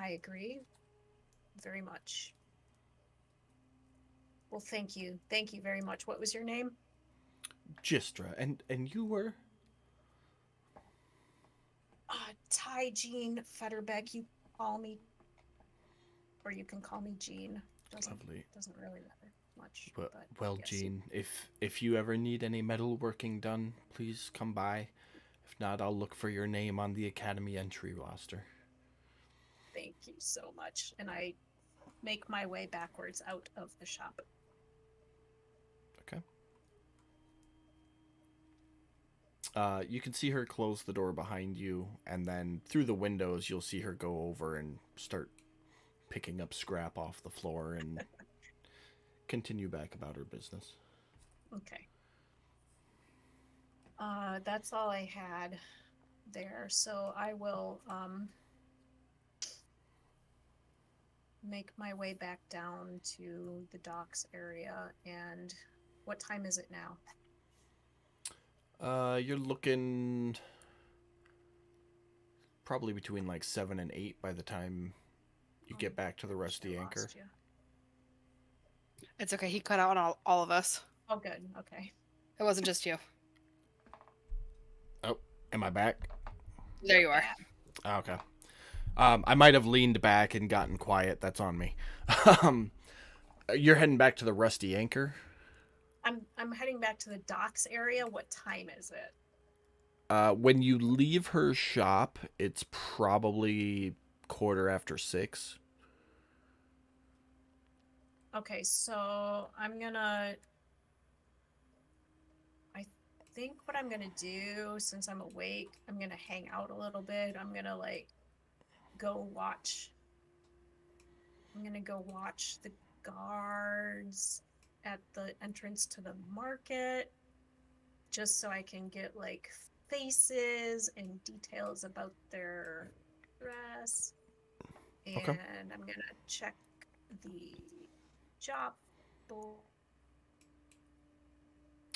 I agree very much. Well, thank you. Thank you very much. What was your name? Gistra, and you were Ty Jean Fetterbeck. You call me, or you can call me Jean. Doesn't lovely. doesn't really matter much, Well, but well, yes, you. Jean, if you ever need any metalworking done, please come by. If not, I'll look for your name on the Academy entry roster. Thank you so much. And I make my way backwards out of the shop. Okay. You can see her close the door behind you, and then through the windows, you'll see her go over and start picking up scrap off the floor and continue back about her business. Okay. That's all I had there. So I will make my way back down to the docks area. And what time is it now? You're looking probably between like 7 and 8 by the time you Oh get back to the gosh, I Rusty Anchor. lost you. It's okay. He cut out on all of us. Oh, good. Okay. It wasn't just you. Oh, am I back? There You're you are. back. Okay. I might have leaned back and gotten quiet. That's on me. um, you're heading back to the Rusty Anchor. I'm heading back to the docks area. What time is it? When you leave her shop, it's probably quarter after 6. Okay, so I think what I'm gonna do since I'm awake, I'm gonna hang out a little bit. Go watch. I'm gonna go watch the guards at the entrance to the market, just so I can get like faces and details about their dress. Okay. And I'm gonna check the job board.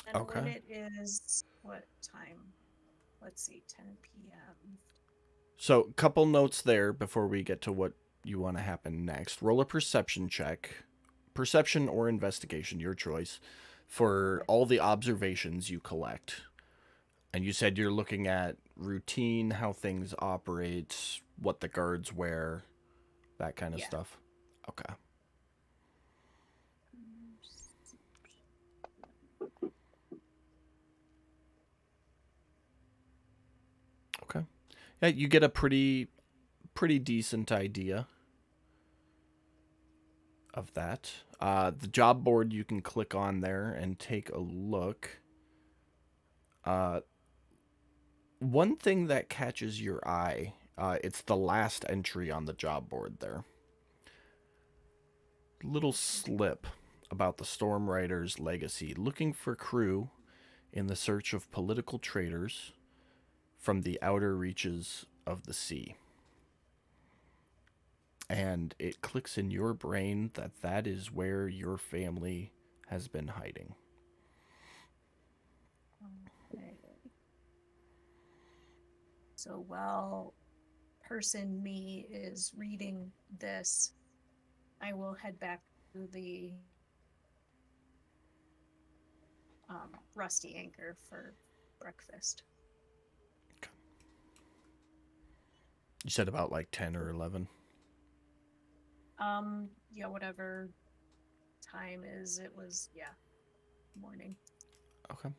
And when Okay. it is what time? Let's see, 10 p.m. So, couple notes there before we get to what you want to happen next. Roll a perception check, perception or investigation, your choice, for Okay. all the observations you collect. And you said you're looking at routine, how things operate, what the guards wear, that kind of Yeah. stuff. Okay. Okay. Yeah, you get a pretty decent idea of that. The job board you can click on there and take a look. Uh, One thing that catches your eye, it's the last entry on the job board there. Little slip about the Storm Riders' legacy, looking for crew in the search of political traitors from the outer reaches of the sea. And it clicks in your brain that that is where your family has been hiding. Okay. So while person me is reading this, I will head back to the Rusty Anchor for breakfast. You said about like 10 or 11. Yeah, whatever time is, it was, yeah, morning. Okay.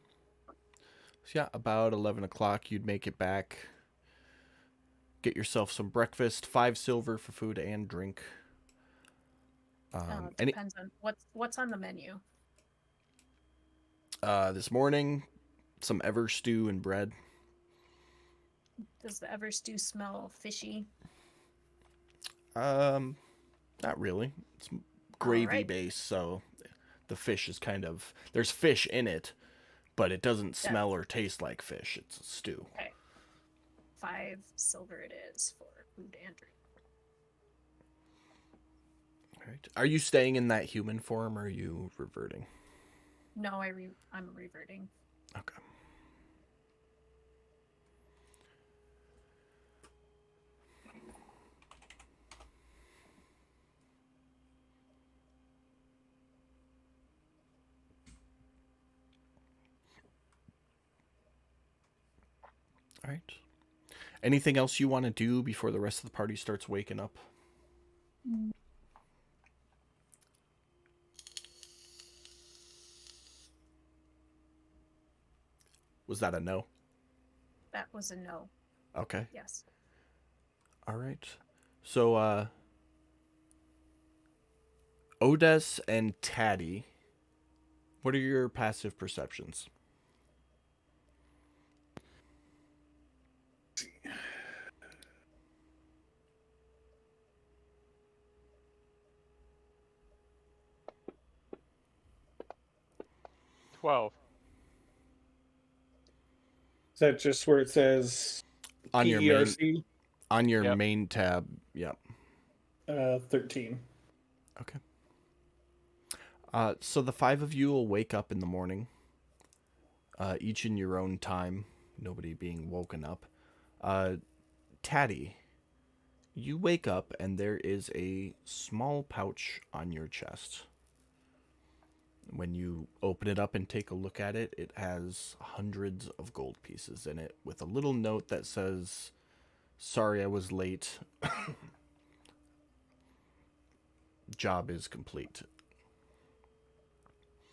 So, yeah, about 11 o'clock, you'd make it back. Get yourself some breakfast, 5 silver for food and drink. Any Depends on what's on the menu. This morning, some ever stew and bread. Does the ever stew smell fishy? Um, Not really. It's All gravy right. based, so the fish is kind of there's fish in it, but it doesn't That's smell or taste like fish. It's a stew. okay. 5 silver it is for food and drink. All right. Are you staying in that human form or are you reverting? No, I'm reverting. Okay. All right. Anything else you want to do before the rest of the party starts waking up? Was that a no? That was a no. Okay. Yes. All right. So, Odes and Taddy, what are your passive perceptions? – 12. Is that just where it says On your main PERC? Yep. main tab. Yep. 13. Okay. So the 5 of you will wake up in the morning, each in your own time, nobody being woken up. Taddy, you wake up and there is a small pouch on your chest. When you open it up and take a look at it, it has hundreds of gold pieces in it with a little note that says, "Sorry I was late. Job is complete."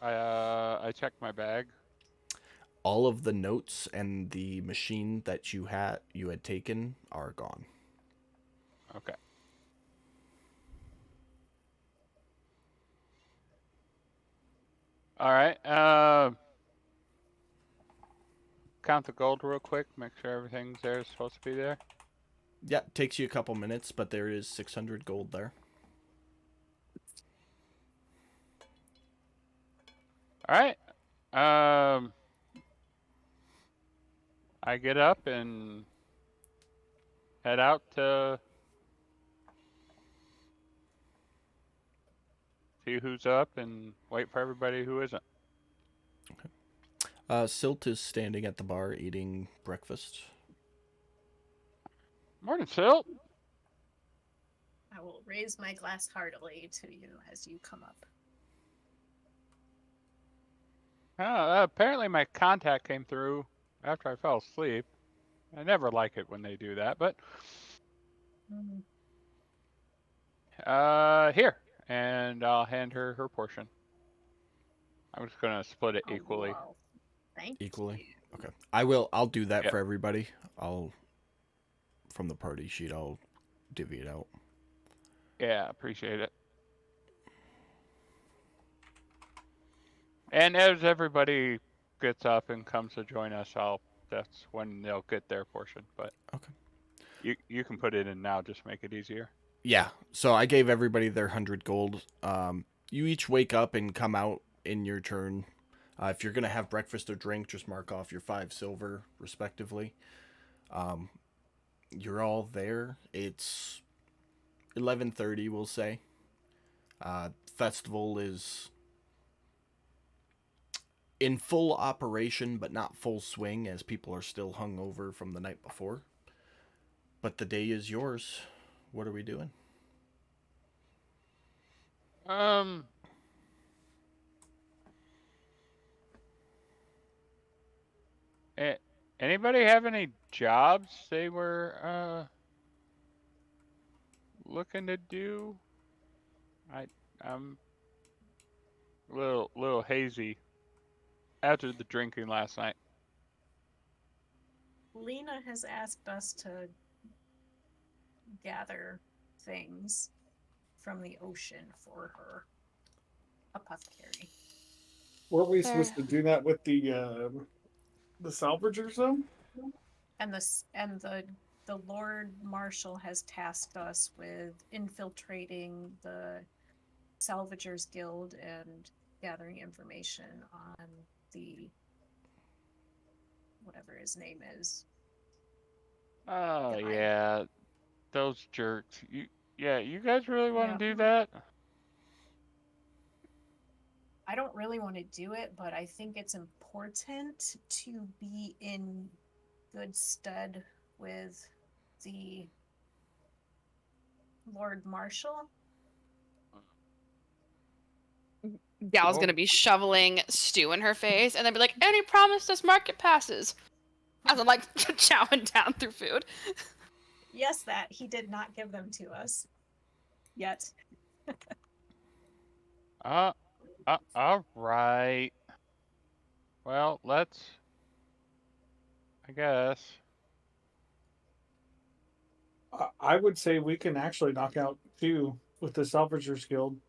I checked my bag. All of the notes and the machine that you had taken are gone. Okay. All right. Count the gold real quick. Make sure everything's there. It's supposed to be there. Yeah, takes you a couple minutes, but there is 600 gold there. All right. I get up and head out to see who's up and wait for everybody who isn't. Silt is standing at the bar eating breakfast. Morning, Silt. I will raise my glass heartily to you as you come up. Apparently my contact came through after I fell asleep. I never like it when they do that, but here, and I'll hand her her portion. I'm just gonna split it equally. Wow. Thank Equally? you. Okay. I'll do that for everybody. From the party sheet, I'll divvy it out. Yeah, appreciate it. And as everybody gets up and comes to join us, that's when they'll get their portion. But okay, you can put it in now, just make it easier. Yeah. So I gave everybody their 100 gold. You each wake up and come out in your turn. If you're gonna have breakfast or drink, just mark off your 5 silver respectively. You're all there. It's 11:30, we'll say. Festival is in full operation, but not full swing, as people are still hungover from the night before. But the day is yours. What are we doing? Anybody have any jobs they were looking to do? I'm a little hazy after the drinking last night. Lena has asked us to gather things from the ocean for her apothecary. Weren't we supposed to do that with the salvagers though? And the Lord Marshal has tasked us with infiltrating the Salvagers Guild and gathering information on the whatever his name is. Oh Yeah, yeah, those jerks. You guys really want to do that? I don't really want to do it, but I think it's important to be in good stead with the Lord Marshal. Gal's gonna be shoveling stew in her face and then be like, "Any promise this market passes?" As I'm like chowing down through food. Yes, that he did not give them to us yet. All right. Well, let's. I guess. I would say we can actually knock out 2 with the Salvagers Guild.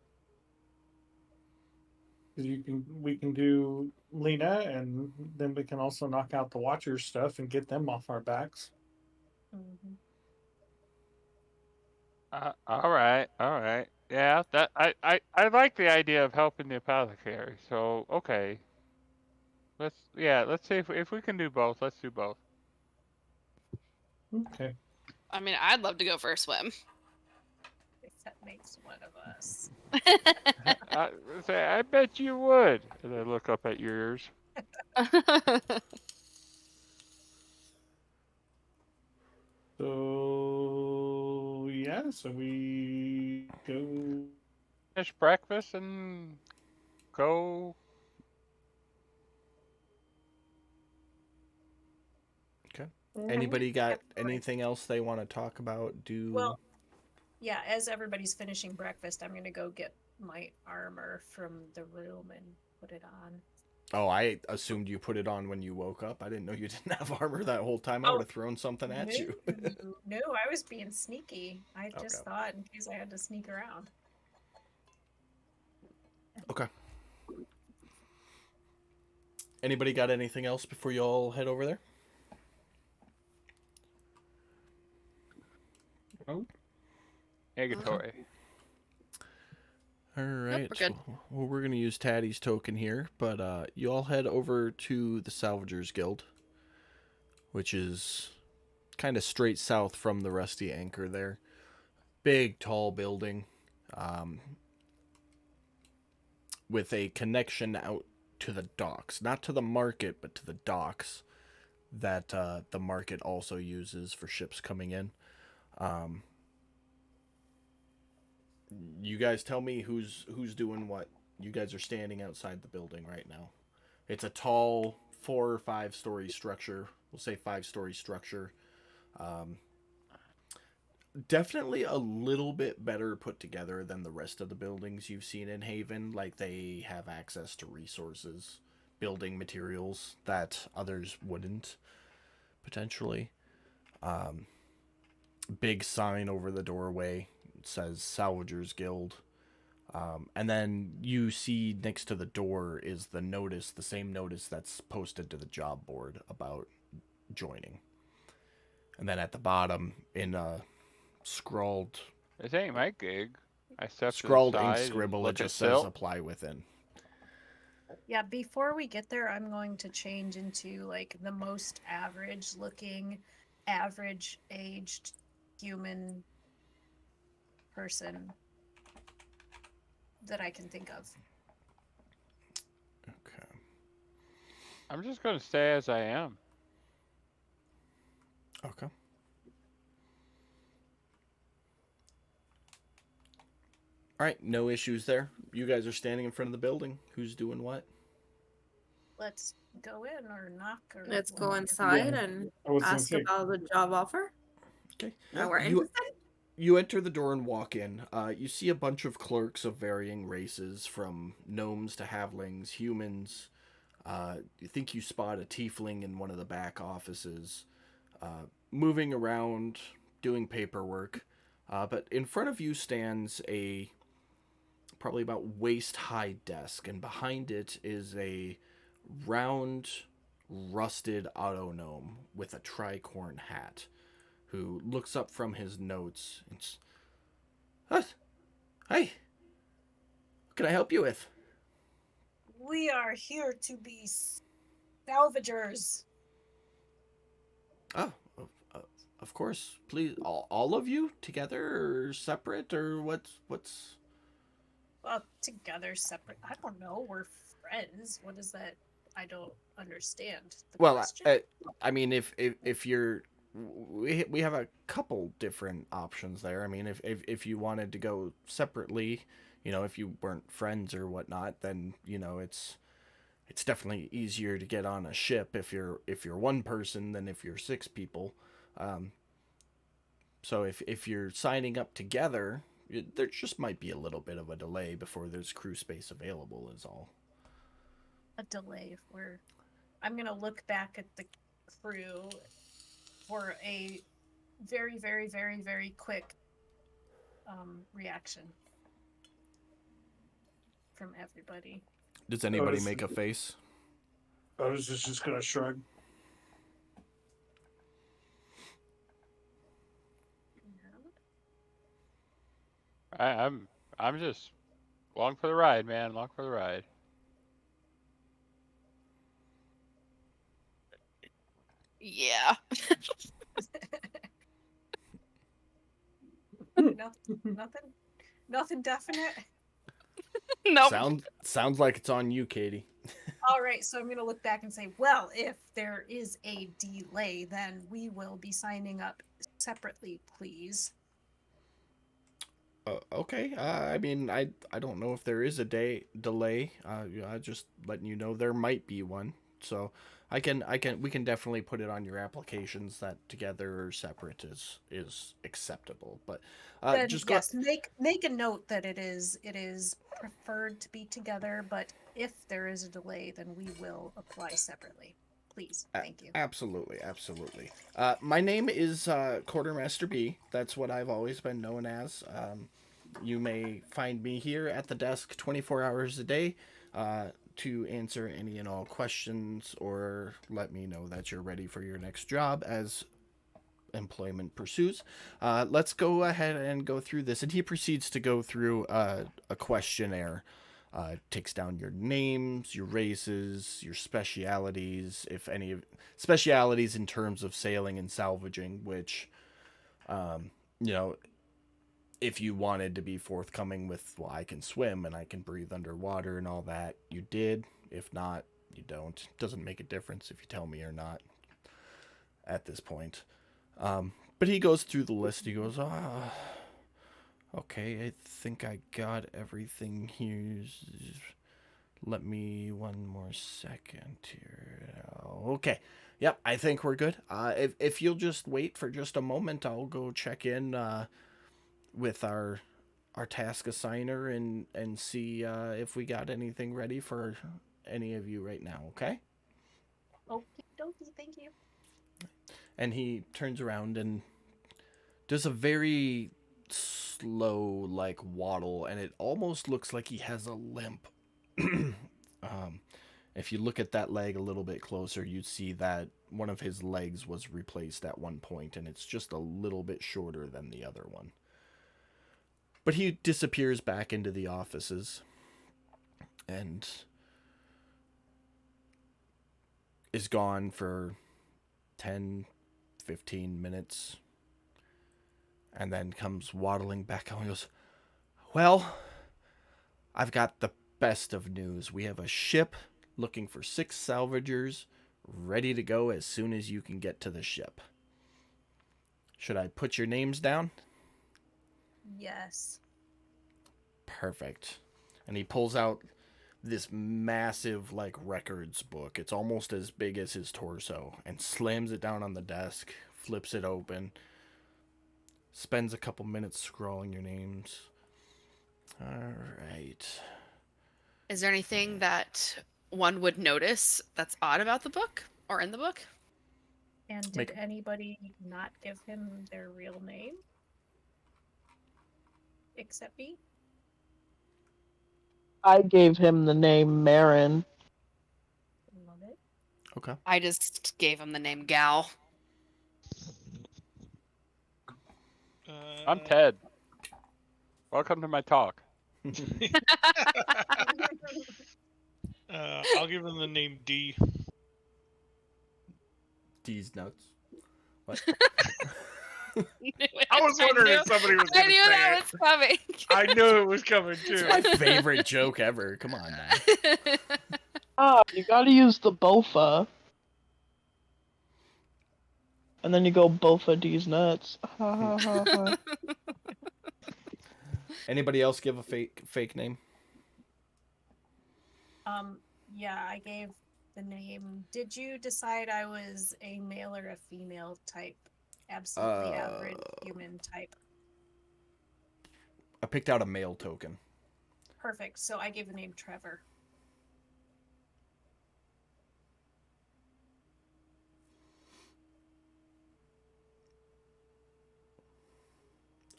'Cause we can do Lena, and then we can also knock out the Watchers stuff and get them off our backs. Mhm. All right. All right. Yeah. That I like the idea of helping the apothecary. So okay. Let's see if we can do both. Let's do both. Okay. I mean, I'd love to go for a swim. If that makes one of us. I bet you would. And I look up at your ears. So yeah, so we go. Finish breakfast and go. Anybody got Yep, all right. anything else they want to talk about? Well, yeah, as everybody's finishing breakfast, I'm gonna go get my armor from the room and put it on. Oh, I assumed you put it on when you woke up. I didn't know you didn't have armor that whole time. I Oh, would have thrown something at you. No, I was being sneaky. I just Okay. thought in case I had to sneak around. Okay. Anybody got anything else before you all head over there? Negatory. All right. we're good. Well, we're gonna use Taddy's token here, but you all head over to the Salvagers Guild, which is kind of straight south from the Rusty Anchor. There, big, tall building, with a connection out to the docks, not to the market, but to the docks that the market also uses for ships coming in. You guys tell me who's doing what. You guys are standing outside the building right now. It's a tall 4 or 5 story structure. We'll say 5-story structure. Definitely a little bit better put together than the rest of the buildings you've seen in Haven. Like, they have access to resources, building materials that others wouldn't, potentially. Big sign over the doorway. It says Salvagers Guild. And then you see next to the door is the notice, the same notice that's posted to the job board about joining. And then at the bottom, in scrawled This ain't my gig. I step ink inside and scribble, it look at just says Silt. apply within. Yeah, before we get there, I'm going to change into like the most average looking, average aged human person that I can think of. Okay. I'm just gonna stay as I am. Okay. All right, no issues there. You guys are standing in front of the building. Who's doing what? Let's go in or knock or Let's go what? inside Yeah, and I was gonna ask say. about the job offer. Okay. We're you, interested. you enter the door and walk in. You see a bunch of clerks of varying races, from gnomes to halflings, humans. You think you spot a tiefling in one of the back offices, moving around, doing paperwork. But in front of you stands a probably about waist-high desk, and behind it is a round, rusted auto gnome with a tricorn hat, who looks up from his notes and "What? Hey, what can I help you with?" We are here to be salvagers. Oh, of course. Please, all of you together or separate, or what's? Well, together, separate. I don't know. We're friends. What is that? I don't understand the Well, question. I mean, if you're, we have a couple different options there. I mean, if you wanted to go separately, if you weren't friends or whatnot, then it's it's definitely easier to get on a ship if you're one person than if you're 6 people. Um, so if you're signing up together, there just might be a little bit of a delay before there's crew space available. Is all. A delay if we're. I'm gonna look back at the crew for a very, very, very, very quick reaction from everybody. Does anybody it's- make a face? I was just gonna shrug. I'm just along for the ride, man. Along for the ride. Yeah. Nothing definite. Nope. Sounds like it's on you, Katie. All right, so I'm going to look back and say, well, if there is a delay, then we will be signing up separately, please. Okay. I mean, I don't know if there is a delay. I just letting you know there might be one. So we can definitely put it on your applications that together or separate is acceptable. But Then, just yes, make a note that it is preferred to be together, but if there is a delay, then we will apply separately. Please, thank you. Absolutely. My name is Quartermaster B. That's what I've always been known as. You may find me here at the desk 24 hours a day to answer any and all questions or let me know that you're ready for your next job as employment pursues. Let's go ahead and go through this. And he proceeds to go through a questionnaire. Takes down your names, your races, your specialities, if any of specialities in terms of sailing and salvaging, which, you know, if you wanted to be forthcoming with, well, I can swim and I can breathe underwater and all that, you did. If not, you don't. Doesn't make a difference if you tell me or not at this point. But he goes through the list. He goes, okay, I think I got everything here. Let me one more second here. Okay. Yep, I think we're good. If you'll just wait for just a moment, I'll go check in with our task assigner and see if we got anything ready for any of you right now, okay? Okie dokie, thank you. And he turns around and does a very slow like waddle, and it almost looks like he has a limp. If you look at that leg a little bit closer, you'd see that one of his legs was replaced at one point, and it's just a little bit shorter than the other one. But he disappears back into the offices and is gone for 10, 15 minutes. And then comes waddling back out and goes, well, I've got the best of news. We have a ship looking for 6 salvagers ready to go as soon as you can get to the ship. Should I put your names down? Yes. Perfect. And he pulls out this massive, like, records book. It's almost as big as his torso, and slams it down on the desk, flips it open, spends a couple minutes scrawling your names. All right. Is there anything that one would notice that's odd about the book or in the book? And did Make- anybody not give him their real name? Except me? I gave him the name Marin. Love it. Okay. I just gave him the name Gal. I'm Ted. Welcome to my talk. I'll give him the name D. D's nuts. What? I was wondering if somebody was I going to knew say that it. was coming. I knew it was coming too. It's my favorite joke ever. Come on now. Ah, you gotta use the Bofa. And then you go Bofa D's nuts. Ha ha ha ha. Anybody else give a fake name? Yeah, I gave the name. Did you decide I was a male or a female type? Absolutely average human type. I picked out a male token. Perfect. So I gave the name Trevor.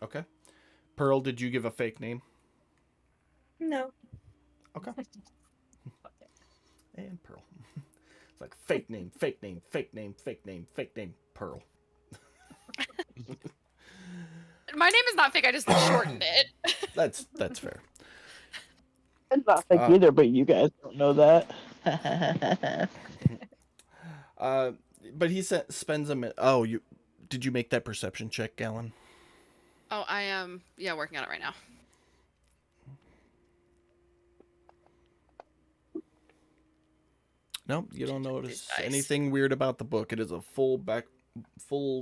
Okay. Pearl, did you give a fake name? No. Okay. And Pearl. It's like fake name, fake name, fake name, fake name, fake name, Pearl. My name is not fake. I just shortened it. That's fair. It's not fake Uh, either, but you guys don't know that. But he spends a minute. Oh, did you make that perception check, Galen? Oh, I am. Yeah, working on it right now. No, you don't notice Dice. anything weird about the book. It is a full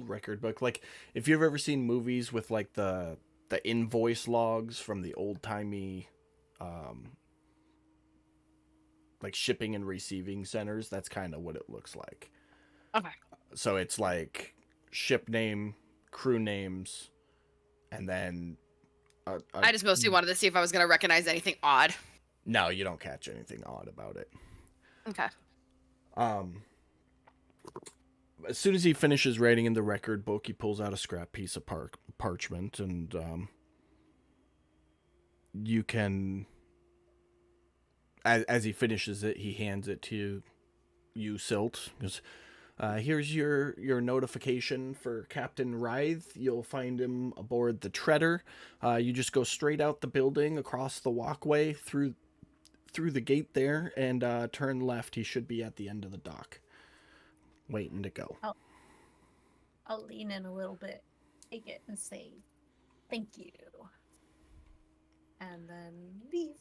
record book. Like if you've ever seen movies with like the invoice logs from the old timey, like shipping and receiving centers, that's kind of what it looks like. Okay. So it's like ship name, crew names, and then. I just mostly wanted to see if I was gonna recognize anything odd. No, you don't catch anything odd about it. Okay. As soon as he finishes writing in the record book, he pulls out a scrap piece of parchment, and you can, as he finishes it, he hands it to you, Silt. He goes, here's your notification for Captain Writhe. You'll find him aboard the Treader. You just go straight out the building, across the walkway, through the gate there, and turn left. He should be at the end of the dock, waiting to go. I'll lean in a little bit, take it, and say, "Thank you," and then leave.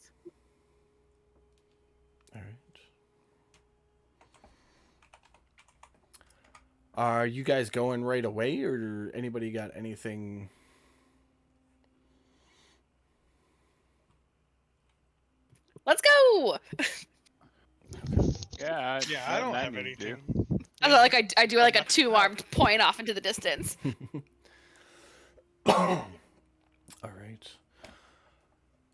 All right. Are you guys going right away, or anybody got anything? Let's go. Yeah, I don't have need to. anything. I was like, I do like a 2-armed point off into the distance. All right.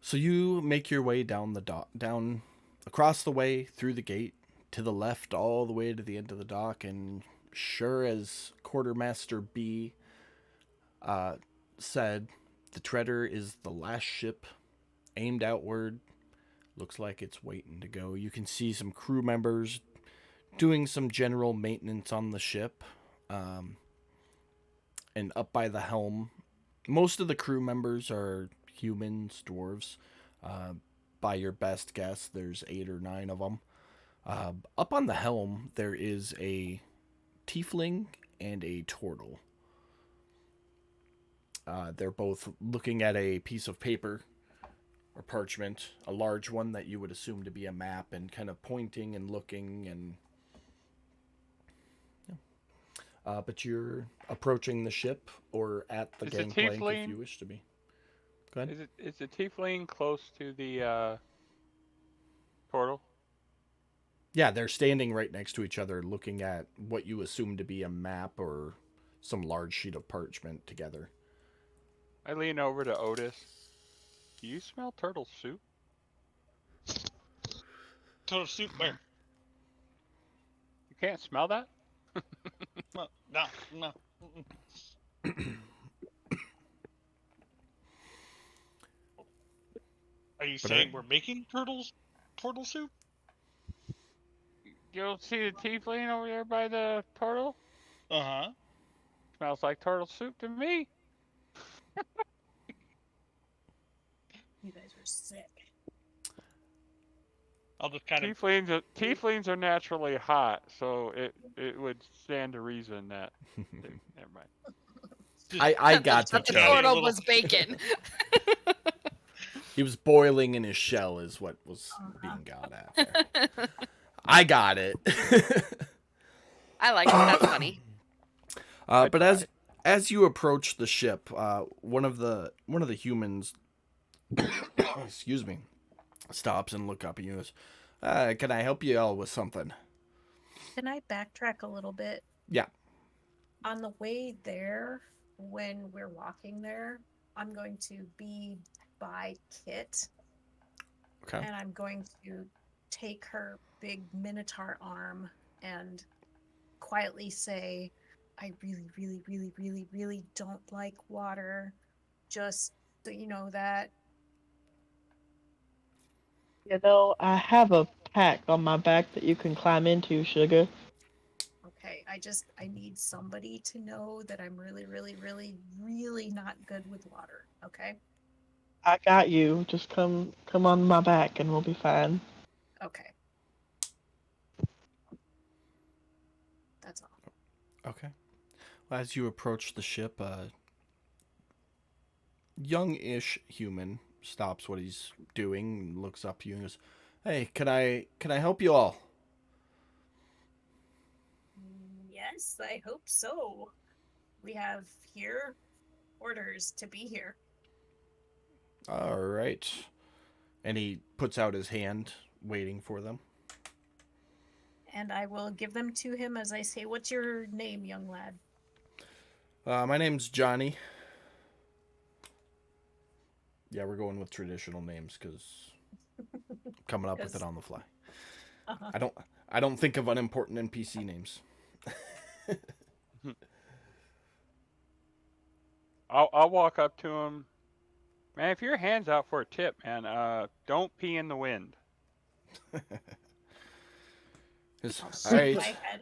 So you make your way down the down across the way through the gate to the left, all the way to the end of the dock, and sure as Quartermaster B said, the Treader is the last ship aimed outward. Looks like it's waiting to go. You can see some crew members doing some general maintenance on the ship. And up by the helm, most of the crew members are humans, dwarves. By your best guess, there's 8 or 9 of them. Up on the helm, there is a tiefling and a turtle. They're both looking at a piece of paper or parchment, a large one that you would assume to be a map, and kind of pointing and looking, and but you're approaching the ship or at the Is the gangplank if tiefling- you wish to be. Go ahead. Is the tiefling close to the portal? Yeah, they're standing right next to each other looking at what you assume to be a map or some large sheet of parchment together. I lean over to Otis. Do you smell turtle soup? Total soup where? You can't smell that? No, no. Mm-mm. Are you saying we're making turtle soup? You don't see the tiefling over there by the turtle? Uh-huh. Smells like turtle soup to me. You guys are sick. I'll just kind of Tieflings are naturally hot, so it would stand to reason that. Never mind. I got the But the joke. joke. turtle was bacon. He was boiling in his shell is what was being got at there. I got it. I like it. That's funny. But as you approach the ship, one of the humans excuse me, stops and look up at you and goes, Can I help you all with something? Can I backtrack a little bit? Yeah. On the way there, when we're walking there, I'm going to be by Kit, Okay. and I'm going to take her big minotaur arm and quietly say, I really, really, really, really, really don't like water. Just so you know that. You know, I have a pack on my back that you can climb into, Sugar. Okay, I need somebody to know that I'm really, really, really, really not good with water. Okay? I got you. Just come on my back and we'll be fine. Okay. That's all. Okay. Well, as you approach the ship, a young-ish human stops what he's doing and looks up to you and goes, "Hey, can I help you all?" Yes, I hope so. We have here orders to be here. All right. And he puts out his hand, waiting for them. And I will give them to him as I say, what's your name, young lad? My name's Johnny. Yeah, we're going with traditional names because coming up with it on the fly. Uh-huh. I don't think of unimportant NPC names. I'll walk up to him. Man, if your hand's out for a tip, man, don't pee in the wind. All Shake right. my head.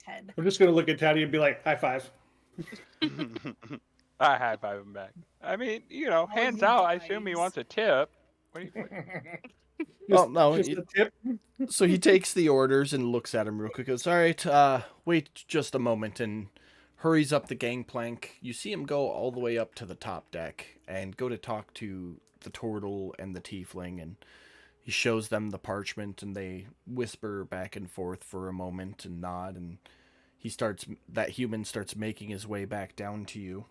Ted. I'm just gonna look at Taddy and be like, high five. I high five him back. I mean, hands you out. I assume he guys. wants a tip. What do you, Well, no. Just a tip. So he takes the orders and looks at him real quick. Goes, "All right, wait just a moment," and hurries up the gangplank. You see him go all the way up to the top deck and go to talk to the turtle and the tiefling, and he shows them the parchment, and they whisper back and forth for a moment and nod, and that human starts making his way back down to you,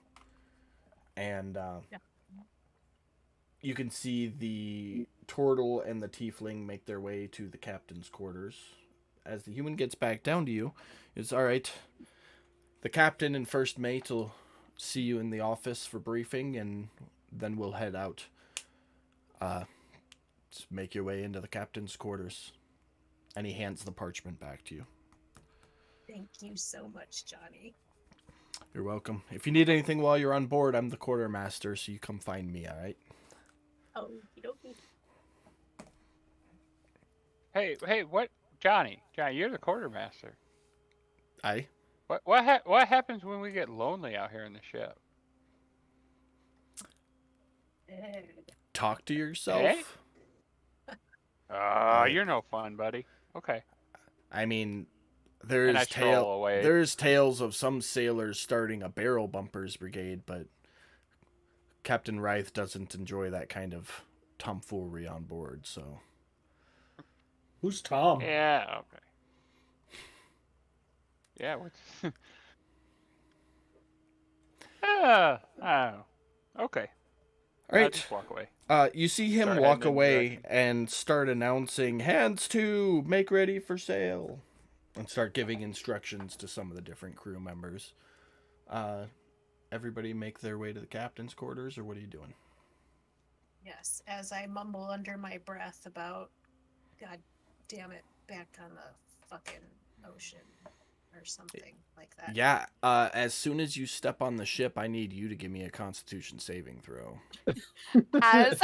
and Yeah. you can see the turtle and the tiefling make their way to the captain's quarters. As the human gets back down to you, it's all right. The captain and first mate will see you in the office for briefing, and then we'll head out. Just make your way into the captain's quarters. And he hands the parchment back to you. Thank you so much, Johnny. You're welcome. If you need anything while you're on board, I'm the quartermaster, so you come find me, all right? Okie dokie. hey, what, Johnny, you're the quartermaster. Aye. What happens when we get lonely out here in the ship? Talk to yourself. Eh? You're no fun, buddy. Okay. I mean, And I stroll away. there's tales of some sailors starting a barrel bumpers brigade, but Captain Reith doesn't enjoy that kind of tomfoolery on board, so. Who's Tom? Yeah, okay. Yeah, what's... okay. All I'll right. just walk away. You see him Start walk heading in the away direction. and start announcing, "Hands to, make ready for sail," and start giving instructions to some of the different crew members. Everybody make their way to the captain's quarters, or what are you doing? Yes, as I mumble under my breath about, God damn it, back on the fucking ocean or something like that. Yeah, as soon as you step on the ship, I need you to give me a Constitution saving throw. As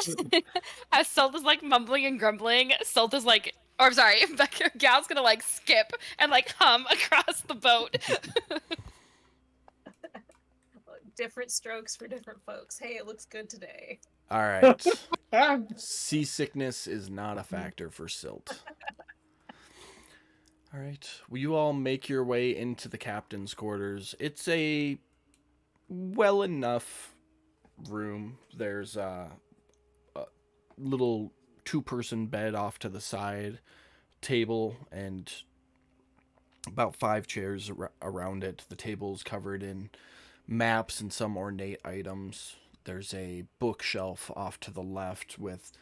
as Salt is like mumbling and grumbling, Salt is like, or I'm sorry, Gal's gonna like skip and like hum across the boat. Different strokes for different folks. Hey, it looks good today. All right. Seasickness is not a factor for Silt. All right. Will you all make your way into the captain's quarters? It's a well enough room. There's a little two-person bed off to the side, table, and about 5 chairs around it. The table's covered in maps and some ornate items. There's a bookshelf off to the left with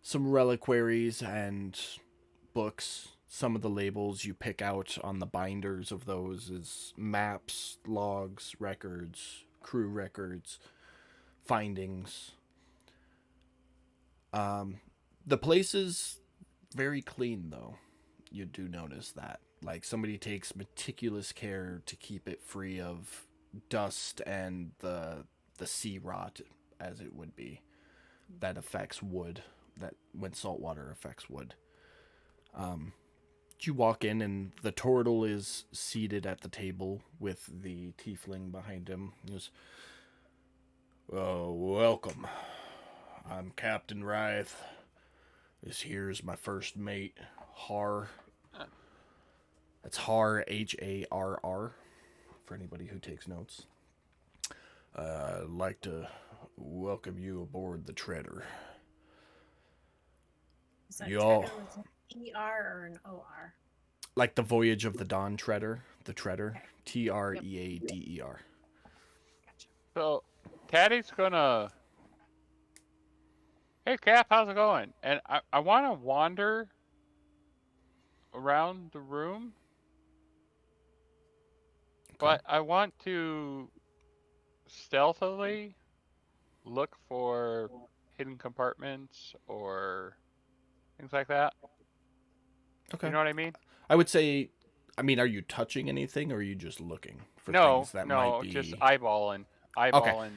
some reliquaries and books. Some of the labels you pick out on the binders of those is maps, logs, records, crew records, findings. The place is very clean, though. You do notice that. Like, somebody takes meticulous care to keep it free of dust and the sea rot, as it would be, that affects wood, that when salt water affects wood. You walk in, and the turtle is seated at the table with the tiefling behind him. He goes, "Oh, welcome. I'm Captain Ryth. This here's my first mate, Har. That's Har, Harr, for anybody who takes notes. I'd like to welcome you aboard the Treader." Is that Y'all- Treader with an ER or an OR? Like the Voyage of the Dawn Treader, the Treader, Treader. Gotcha. So, Taddy's gonna. Hey, Cap, how's it going? And I want to wander around the room, but I want to stealthily look for hidden compartments or things like that. Okay. You know what I mean? I would say, I mean, are you touching anything, or are you just looking for No, things that no, might be? just eyeballing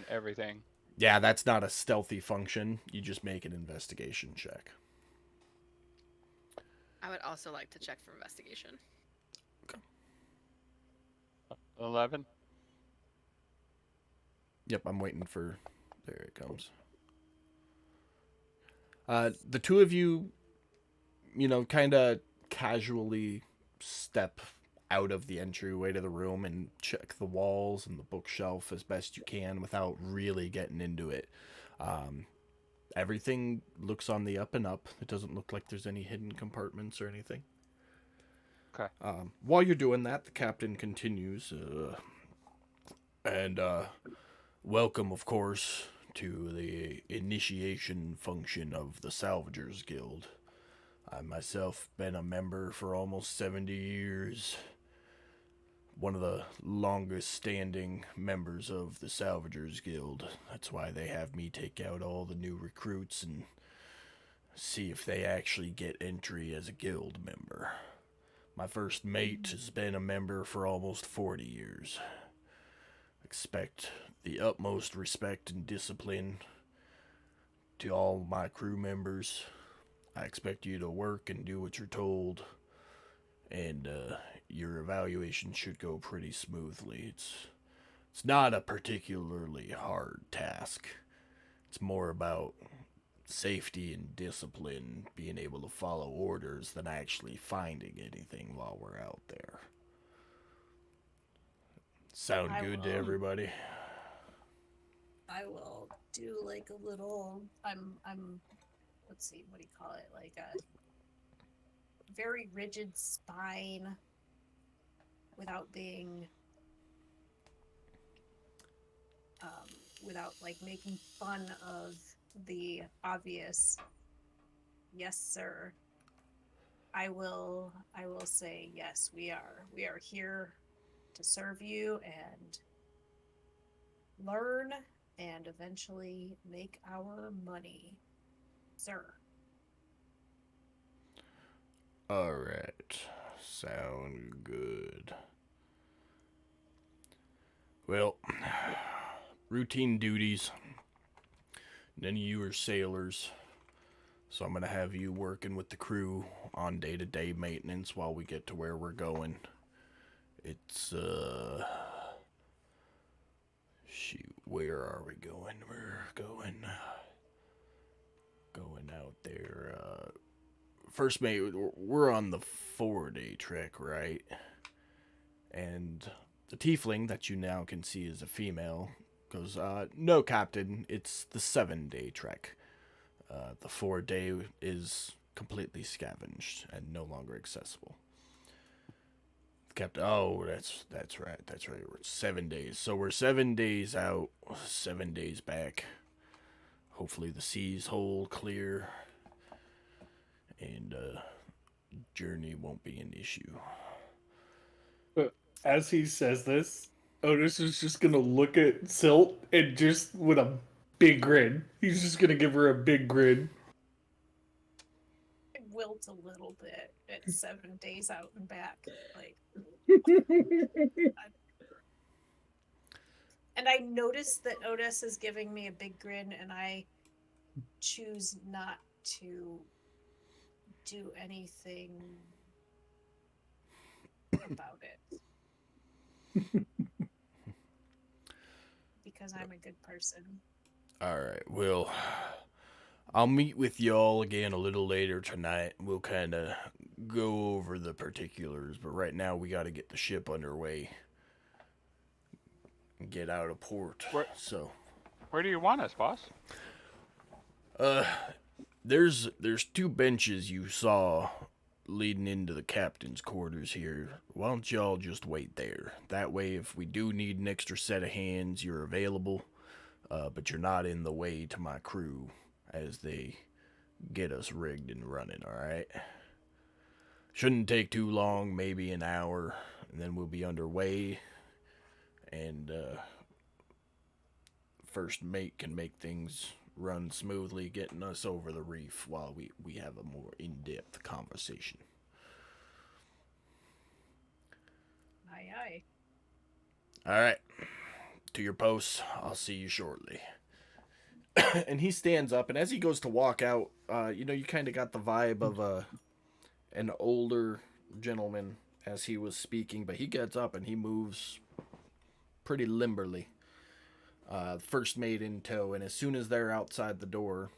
everything. Yeah, that's not a stealthy function. You just make an investigation check. I would also like to check for investigation. 11. Yep, I'm waiting for. There it comes. The two of you, kind of casually step out of the entryway to the room and check the walls and the bookshelf as best you can without really getting into it. Everything looks on the up and up. It doesn't look like there's any hidden compartments or anything. Okay. While you're doing that, the captain continues, and welcome, of course, to the initiation function of the Salvagers Guild. I myself been a member for almost 70 years. One of the longest standing members of the Salvagers Guild. That's why they have me take out all the new recruits and see if they actually get entry as a guild member. My first mate has been a member for almost 40 years. Expect the utmost respect and discipline to all my crew members. I expect you to work and do what you're told, and your evaluation should go pretty smoothly. It's not a particularly hard task. It's more about safety and discipline, being able to follow orders, than actually finding anything while we're out there. Sound I good to will. everybody? I will do like a little. I'm. Let's see. What do you call it? Like a very rigid spine, without being. Without like making fun of the obvious. Yes, sir. I will say yes. We are here to serve you and learn and eventually make our money, sir. Alright. Sound good. Well, routine duties. None of you are sailors, so I'm gonna have you working with the crew on day-to-day maintenance while we get to where we're going. It's, shoot, where are we going? We're going out there, First mate, we're on the 4-day trek, right? And the tiefling that you now can see is a female goes, no, Captain, it's the 7-day trek. The 4-day is completely scavenged and no longer accessible. Captain, oh, that's right. We're 7 days. So we're 7 days out, 7 days back. Hopefully the seas hold clear. And journey won't be an issue. But as he says this, Otis is just gonna look at Silt and just with a big grin. He's just gonna give her a big grin. I wilt a little bit at 7 days out and back. Like, and I notice that Otis is giving me a big grin, and I choose not to do anything about it. Because I'm a good person. All right, well, I'll meet with y'all again a little later tonight. We'll kind of go over the particulars, but right now we got to get the ship underway and get out of port. So, Where do you want us, boss? there's 2 benches you saw leading into the captain's quarters here. Why don't y'all just wait there? That way, if we do need an extra set of hands, you're available, but you're not in the way to my crew as they get us rigged and running, alright? Shouldn't take too long, maybe an hour, and then we'll be underway, and first mate can make things run smoothly, getting us over the reef while we have a more in-depth conversation. Aye, aye. Alright, to your posts. I'll see you shortly. And he stands up, and as he goes to walk out, you kind of got the vibe of an older gentleman as he was speaking, but he gets up and he moves pretty limberly. First mate in tow, and as soon as they're outside the door,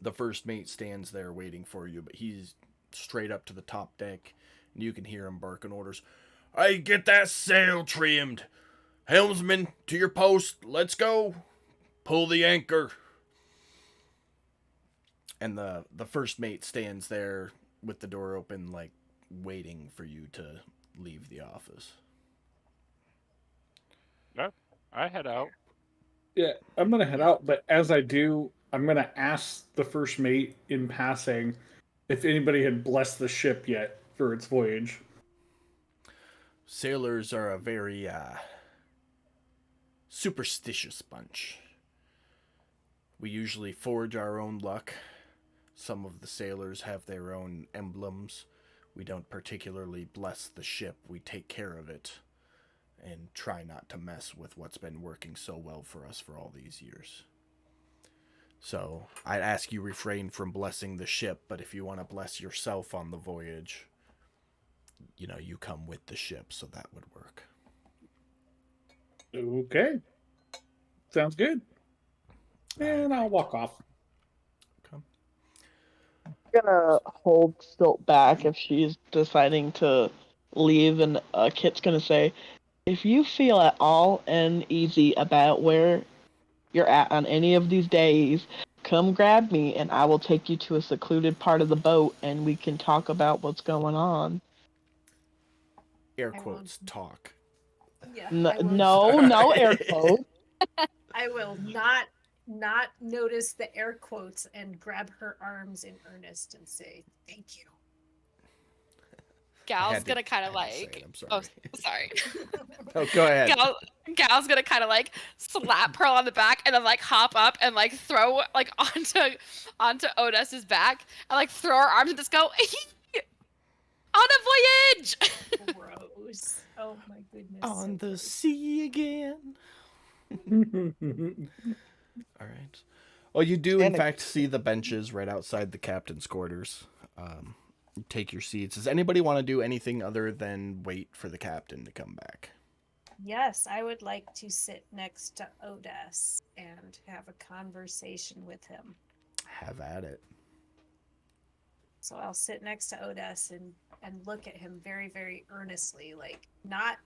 the first mate stands there waiting for you, but he's straight up to the top deck, and you can hear him barking orders. Hey, get that sail trimmed! Helmsman, to your post, let's go! Pull the anchor! And the first mate stands there with the door open, like, waiting for you to leave the office. Yep, I head out. Yeah, I'm gonna head out, but as I do, I'm gonna ask the first mate in passing if anybody had blessed the ship yet for its voyage. Sailors are a very superstitious bunch. We usually forge our own luck. Some of the sailors have their own emblems. We don't particularly bless the ship. We take care of it and try not to mess with what's been working so well for us for all these years. So I'd ask you refrain from blessing the ship, but if you want to bless yourself on the voyage, you come with the ship, so that would work. Okay. Sounds good. And I'll walk off. Okay. I'm gonna hold Stilt back if she's deciding to leave, and Kit's gonna say, if you feel at all uneasy about where you're at on any of these days, come grab me and I will take you to a secluded part of the boat and we can talk about what's going on. Air I quotes, won't. talk. Yeah. No, I will, no air quotes. I will not notice the air quotes and grab her arms in earnest and say thank you. Gal's gonna kind of I had to say like. it, I'm Oh, sorry. sorry. Oh, go ahead. Gal's gonna kind of like slap Pearl on the back and then like hop up and like throw like onto Otis's back and like throw her arms and just go on a voyage. Gross. Oh my goodness. On so the gross. sea again. All right. Well, you do, in fact, see the benches right outside the captain's quarters. Take your seats. Does anybody want to do anything other than wait for the captain to come back? Yes, I would like to sit next to Otis and have a conversation with him. Have at it. So I'll sit next to Otis and look at him very, very earnestly, like not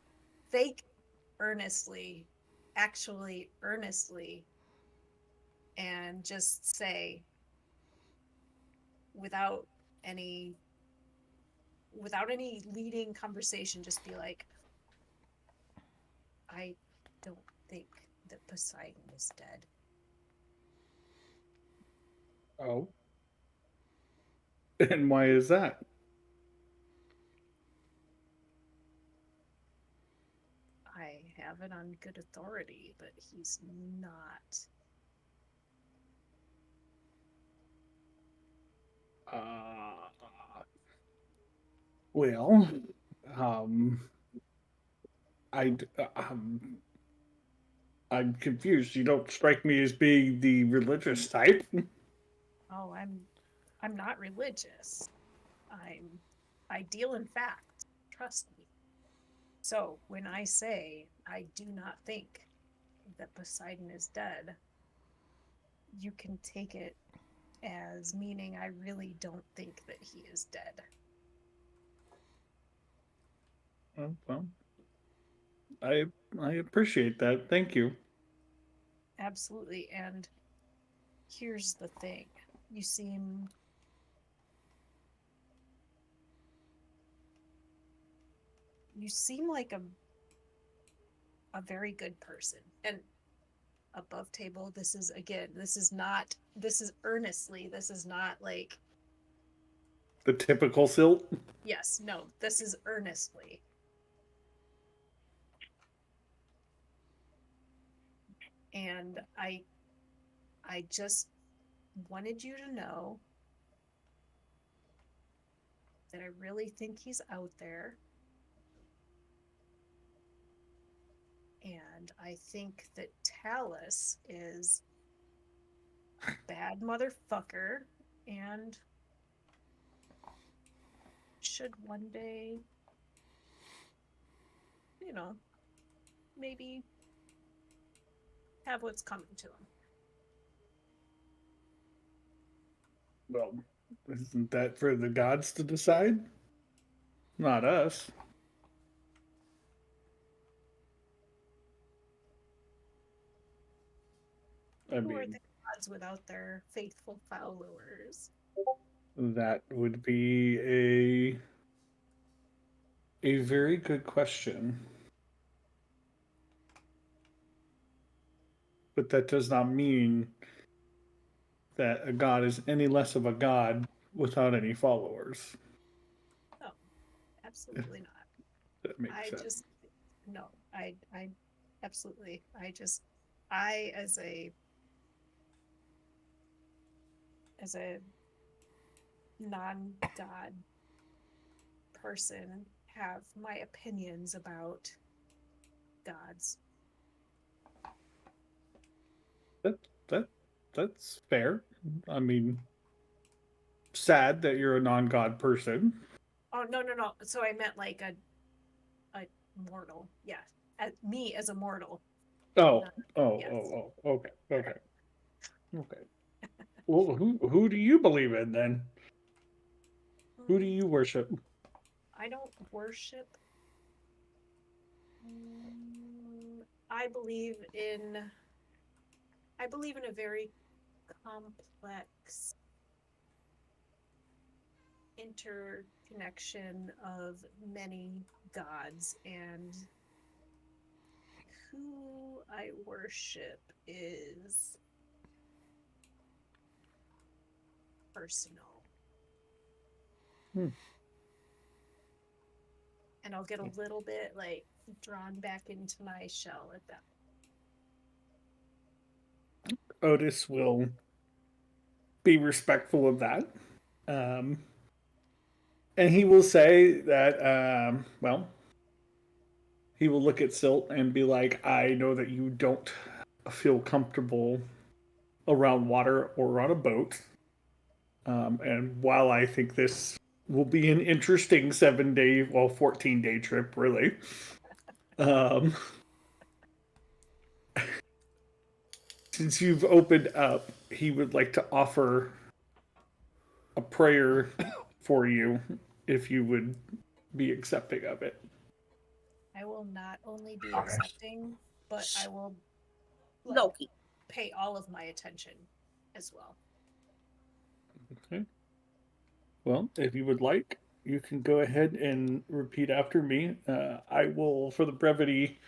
fake earnestly, actually earnestly, and just say without any leading conversation, just be like, I don't think that Poseidon is dead. Oh. And why is that? have it on good authority, but he's not. Well, um, I, d- I'm confused. You don't strike me as being the religious type. Oh, I'm not religious. I deal in fact. Trust me. So when I say I do not think that Poseidon is dead, you can take it as meaning I really don't think that he is dead. Oh, well, I appreciate that. Thank you. Absolutely. And here's the thing. You seem like a very good person. And above table, this is earnestly, this is not like, The typical silt. yes, no, this is earnestly. And I just wanted you to know that I really think he's out there. And I think that Talus is a bad motherfucker and should one day, maybe have what's coming to him. Well, isn't that for the gods to decide? Not us. I Who are mean, the gods without their faithful followers? that would be a very good question. But that does not mean that a god is any less of a god without any followers. No, absolutely not. That makes I sense. just no, I absolutely. I as a non-god person have my opinions about gods. That's fair. I mean, sad that you're a non-god person. Oh no. So I meant like a mortal. Yeah, me as a mortal. Oh, Yes. okay. Well, who do you believe in then? Who do you worship? I don't worship. I believe in a very complex interconnection of many gods, and who I worship is personal. And I'll get a little bit like drawn back into my shell at that. Otis will be respectful of that. And he will say that, well, he will look at Silt and be like, I know that you don't feel comfortable around water or on a boat. And while I think this will be an interesting 7-day, well, 14-day trip, really. Since you've opened up, he would like to offer a prayer for you if you would be accepting of it. I will not only be accepting, but I will Loki. pay all of my attention as well. Okay. Well, if you would like, you can go ahead and repeat after me. I will, for the brevity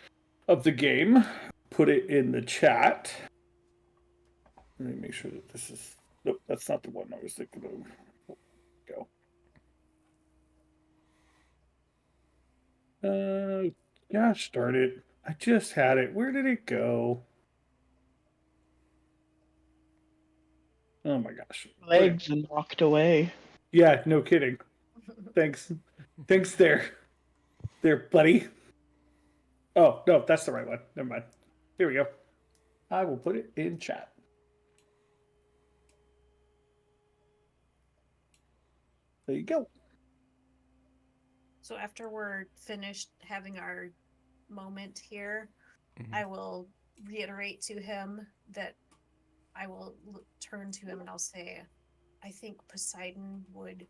of the game, put it in the chat. Let me make sure that this is. Nope, that's not the one I was thinking of. Go. Gosh darn it. I just had it. Where did it go? Oh my gosh. Legs and walked away. Yeah, no kidding. Thanks. Thanks there. There, buddy. Oh, no, that's the right one. Never mind. Here we go. I will put it in chat. There you go. So after we're finished having our moment here, Mhm. I will reiterate to him that I will turn to him and I'll say, I think Poseidon would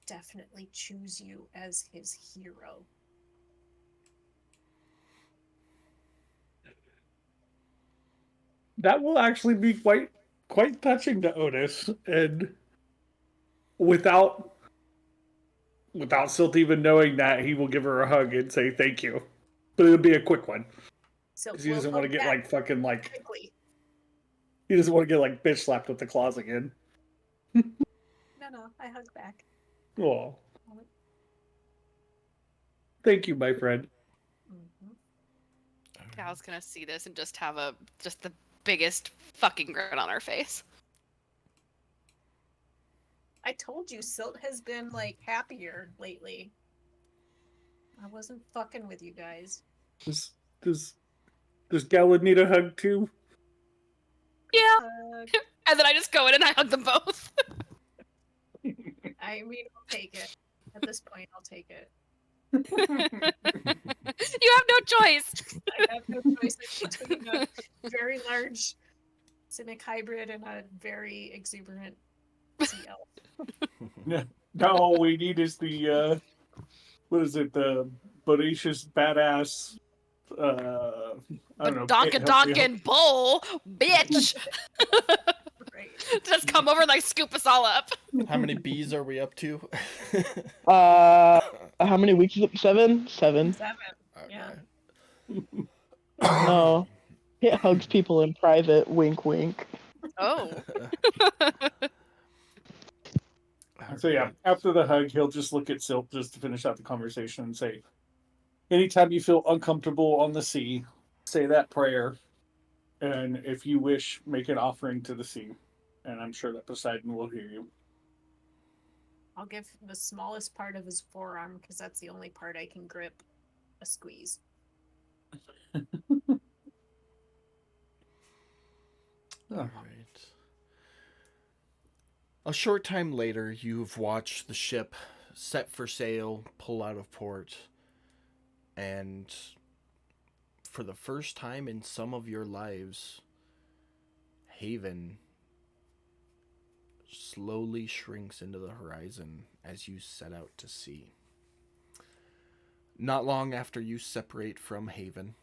definitely choose you as his hero. That will actually be quite touching to Otis, and without Silt even knowing that, he will give her a hug and say thank you. But it'll be a quick one. So 'Cause he doesn't want to get like fucking like quickly. he doesn't want to get like bitch slapped with the claws again. No, I hug back. Oh. Thank you, my friend. Mm-hmm. Gal's gonna see this and just have just the biggest fucking grin on her face. I told you, Silt has been like happier lately. I wasn't fucking with you guys. Does Gallad need a hug too? Yeah. Hug. And then I just go in and I hug them both. I mean, I'll take it. At this point, I'll take it. You have no choice. I have no choice between a very large Simic hybrid and a very exuberant sea elf. Now all we need is the what is it? The bodacious badass. I don't know. Donkin bull, bitch. Right. Just come over and like scoop us all up. How many bees are we up to? How many weeks is it? 7? 7. 7. Yeah. No. It hugs people in private. Wink, wink. Oh. So yeah, after the hug, he'll just look at Silk just to finish out the conversation and say, anytime you feel uncomfortable on the sea, say that prayer. And if you wish, make an offering to the sea. And I'm sure that Poseidon will hear you. I'll give the smallest part of his forearm because that's the only part I can grip a squeeze. All right. A short time later, you've watched the ship set for sail, pull out of port, and for the first time in some of your lives, Haven slowly shrinks into the horizon as you set out to sea. Not long after you separate from Haven,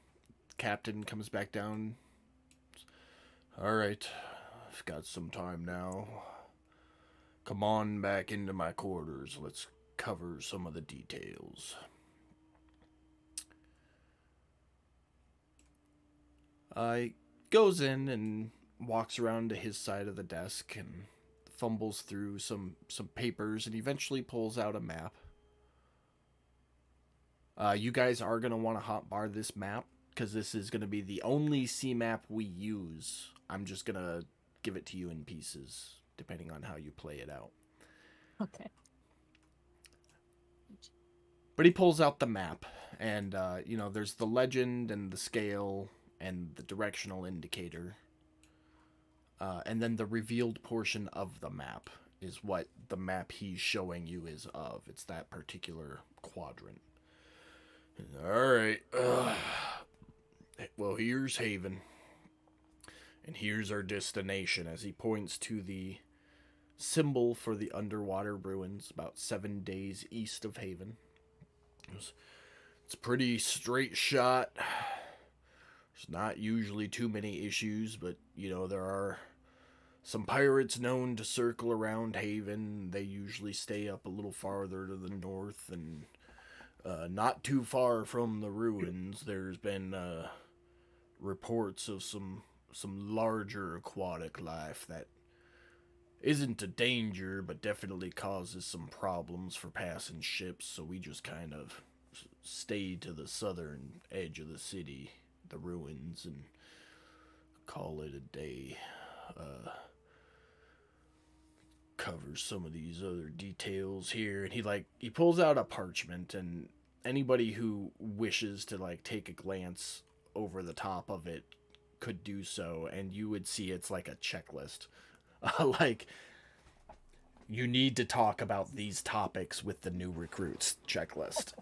the captain comes back down. All right, I've got some time now. Come on back into my quarters. Let's cover some of the details. Goes in and walks around to his side of the desk and fumbles through some papers and eventually pulls out a map. You guys are going to want to hotbar this map because this is going to be the only sea map we use. I'm just going to give it to you in pieces, depending on how you play it out. Okay. But he pulls out the map, and, there's the legend and the scale and the directional indicator. And then the revealed portion of the map is what the map he's showing you is of. It's that particular quadrant. All right. Well, here's Haven. And here's our destination, as he points to the symbol for the underwater ruins about 7 days east of Haven. It's a pretty straight shot. There's not usually too many issues, but, there are some pirates known to circle around Haven. They usually stay up a little farther to the north, and not too far from the ruins, there's been reports of some larger aquatic life that isn't a danger, but definitely causes some problems for passing ships, so we just kind of stay to the southern edge of the city, the ruins, and call it a day. Covers some of these other details here, and he pulls out a parchment, and anybody who wishes to like take a glance over the top of it could do so, and you would see it's like a checklist. Like, you need to talk about these topics with the new recruits checklist.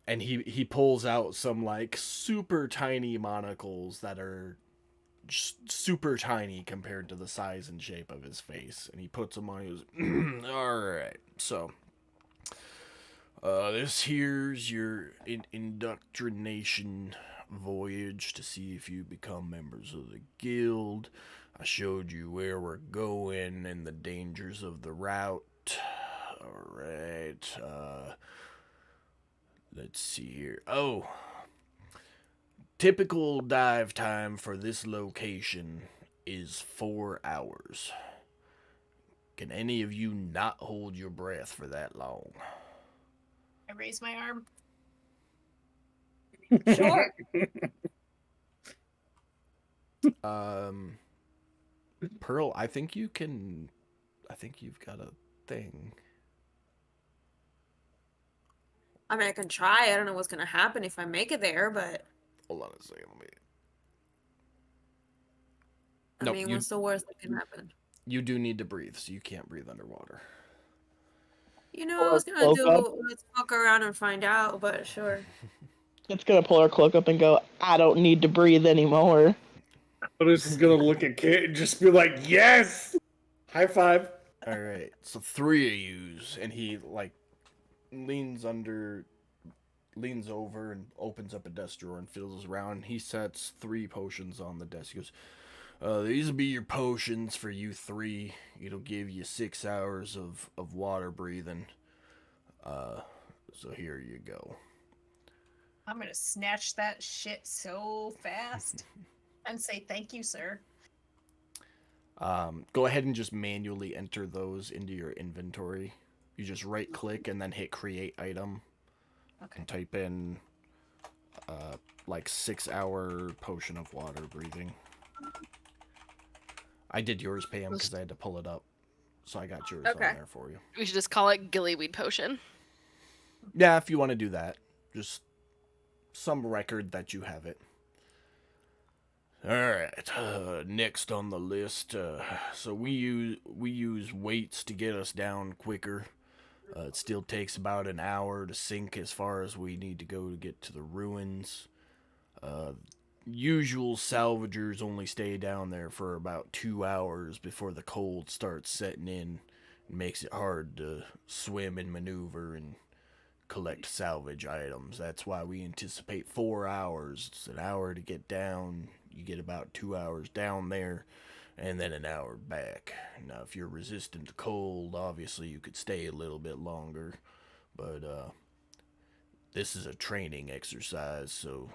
And he pulls out some like super tiny monocles that are just super tiny compared to the size and shape of his face, and he puts them on. He goes, "All right, so this here's your indoctrination voyage to see if you become members of the guild. I showed you where we're going and the dangers of the route. All right, let's see here. Oh, typical dive time for this location is 4 hours. Can any of you not hold your breath for that long?" I raise my arm. Sure. Pearl, I think you've got a thing. I mean, I can try. I don't know what's gonna happen if I make it there, but Hold on a second. I Nope, mean, you- what's the worst that can happen? You do need to breathe, so you can't breathe underwater. You know, Pull I was her gonna cloak do let's walk around and find out, but sure. It's gonna pull her cloak up and go, I don't need to breathe anymore. Otis is gonna look at Kit and just be like, "Yes, high five." All right, so 3 of yous, and he like leans over and opens up a desk drawer and fiddles around. He sets 3 potions on the desk. He goes, "These will be your potions for you 3. It'll give you 6 hours of water breathing. So here you go." I'm gonna snatch that shit so fast and say thank you, sir. Go ahead and just manually enter those into your inventory. You just right click and then hit create item Okay. and type in like 6-hour potion of water breathing. I did yours, Pam, because I had to pull it up. So I got yours Okay. on there for you. We should just call it Gillyweed Potion. Yeah, if you want to do that. Just some record that you have it. Alright, next on the list, so we use weights to get us down quicker. It still takes about an hour to sink as far as we need to go to get to the ruins. Usual salvagers only stay down there for about 2 hours before the cold starts setting in and makes it hard to swim and maneuver and collect salvage items. That's why we anticipate 4 hours. It's an hour to get down. You get about 2 hours down there, and then an hour back. Now, if you're resistant to cold, obviously you could stay a little bit longer, but this is a training exercise, so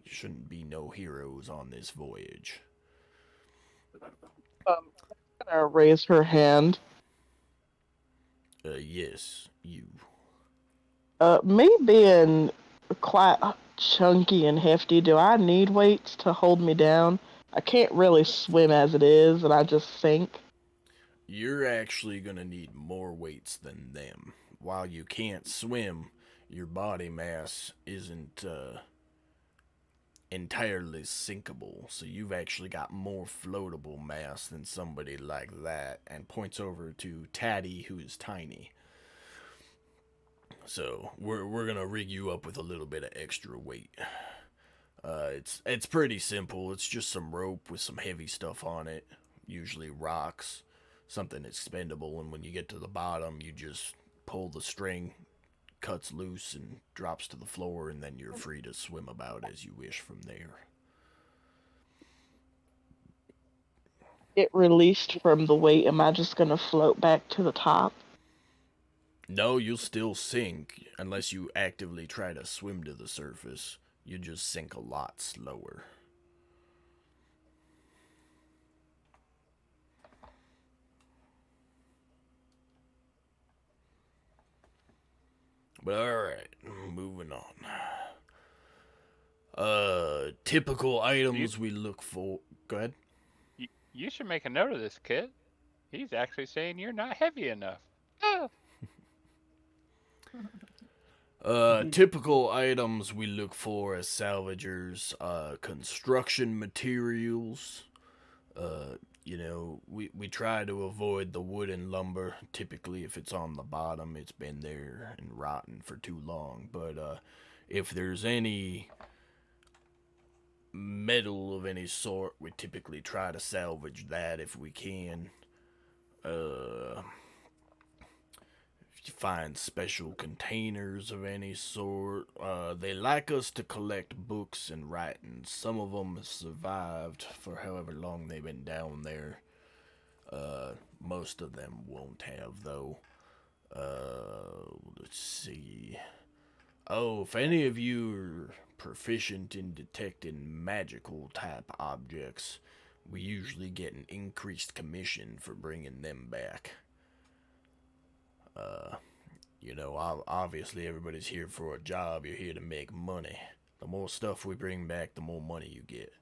shouldn't be no heroes on this voyage. I'm gonna raise her hand. Yes, you. Me being quite chunky and hefty, do I need weights to hold me down? I can't really swim as it is, and I just sink. You're actually gonna need more weights than them. While you can't swim, your body mass isn't entirely sinkable, so you've actually got more floatable mass than somebody like that, and points over to Taddy, who is tiny. So we're gonna rig you up with a little bit of extra weight. It's pretty simple. It's just some rope with some heavy stuff on it, usually rocks, something expendable, and when you get to the bottom, you just pull the string, cuts loose and drops to the floor, and then you're free to swim about as you wish from there. Get released from the weight. Am I just gonna float back to the top? No, you'll still sink unless you actively try to swim to the surface. You just sink a lot slower. But alright, moving on. Typical items we look for. Go ahead. You should make a note of this, Kit. He's actually saying you're not heavy enough. Typical items we look for as salvagers, construction materials. We try to avoid the wood and lumber. Typically, if it's on the bottom, it's been there and rotten for too long. But if there's any metal of any sort, we typically try to salvage that if we can. If you find special containers of any sort, they like us to collect books and writings. Some of them have survived for however long they've been down there. Most of them won't have, though. Let's see. Oh, if any of you are proficient in detecting magical type objects, we usually get an increased commission for bringing them back. Obviously everybody's here for a job. You're here to make money. The more stuff we bring back, the more money you get.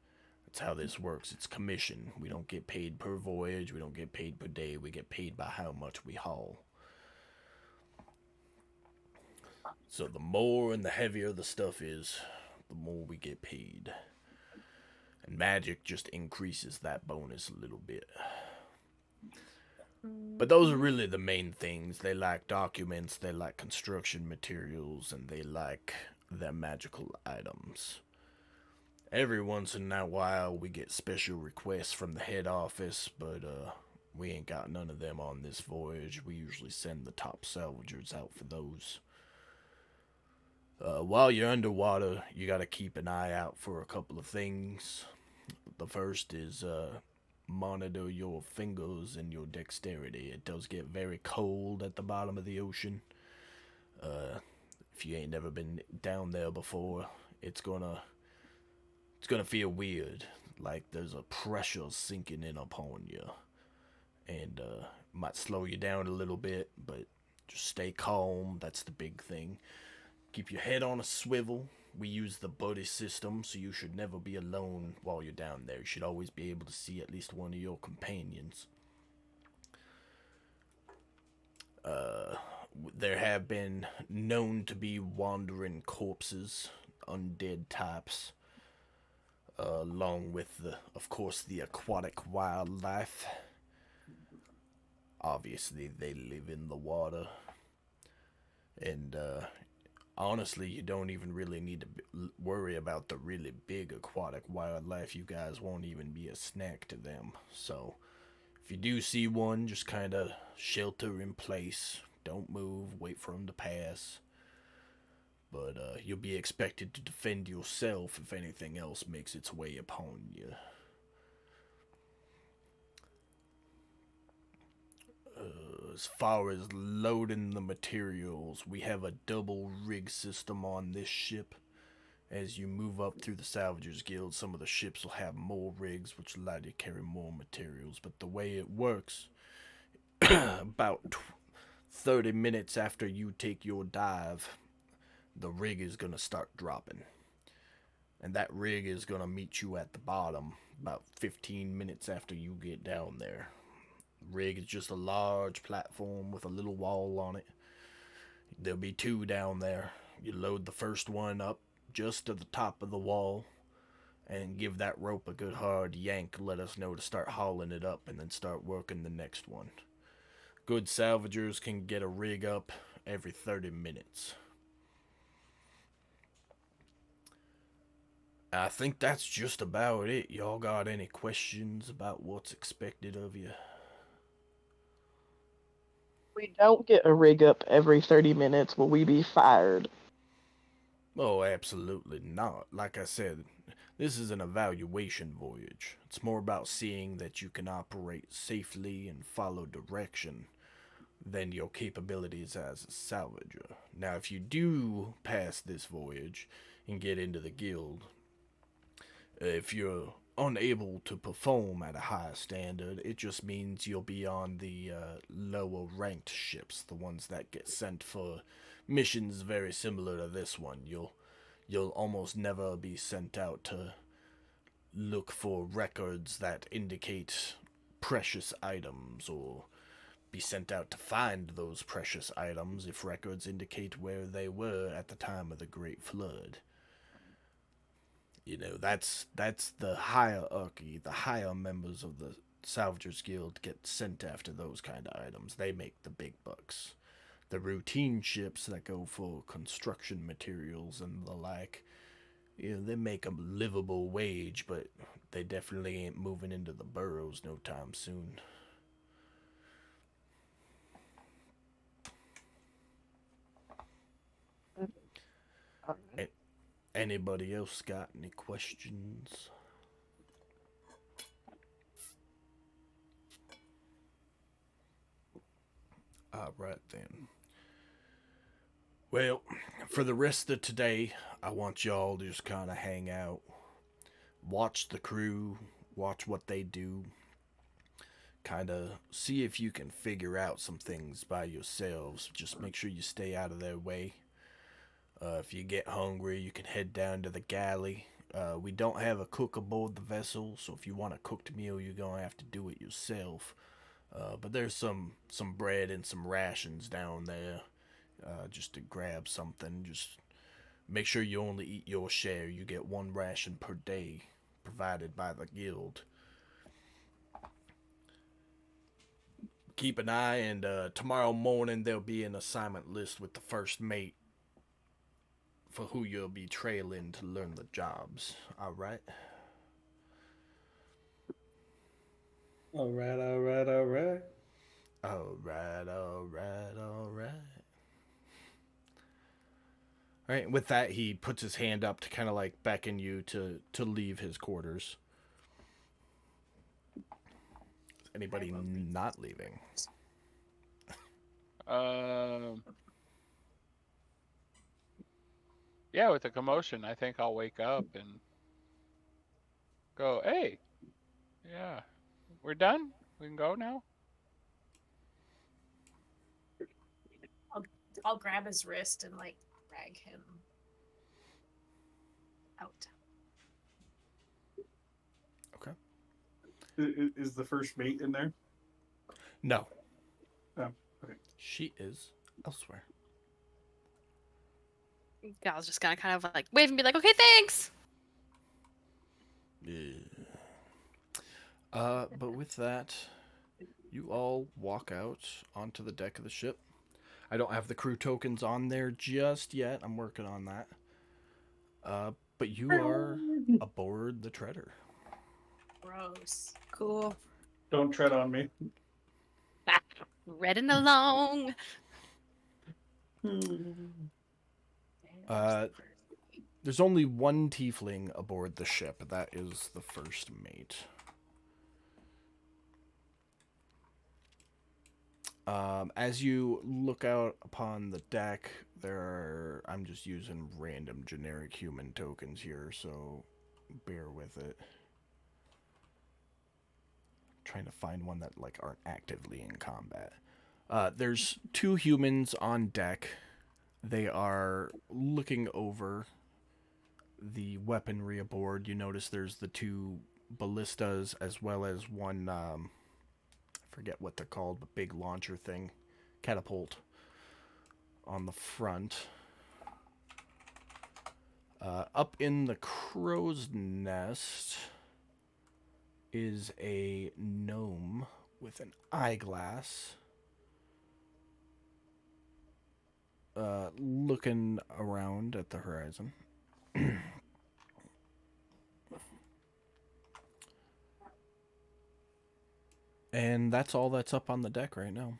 That's how this works. It's commission. We don't get paid per voyage. We don't get paid per day. We get paid by how much we haul. So the more and the heavier the stuff is, the more we get paid. And magic just increases that bonus a little bit. But those are really the main things. They like documents, they like construction materials, and they like their magical items. Every once in a while we get special requests from the head office, but we ain't got none of them on this voyage. We usually send the top salvagers out for those. While you're underwater, you gotta keep an eye out for a couple of things. The first is monitor your fingers and your dexterity. It does get very cold at the bottom of the ocean. If you ain't never been down there before, it's gonna feel weird, like there's a pressure sinking in upon you, and might slow you down a little bit, but just stay calm. That's the big thing. Keep your head on a swivel. We use the buddy system, so you should never be alone while you're down there. You should always be able to see at least one of your companions. There have been known to be wandering corpses, undead types, along with, of course, the aquatic wildlife. Obviously, they live in the water. And, honestly, you don't even really need to worry about the really big aquatic wildlife. You guys won't even be a snack to them. So, if you do see one, just kind of shelter in place. Don't move. Wait for them to pass. But you'll be expected to defend yourself if anything else makes its way upon you. As far as loading the materials, we have a double rig system on this ship. As you move up through the Salvagers Guild, some of the ships will have more rigs, which allow you to carry more materials. But the way it works, about 30 minutes after you take your dive, the rig is going to start dropping. And that rig is going to meet you at the bottom about 15 minutes after you get down there. Rig is just a large platform with a little wall on it. There'll be two down there. You load the first one up just to the top of the wall and give that rope a good hard yank. Let us know to start hauling it up and then start working the next one. Good salvagers can get a rig up every 30 minutes. I think that's just about it. Y'all got any questions about what's expected of you? We don't get a rig up every 30 minutes. Will we be fired? Oh, absolutely not. Like I said, this is an evaluation voyage. It's more about seeing that you can operate safely and follow direction than your capabilities as a salvager. Now, if you do pass this voyage and get into the guild, if you're unable to perform at a high standard. It just means you'll be on the lower ranked ships, the ones that get sent for missions very similar to this one. You'll almost never be sent out to look for records that indicate precious items, or be sent out to find those precious items if records indicate where they were at the time of the Great Flood. You know, that's the hierarchy. The higher members of the Salvagers Guild get sent after those kind of items. They make the big bucks. The routine ships that go for construction materials and the like, you know, they make a livable wage, but they definitely ain't moving into the burrows no time soon. Anybody else got any questions? Alright then. Well, for the rest of today, I want y'all to just kind of hang out. Watch the crew, watch what they do. Kind of see if you can figure out some things by yourselves. Just make sure you stay out of their way. If you get hungry, you can head down to the galley. We don't have a cook aboard the vessel, so if you want a cooked meal, you're going to have to do it yourself. But there's some bread and some rations down there, just to grab something. Just make sure you only eat your share. You get one ration per day, provided by the guild. Keep an eye, and tomorrow morning there'll be an assignment list with the first mate for who you'll be trailing to learn the jobs. Alright? Alright. Alright, with that, he puts his hand up to kind of like beckon you to leave his quarters. Is anybody not leaving? Yeah, with the commotion, I think I'll wake up and go, hey, yeah, we're done? We can go now? I'll grab his wrist and like drag him out. Okay. Is the first mate in there? No. Oh, okay. She is elsewhere. Gal's just gonna kind of like wave and be like, okay, thanks. Yeah. But with that, you all walk out onto the deck of the ship. I don't have the crew tokens on there just yet. I'm working on that. But you are aboard the Treader. Gross. Cool. Don't tread on me. Redding along. There's only one tiefling aboard the ship. That is the first mate. As you look out upon the deck, I'm just using random generic human tokens here, so bear with it. Trying to find one that like aren't actively in combat. There's two humans on deck. They are looking over the weaponry aboard. You notice there's the two ballistas as well as one, I forget what they're called, but big launcher thing, catapult on the front. Up in the crow's nest is a gnome with an eyeglass. Looking around at the horizon. And that's all that's up on the deck right now.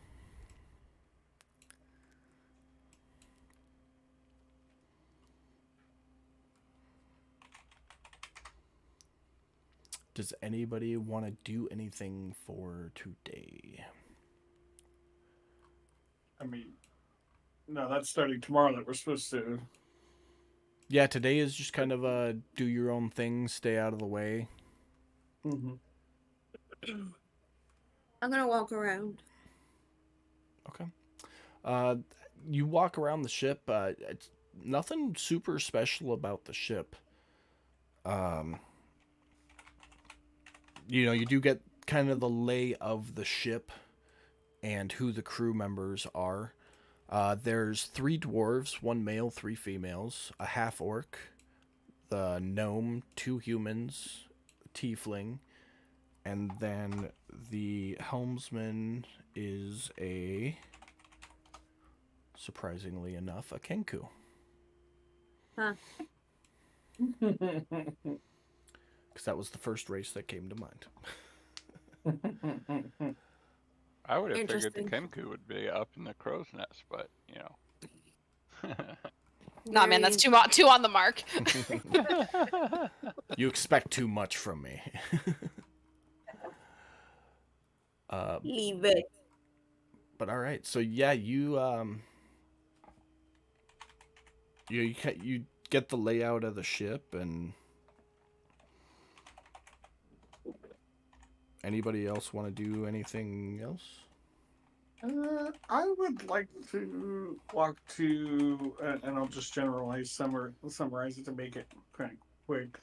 Does anybody want to do anything for today? I mean, no, that's starting tomorrow that we're supposed to. Yeah, today is just kind of do your own thing, stay out of the way. Mhm. I'm gonna walk around. Okay. You walk around the ship. It's nothing super special about the ship. Um, you do get kind of the lay of the ship and who the crew members are. There's 3 dwarves, 1 male, 3 females, a half orc, the gnome, 2 humans, tiefling, and then the helmsman is surprisingly enough, a Kenku. Huh. Because that was the first race that came to mind. I would have figured the Interesting. Kenku would be up in the crow's nest, but you know. Nah, man, that's Very- two on the mark. You expect too much from me. Leave it. But all right, so yeah, you get the layout of the ship, and anybody else want to do anything else? I would like to walk to, and I'll just summarize it to make it kind of quick.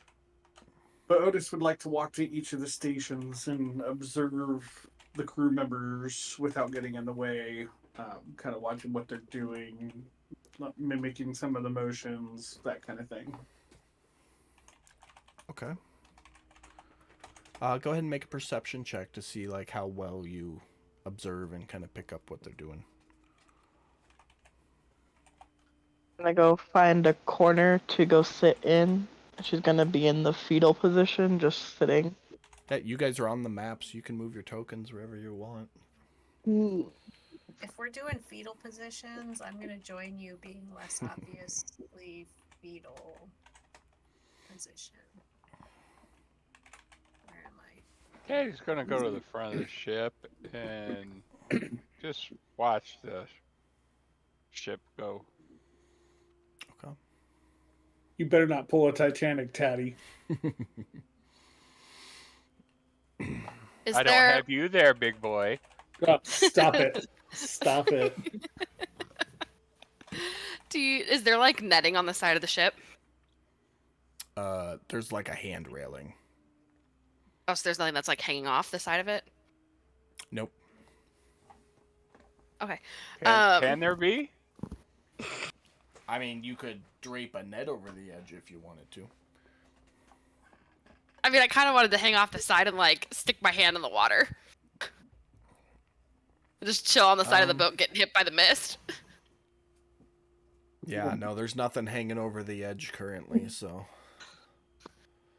But Otis would like to walk to each of the stations and observe the crew members without getting in the way, kind of watching what they're doing, mimicking some of the motions, that kind of thing. Okay. Go ahead and make a perception check to see like how well you observe and kind of pick up what they're doing. I'm gonna go find a corner to go sit in. She's gonna be in the fetal position, just sitting. Yeah, you guys are on the map, so you can move your tokens wherever you want. If we're doing fetal positions, I'm gonna join you being less obviously fetal position. Where am I? Katie's gonna go to the front of the ship and just watch the ship go. Okay. You better not pull a Titanic, Tatty. Is I don't there have you there, big boy. Oh, stop it. Stop it. is there like netting on the side of the ship? There's like a hand railing. Oh, so there's nothing that's like hanging off the side of it? Nope. Okay. Can there be? I mean, you could drape a net over the edge if you wanted to. I mean, I kind of wanted to hang off the side and like stick my hand in the water. Just chill on the side of the boat getting hit by the mist. Yeah, no, there's nothing hanging over the edge currently, so.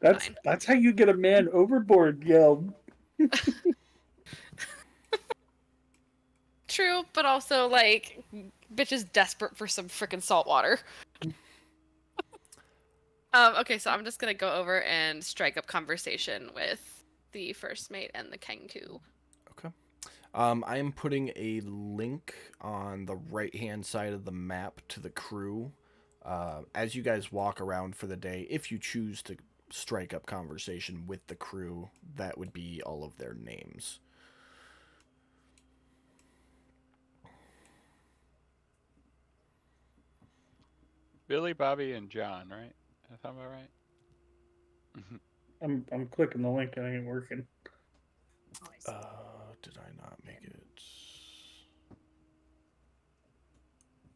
That's how you get a man overboard, yelled. True, but also like bitch is desperate for some freaking salt water. Okay, so I'm just gonna go over and strike up conversation with the first mate and the Kenku. Okay. I am putting a link on the right-hand side of the map to the crew. As you guys walk around for the day, if you choose to strike up conversation with the crew, that would be all of their names. Billy, Bobby, and John, right? That sound about right? I'm clicking the link and it ain't working. Oh, I see. Did I not make it?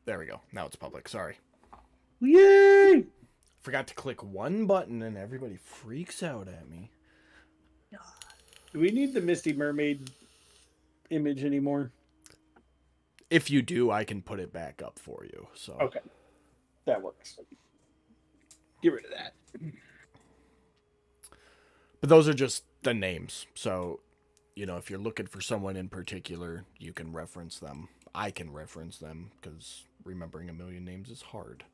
There we go. Now it's public. Sorry. Yay! Forgot to click one button and everybody freaks out at me. Do we need the Misty Mermaid image anymore? If you do, I can put it back up for you. So. Okay. That works. Get rid of that. But those are just the names. So, if you're looking for someone in particular, you can reference them. I can reference them because remembering a million names is hard.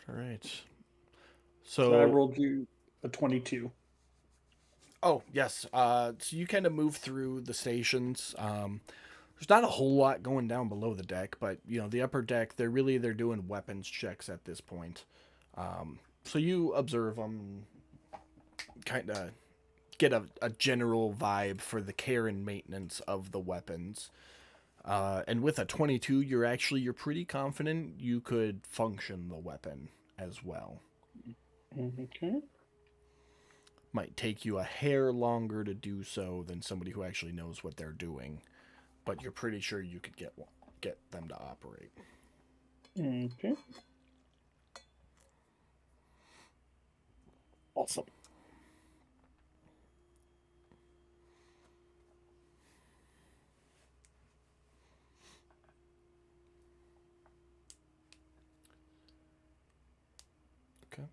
All right. So I rolled you a 22. Oh, yes. So you kind of move through the stations. There's not a whole lot going down below the deck, but you know the upper deck. They're doing weapons checks at this point. So you observe them, kind of get a general vibe for the care and maintenance of the weapons. And with a 22, you're pretty confident you could function the weapon as well. Okay. Might take you a hair longer to do so than somebody who actually knows what they're doing, but you're pretty sure you could get them to operate. Okay. Awesome. Okay.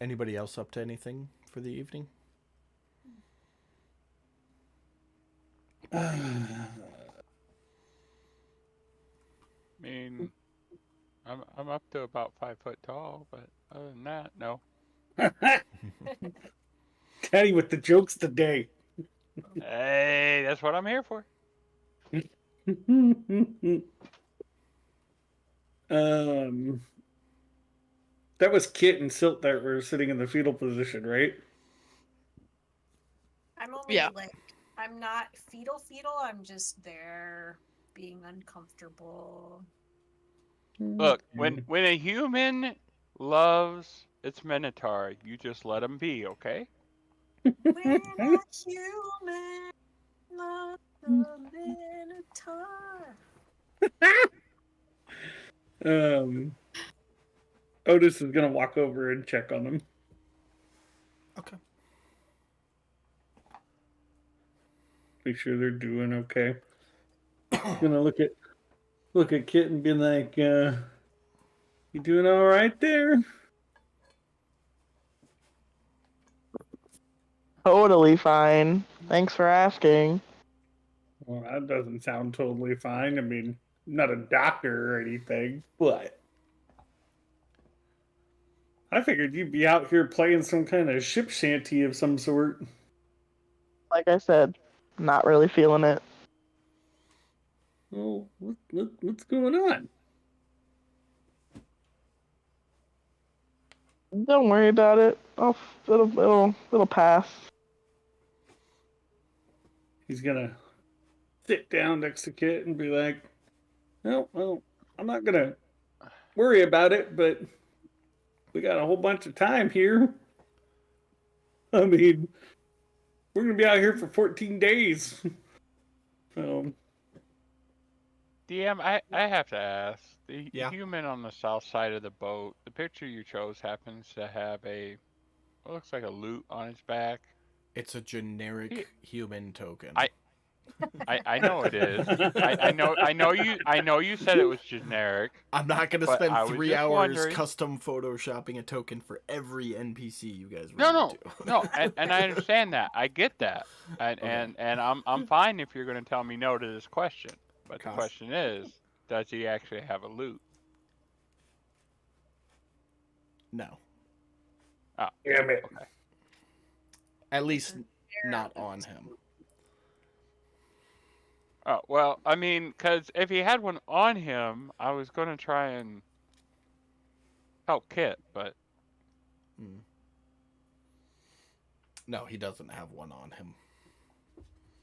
Anybody else up to anything for the evening? I mean, I'm up to about 5 foot tall, but other than that, no. Daddy with the jokes today. Hey, that's what I'm here for. That was Kit and Silt that were sitting in the fetal position, right? I'm only Yeah. like, I'm not fetal. I'm just there being uncomfortable. Look, when a human loves its minotaur, you just let him be, okay? When a human loves the Minotaur. Otis is gonna walk over and check on them. Okay. Make sure they're doing okay. Gonna look at Kit and be like, "You doing all right there?" Totally fine. Thanks for asking. Well, that doesn't sound totally fine. I mean, I'm not a doctor or anything, but I figured you'd be out here playing some kind of ship shanty of some sort. Like I said, not really feeling it. Well, what's going on? Don't worry about it. It'll pass. He's gonna sit down next to Kit and be like, well, I'm not gonna worry about it, but we got a whole bunch of time here. I mean, we're gonna be out here for 14 days. So, DM, I have to ask. The Yeah. human on the south side of the boat, the picture you chose happens to have what looks like a loot on its back. It's a generic human token. I know it is. I know you said it was generic. I'm not gonna But spend I was 3 just hours wondering- custom photoshopping a token for every NPC you guys No, run into. No, and I understand that. I get that. And I'm fine if you're going to tell me no to this question. But the Gosh. question is, does he actually have a loot? No. Oh, damn it. okay. At least not on him. Oh, well, I mean, because if he had one on him, I was going to try and help Kit, but No, he doesn't have one on him.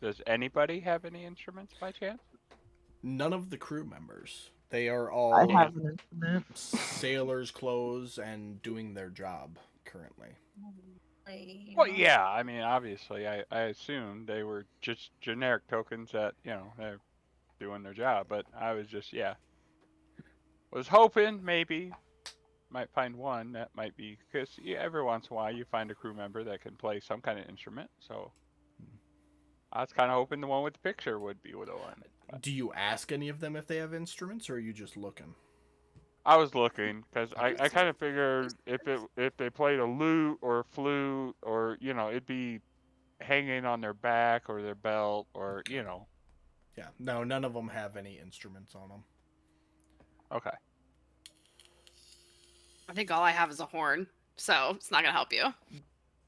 does anybody have any instruments by chance? None of the crew members. They are all I have an instrument. sailors' clothes and doing their job currently. Well, yeah, I mean, obviously, I assumed they were just generic tokens that, they're doing their job, but I was just, was hoping maybe might find one that might be, because every once in a while you find a crew member that can play some kind of instrument, so I was kind of hoping the one with the picture would be the one. But Do you ask any of them if they have instruments, or are you just looking? I was looking, because I kind of figured if they played a lute or a flute, or, it'd be hanging on their back or their belt, or, Yeah, no, none of them have any instruments on them. Okay. I think all I have is a horn, so it's not gonna help you.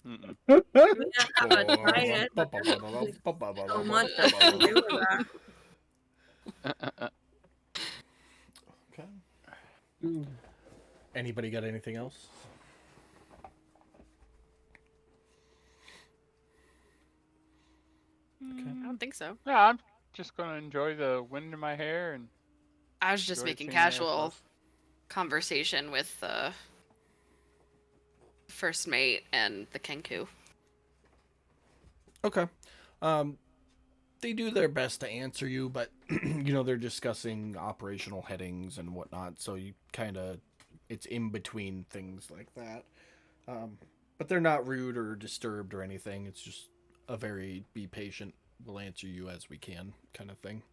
Mm-mm. I mean, I have a trident, but there's so much I can do with that. Okay. Anybody got anything else? I don't think so. No, I'm just gonna enjoy the wind in my hair and I was just enjoy making seeing nice casual stuff. conversation with the first mate and the Kenku. Okay. They do their best to answer you, but they're discussing operational headings and whatnot, so you kind of it's in between things like that. But they're not rude or disturbed or anything. It's just a very be patient, we'll answer you as we can kind of thing.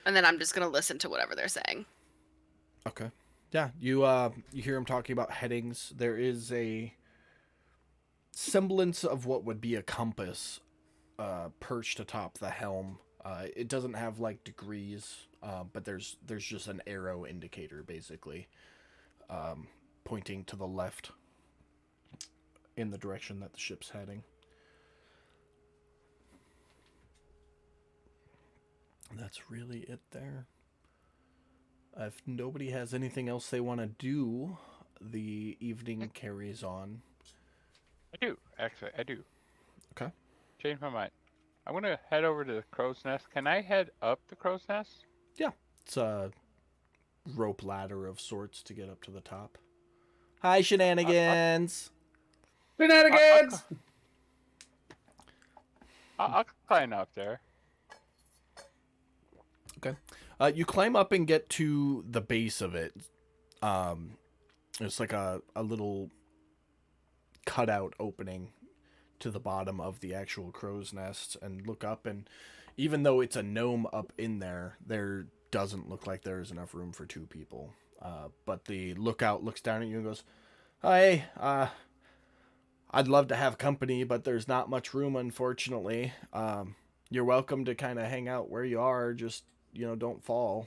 And then I'm just gonna listen to whatever they're saying. Okay. Yeah, you hear him talking about headings. There is a semblance of what would be a compass perched atop the helm. It doesn't have like degrees, but there's just an arrow indicator basically, pointing to the left in the direction that the ship's heading. That's really it there. If nobody has anything else they want to do, the evening carries on. I do, actually, I do. Okay. Change my mind. I want to head over to the crow's nest. Can I head up the crow's nest? Yeah, it's a rope ladder of sorts to get up to the top. Hi, shenanigans! Shenanigans! I'll climb up there. Okay. You climb up and get to the base of it. It's like a little cutout opening to the bottom of the actual crow's nest, and look up, and even though it's a gnome up in there, there doesn't look like there's enough room for two people. But the lookout looks down at you and goes, "Hi, I'd love to have company, but there's not much room, unfortunately. You're welcome to kind of hang out where you are, just, don't fall."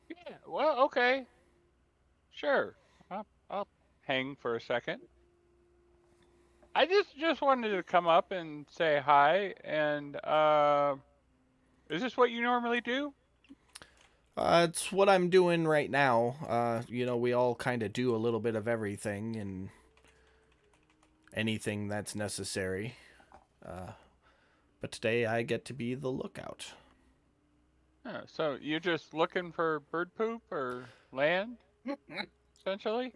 Yeah, well, okay. Sure. I'll hang for a second. I just wanted to come up and say hi, and is this what you normally do? It's what I'm doing right now. We all kind of do a little bit of everything and anything that's necessary. But today I get to be the lookout. Oh, so you're just looking for bird poop or land, essentially?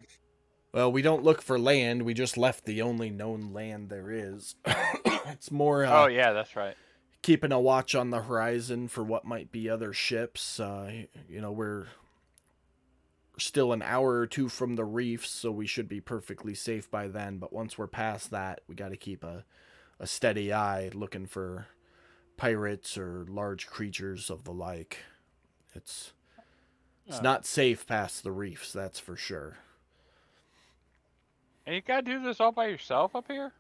Well, we don't look for land. We just left the only known land there is. It's more Oh yeah, that's right. keeping a watch on the horizon for what might be other ships. We're still an hour or two from the reefs, so we should be perfectly safe by then. But once we're past that, we got to keep a steady eye looking for pirates or large creatures of the like. It's not safe past the reefs, that's for sure. And you gotta do this all by yourself up here?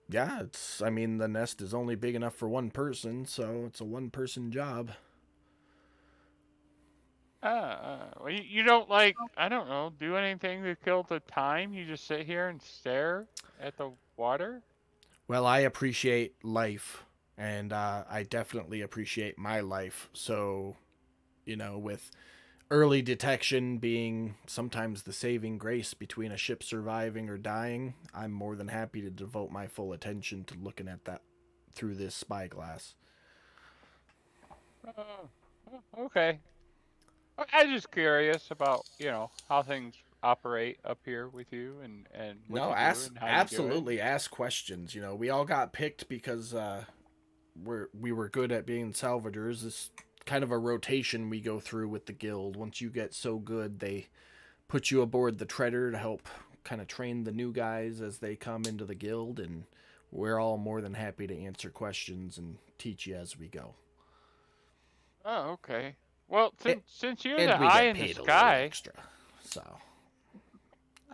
Yeah, the nest is only big enough for one person, so it's a one-person job. Well, you don't, like, I don't know, do anything to kill the time? You just sit here and stare at the water? Well, I appreciate life, and I definitely appreciate my life. So, with early detection being sometimes the saving grace between a ship surviving or dying, I'm more than happy to devote my full attention to looking at that through this spyglass. Okay. I'm just curious about, how things operate up here with you and what No, you do ask and how you absolutely ask questions. We all got picked because we were good at being salvagers. This kind of a rotation we go through with the guild. Once you get so good, they put you aboard the Treader to help kind of train the new guys as they come into the guild, and we're all more than happy to answer questions and teach you as we go. Oh, okay. Well, since you're And the we eye get in the paid a little sky. extra, so.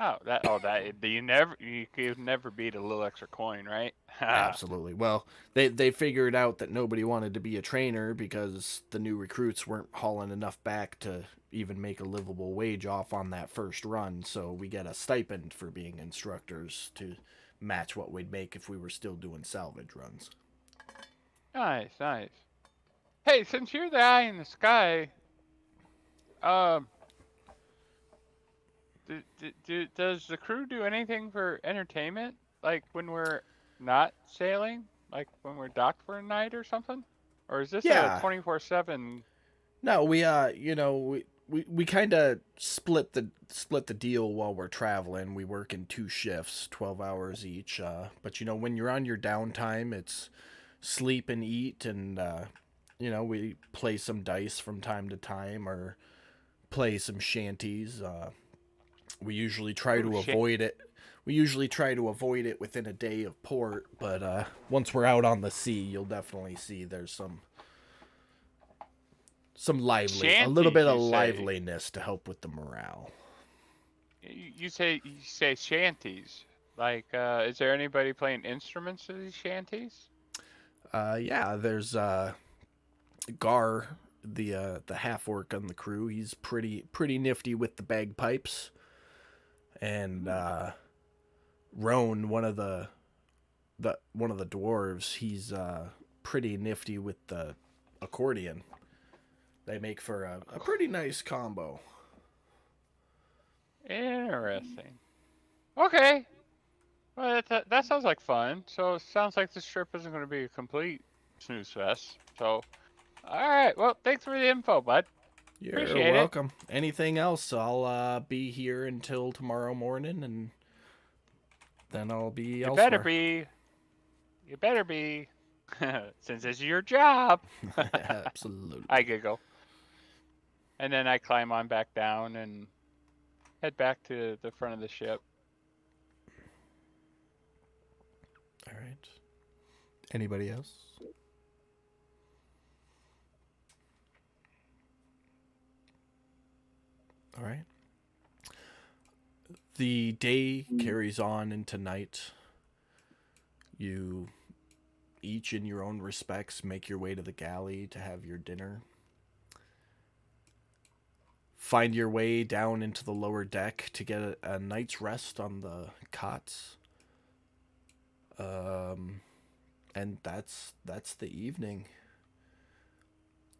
You could never beat a little extra coin, right? Absolutely. Well, they figured out that nobody wanted to be a trainer because the new recruits weren't hauling enough back to even make a livable wage off on that first run, so we get a stipend for being instructors to match what we'd make if we were still doing salvage runs. Nice, nice. Hey, since you're the eye in the sky, um, does the crew do anything for entertainment? Like when we're not sailing? Like when we're docked for a night or something? Or is this a Yeah. 24/7? No, we we kind of split the deal while we're traveling. We work in 2 shifts, 12 hours each. But when you're on your downtime, it's sleep and eat, and we play some dice from time to time or play some shanties. We usually try Ooh, to shit. avoid it. We usually try to avoid it within a day of port, but once we're out on the sea, you'll definitely see there's some a little bit Shanties, of you say? liveliness to help with the morale. You say shanties. Like, is there anybody playing instruments to these shanties? Yeah, there's Gar, the half orc on the crew. He's pretty nifty with the bagpipes, and Roan, one of the dwarves, he's pretty nifty with the accordion. They make for a pretty nice combo. Interesting. Okay. Well, that sounds like fun. So it sounds like this trip isn't going to be a complete snooze fest. So, all right. Well, thanks for the info, bud. You're Appreciate welcome. Anything else? I'll be here until tomorrow morning, and then I'll be You elsewhere. better be. You better be. Since it's your job. Absolutely. I giggle. And then I climb on back down and head back to the front of the ship. All right. Anybody else? All right. The day carries on into night. You each in your own respects make your way to the galley to have your dinner. Find your way down into the lower deck to get a night's rest on the cots. And that's the evening.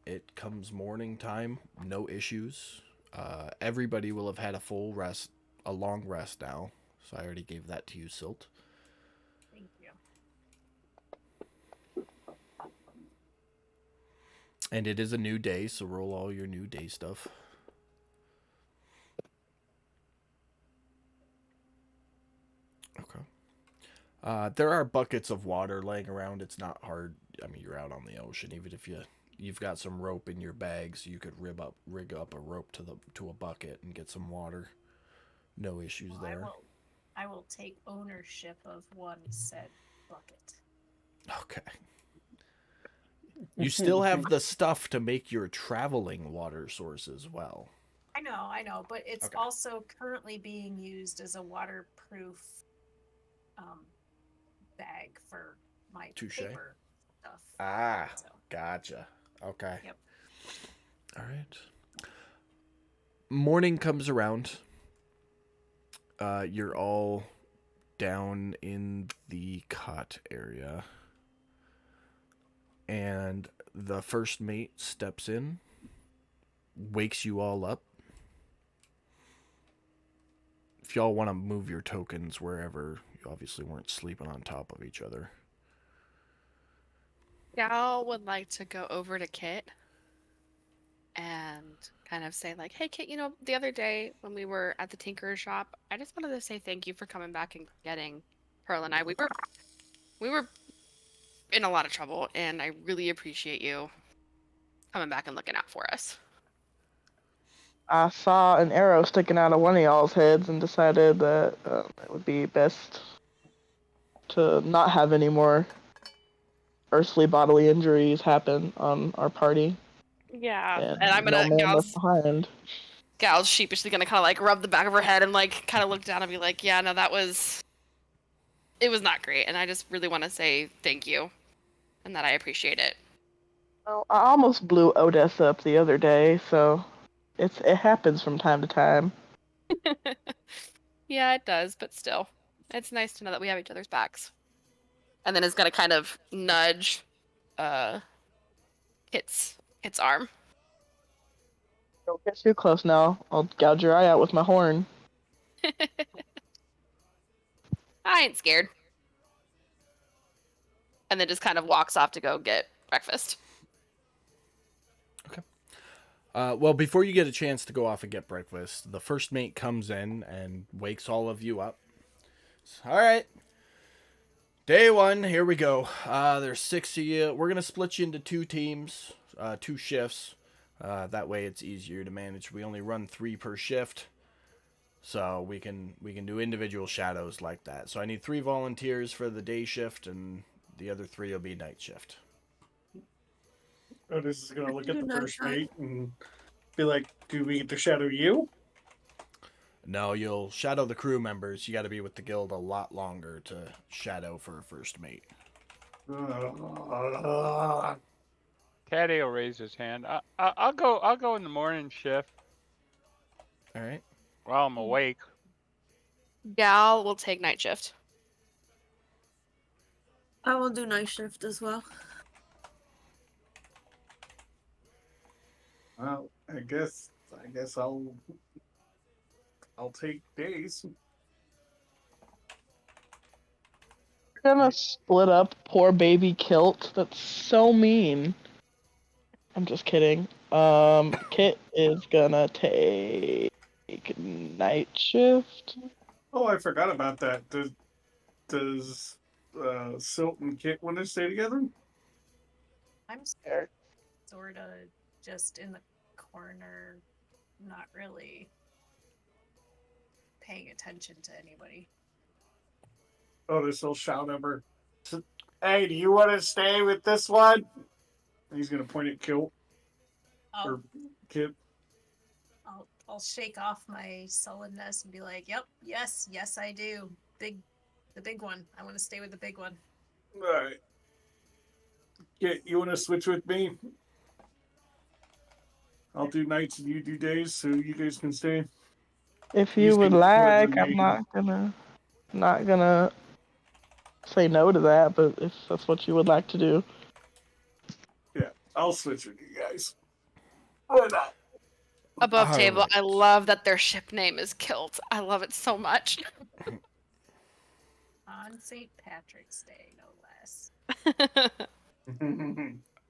It comes morning time, no issues. Everybody will have had a long rest now. So I already gave that to you, Silt. Thank you. And it is a new day, so roll all your new day stuff. Okay. There are buckets of water laying around. It's not hard. I mean, you're out on the ocean. Even if you've got some rope in your bag, so you could rig up a rope to a bucket and get some water. No issues Well, there. I will take ownership of one said bucket. Okay. You still have the stuff to make your traveling water source as well. I know, but it's Okay. also currently being used as a waterproof bag for my Touche. paper stuff. Ah, So, gotcha. Okay. Yep. All right. Morning comes around. You're all down in the cot area. And the first mate steps in, wakes you all up. If y'all want to move your tokens wherever, you obviously weren't sleeping on top of each other. Gal would like to go over to Kit and kind of say like, hey Kit, the other day when we were at the tinkerer's shop, I just wanted to say thank you for coming back and getting Pearl and I. We were in a lot of trouble, and I really appreciate you coming back and looking out for us. I saw an arrow sticking out of one of y'all's heads and decided that it would be best to not have any more earthly bodily injuries happen on our party. Yeah, and I'm no gonna man left behind. Gal's sheepishly gonna kind of like rub the back of her head and like kind of look down and be like, yeah, no, it was not great, and I just really want to say thank you and that I appreciate it. Well, I almost blew Odessa up the other day, so it happens from time to time. Yeah, it does, but still, it's nice to know that we have each other's backs. And then it's gonna kind of nudge Kit's arm. Don't get too close now. I'll gouge your eye out with my horn. I ain't scared. And then just kind of walks off to go get breakfast. Well, before you get a chance to go off and get breakfast, the first mate comes in and wakes all of you up. All right. Day 1, here we go. There's 6 of you. We're going to split you into 2 teams, 2 shifts. That way it's easier to manage. We only run 3 per shift. So we can do individual shadows like that. So I need 3 volunteers for the day shift, and the other 3 will be night shift. Otis is gonna look Do at the night first shift. mate and be like, "Do we get to shadow you?" No, you'll shadow the crew members. You got to be with the guild a lot longer to shadow for a first mate. Taddy will raise his hand. I'll go in the morning shift All right. while I'm awake. Gal will take night shift. I will do night shift as well. Well, I guess I'll take days. We're gonna split up poor baby Kilt. That's so mean. I'm just kidding. Kit is gonna take night shift. Oh, I forgot about that. Does Silt and Kit want to stay together? I'm Fair. sort of just in the corner, not really paying attention to anybody. Otis will shout over, "Hey, do you want to stay with this one?" He's gonna point at Kilt I'll, or Kit. I'll shake off my sullenness and be like, "Yep, yes, I do. The big one. I want to stay with the big one." All right. Kit, you want to switch with me? I'll do nights and you do days, so you guys can stay. If He's you would gonna split like, with I'm me. not gonna say no to that, but if that's what you would like to do. Yeah, I'll switch with you guys. Why not? Above table, Alright. I love that their ship name is Kilt. I love it so much. On St. Patrick's Day, no less.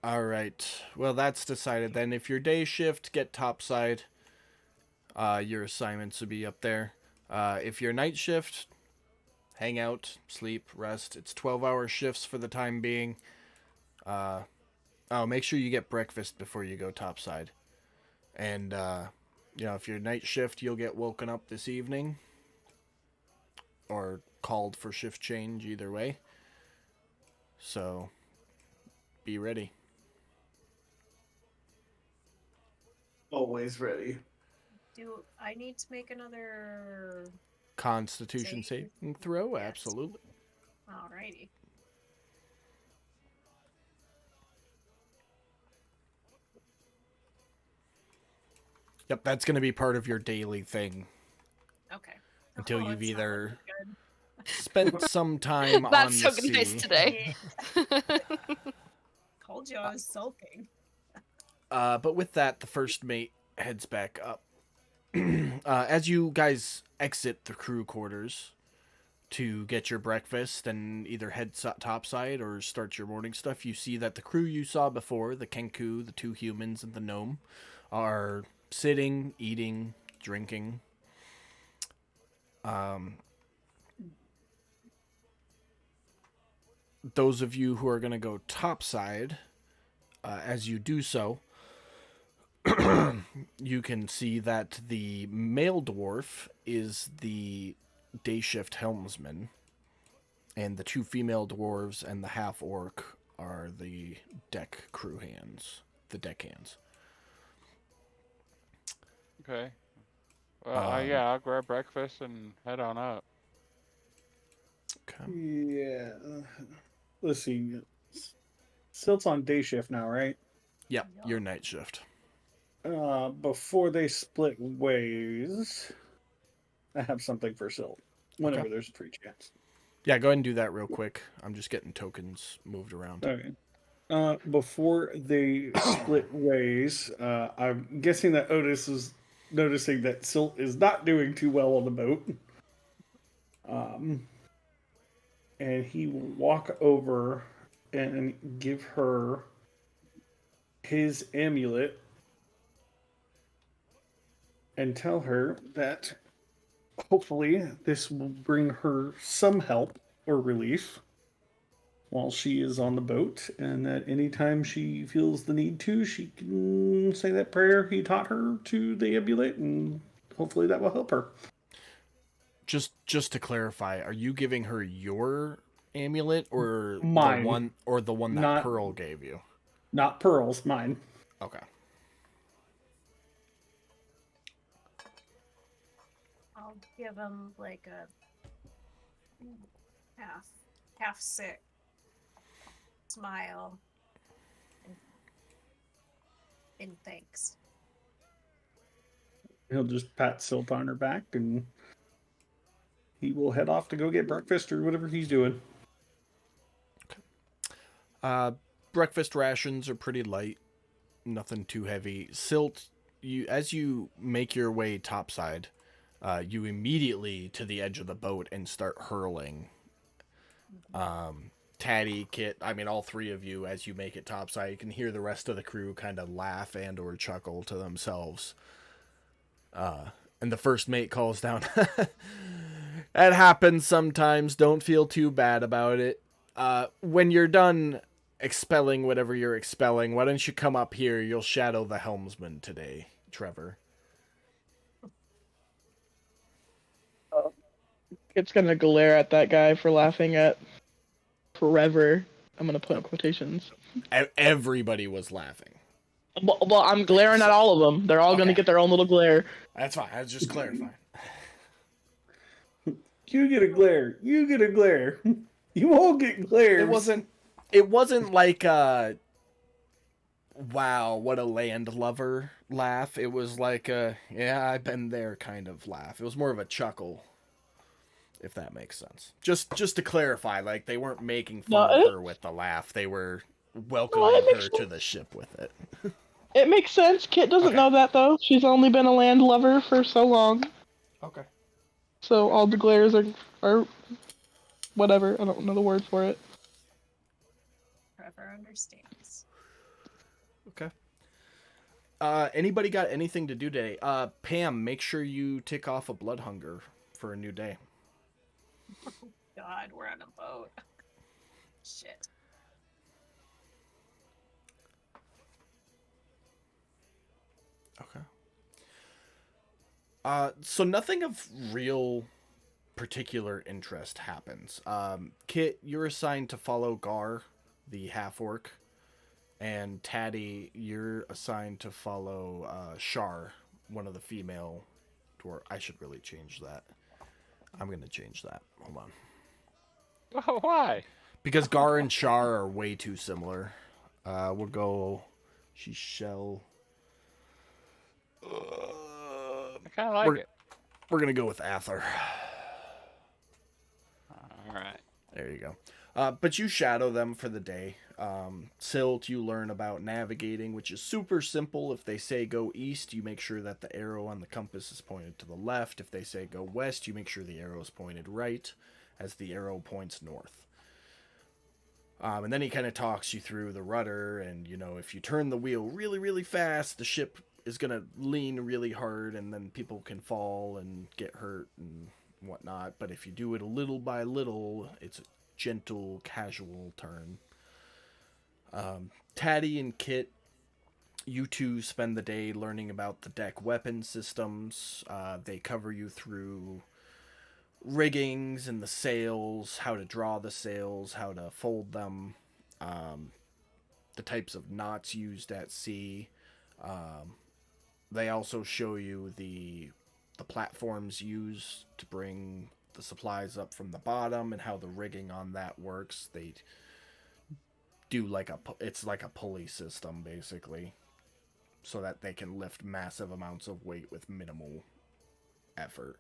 All right. Well, that's decided then. If your day shift, get topside. Your assignments will be up there. If your night shift, hang out, sleep, rest. It's 12-hour shifts for the time being. Make sure you get breakfast before you go topside. And, if your night shift, you'll get woken up this evening. Or called for shift change, either way. So, be ready. Always ready. Do I need to make another? Constitution Save. saving throw? Yes. Absolutely. Alrighty. Yep, that's going to be part of your daily thing. Okay. Until Oh, you've it's not either looking spent some time on That's the so nice sea. today. good. Told you I was sulking. But with that, the first mate heads back up. As you guys exit the crew quarters to get your breakfast and either head topside or start your morning stuff, you see that the crew you saw before, the Kenku, the 2 humans, and the gnome, are sitting, eating, drinking. Those of you who are going to go topside, as you do so, you can see that the male dwarf is the day shift helmsman, and the 2 female dwarves and the half orc are the deck crew hands, the deck hands. Okay. Well, yeah, I'll grab breakfast and head on up. Okay. Yeah. Let's see. Silt's on day shift now, right? Yep, your night shift. Before they split ways, I have something for Silt. Whenever Okay. there's a free chance. Yeah, go ahead and do that real quick. I'm just getting tokens moved around. Okay. Before they split ways, I'm guessing that Otis is noticing that Silt is not doing too well on the boat. And he will walk over and give her his amulet and tell her that hopefully this will bring her some help or relief while she is on the boat, and that anytime she feels the need to, she can say that prayer he taught her to the amulet, and hopefully that will help her. Just to clarify, are you giving her your amulet or Mine. the one that Not- Pearl gave you? Not Pearl's, mine. Okay. I'll give him like a half sick smile in thanks. He'll just pat Silt on her back, and he will head off to go get breakfast or whatever he's doing. Breakfast rations are pretty light, nothing too heavy. Silt, as you make your way topside, you immediately to the edge of the boat and start hurling. Taddy, Kit, I mean all three of you, as you make it topside, you can hear the rest of the crew kind of laugh and or chuckle to themselves. And the first mate calls down, "That happens sometimes, don't feel too bad about it. When you're done expelling whatever you're expelling, why don't you come up here? You'll shadow the helmsman today, Trevor." It's gonna glare at that guy for laughing at forever. I'm gonna put in quotations. Everybody was laughing. Well, I'm glaring at all of them. They're all gonna Okay. get their own little glare. That's fine. I was just clarifying. You get a glare. You get a glare. You all get glares. It wasn't like wow, what a land lover laugh. It was like yeah, I've been there kind of laugh. It was more of a chuckle, if that makes sense. Just to clarify, like they weren't making fun of her with the laugh. They were welcoming her to the ship with it. It makes sense. Kit doesn't know that though. She's only been a land lover for so long. Okay. So all the glares are whatever. I don't know the word for it. Trevor understands. Okay. Anybody got anything to do today? Pam, make sure you tick off a blood hunger for a new day. God, we're on a boat. Shit. Okay. So nothing of real particular interest happens. Kit, you're assigned to follow Gar, the half-orc, and Taddy, you're assigned to follow Shar, one of the female dwarf. I should really change that. I'm going to change that. Hold on. Oh, why? Because Gar and Shar are way too similar. We'll go... She's Shell... I kind of like it. We're going to go with Ather. All right. There you go. But you shadow them for the day. Silt, you learn about navigating, which is super simple. If they say go east, you make sure that the arrow on the compass is pointed to the left. If they say go west, you make sure the arrow is pointed right, as the arrow points north. And then he kind of talks you through the rudder, and, you know, if you turn the wheel really, really fast, the ship is going to lean really hard, and then people can fall and get hurt and whatnot. But if you do it little by little, it's a gentle, casual turn. Taddy and Kit, you two spend the day learning about the deck weapon systems. They cover you through riggings and the sails, how to draw the sails, how to fold them, the types of knots used at sea. They also show you the platforms used to bring the supplies up from the bottom and how the rigging on that works. They do it's like a pulley system basically, so that they can lift massive amounts of weight with minimal effort.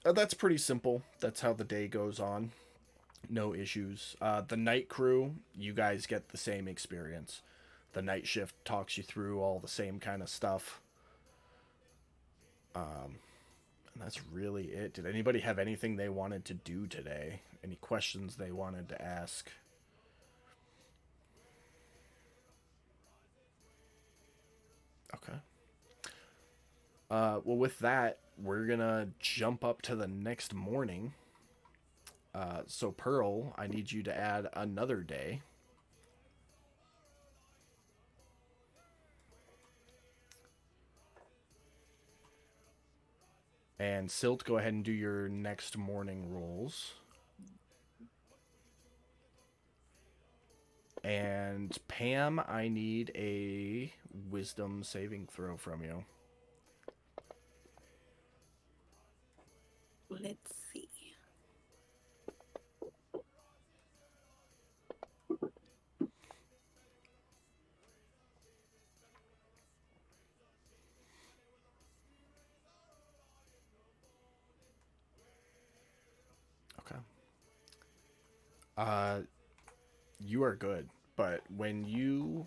That's pretty simple. That's how the day goes on. No issues. The night crew, you guys get the same experience. The night shift talks you through all the same kind of stuff. And that's really it. Did anybody have anything they wanted to do today? Any questions they wanted to ask? Okay. Well, with that, we're gonna jump up to the next morning. So Pearl, I need you to add another day. And Silt, go ahead and do your next morning rolls. And Pam, I need a wisdom saving throw from you. Let's see. Okay. You are good, but when you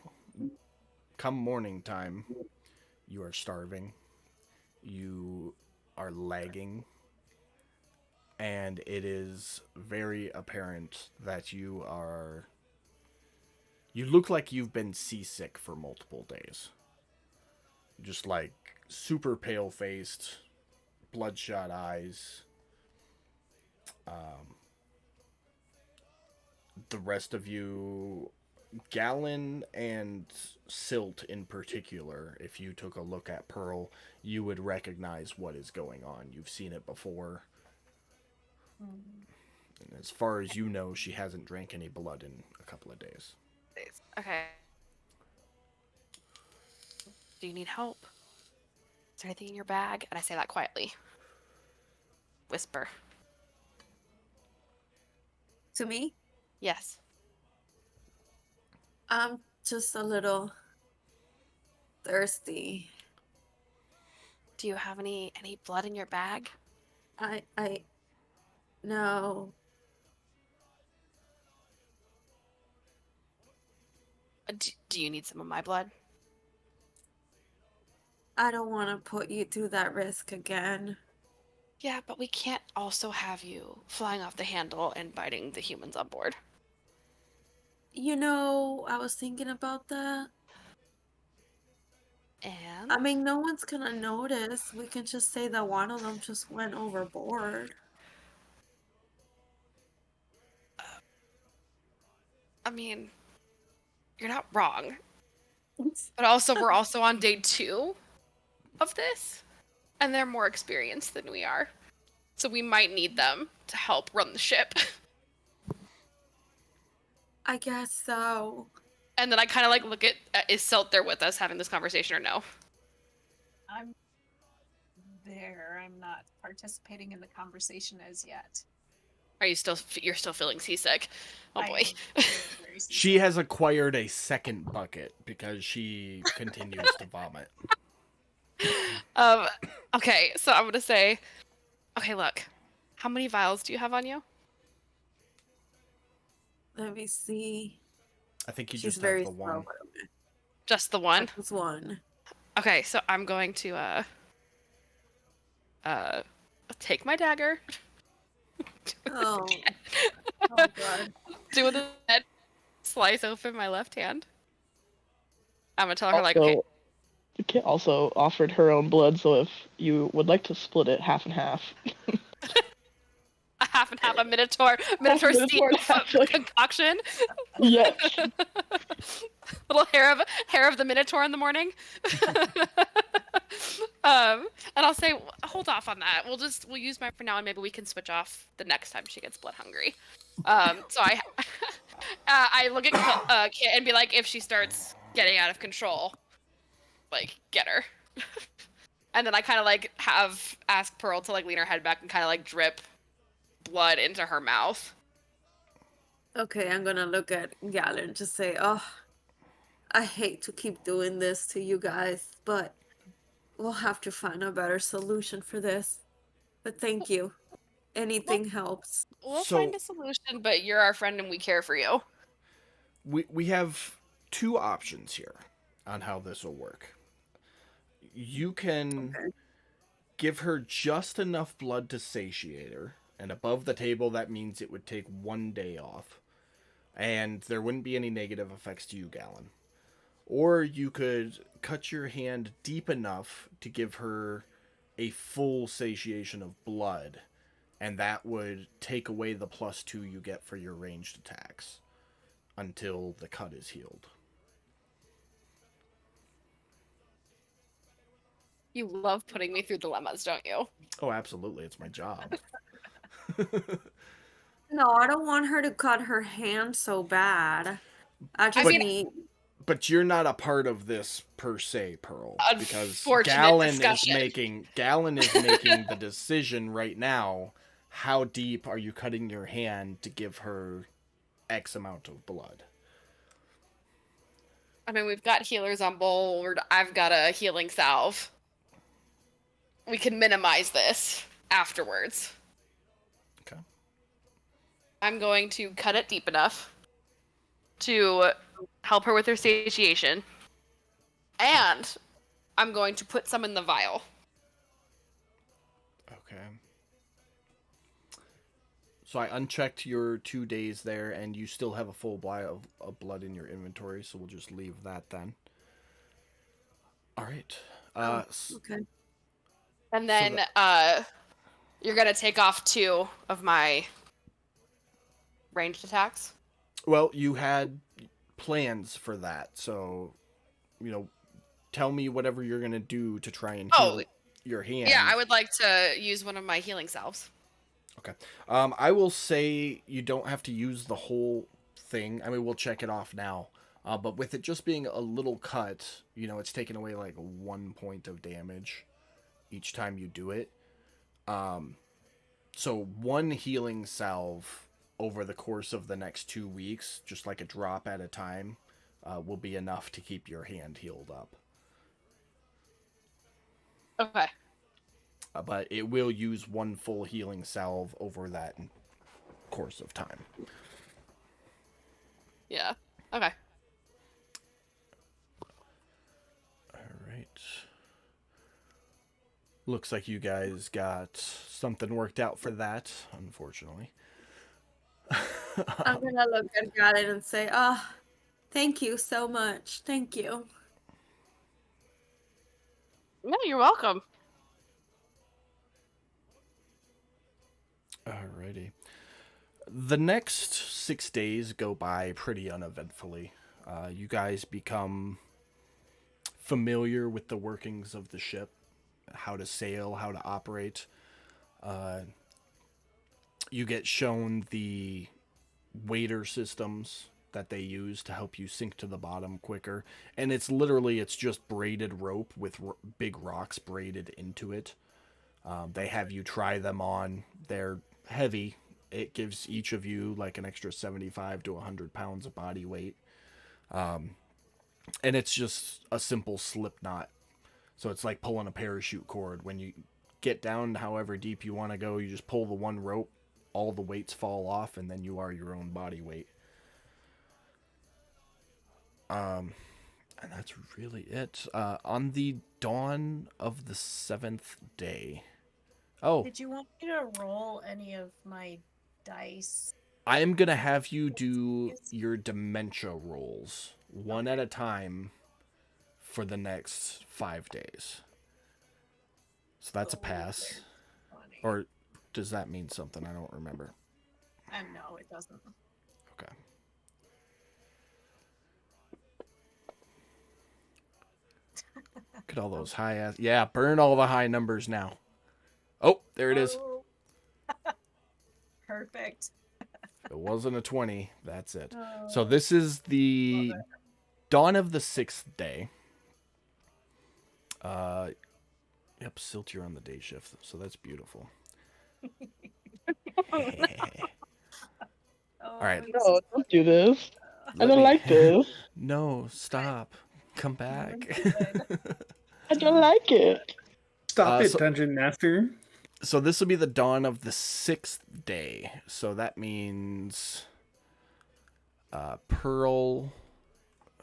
come morning time, you are starving. You are lagging. And it is very apparent that you look like you've been seasick for multiple days. Just like super pale faced, bloodshot eyes. The rest of you, Gallon and Silt in particular, if you took a look at Pearl, you would recognize what is going on. You've seen it before. And as far as you know, she hasn't drank any blood in a couple of days. Okay. Do you need help? Is there anything in your bag? And I say that quietly. Whisper. To me, Yes. I'm just a little thirsty. Do you have any blood in your bag? No. Do you need some of my blood? I don't want to put you through that risk again. Yeah, but we can't also have you flying off the handle and biting the humans on board. You know, I was thinking about that. And I mean, no one's gonna notice. We can just say that one of them just went overboard. I mean, you're not wrong. But also, we're also on day 2 of this, and they're more experienced than we are. So we might need them to help run the ship. I guess so. And then I kind of like look at, is Silt there with us having this conversation or no? I'm there. I'm not participating in the conversation as yet. Are you still, you're still feeling seasick? Oh I boy. am very She has acquired a second bucket because she continues to vomit. Okay, so I'm gonna say, okay, look, how many vials do you have on you? Let me see. I think you She's just very have the one. slow. Just the one? Just one. Okay, so I'm going to take my dagger. Oh. Oh god. Do with it, slice open my left hand. I'm gonna tell her like, Also, okay, the kid also offered her own blood, so if you would like to split it half and half. a half and half, a Minotaur Minotaur steam concoction. Yes. Little hair of the Minotaur in the morning. And I'll say, hold off on that. We'll use mine for now, and maybe we can switch off the next time she gets blood hungry. So I look at Kit and be like, if she starts getting out of control, like get her. And then I kind of like ask Pearl to like lean her head back and kind of like drip blood into her mouth. Okay, I'm gonna look at Gallon and just say, oh, I hate to keep doing this to you guys, but we'll have to find a better solution for this. But thank you. anything helps. We'll So- find a solution, but you're our friend and we care for you. We have two options here on how this will work. You can Okay. give her just enough blood to satiate her, and above the table that means it would take 1 day off, and there wouldn't be any negative effects to you, Galen. Or you could cut your hand deep enough to give her a full satiation of blood, and that would take away the +2 you get for your ranged attacks until the cut is healed. You love putting me through dilemmas, don't you? Oh, absolutely. It's my job. No, I don't want her to cut her hand so bad. I just mean- need. But you're not a part of this per se, Pearl, because Unfortunate Galen is discussion. making the decision right now. How deep are you cutting your hand to give her X amount of blood? I mean, we've got healers on board. I've got a healing salve. We can minimize this afterwards. Okay. I'm going to cut it deep enough to help her with her satiation. And I'm going to put some in the vial. Okay. So I unchecked your 2 days there, and you still have a full vial of blood in your inventory, so we'll just leave that then. All right. Okay. And then you're going to take off 2 of my ranged attacks. Well, you had plans for that, so, tell me whatever you're going to do to try and heal your hand. Yeah, I would like to use one of my healing salves. Okay. I will say you don't have to use the whole thing. I mean, we'll check it off now. But with it just being a little cut, it's taking away like 1 point of damage each time you do it. So 1 healing salve over the course of the next 2 weeks, just like a drop at a time, will be enough to keep your hand healed up. Okay. But it will use 1 full healing salve over that course of time. Yeah. Okay. All right. Looks like you guys got something worked out for that, unfortunately. I'm gonna look at Galen and say, "Oh, thank you so much. Thank you." No, you're welcome. Alrighty. The next 6 days go by pretty uneventfully. You guys become familiar with the workings of the ship, how to sail, how to operate. You get shown the wader systems that they use to help you sink to the bottom quicker. And it's just braided rope with big rocks braided into it. They have you try them on. They're heavy. It gives each of you like an extra 75 to 100 pounds of body weight. And it's just a simple slip knot. So it's like pulling a parachute cord. When you get down however deep you want to go, you just pull the one rope, all the weights fall off, and then you are your own body weight. And that's really it. On the dawn of the 7th day. Oh, Did you want me to roll any of my dice? I am going to have you do your dementia rolls one at a time for the next 5 days. So that's a pass. Funny. Or does that mean something? I don't remember. No, it doesn't. Okay. Look at all those high ass. Yeah, burn all the high numbers now. Oh, there it is. Oh. Perfect. It wasn't a 20. That's it. Oh, So this is the love it. dawn of the 6th day. Yep, Silt, you're on the day shift, so that's beautiful. Oh, All right. this No, is don't do this. I Let don't me- like this. No, stop. Come back. I don't like it. Stop it, so- Dungeon Master. So this will be the dawn of the 6th day. So that means Pearl.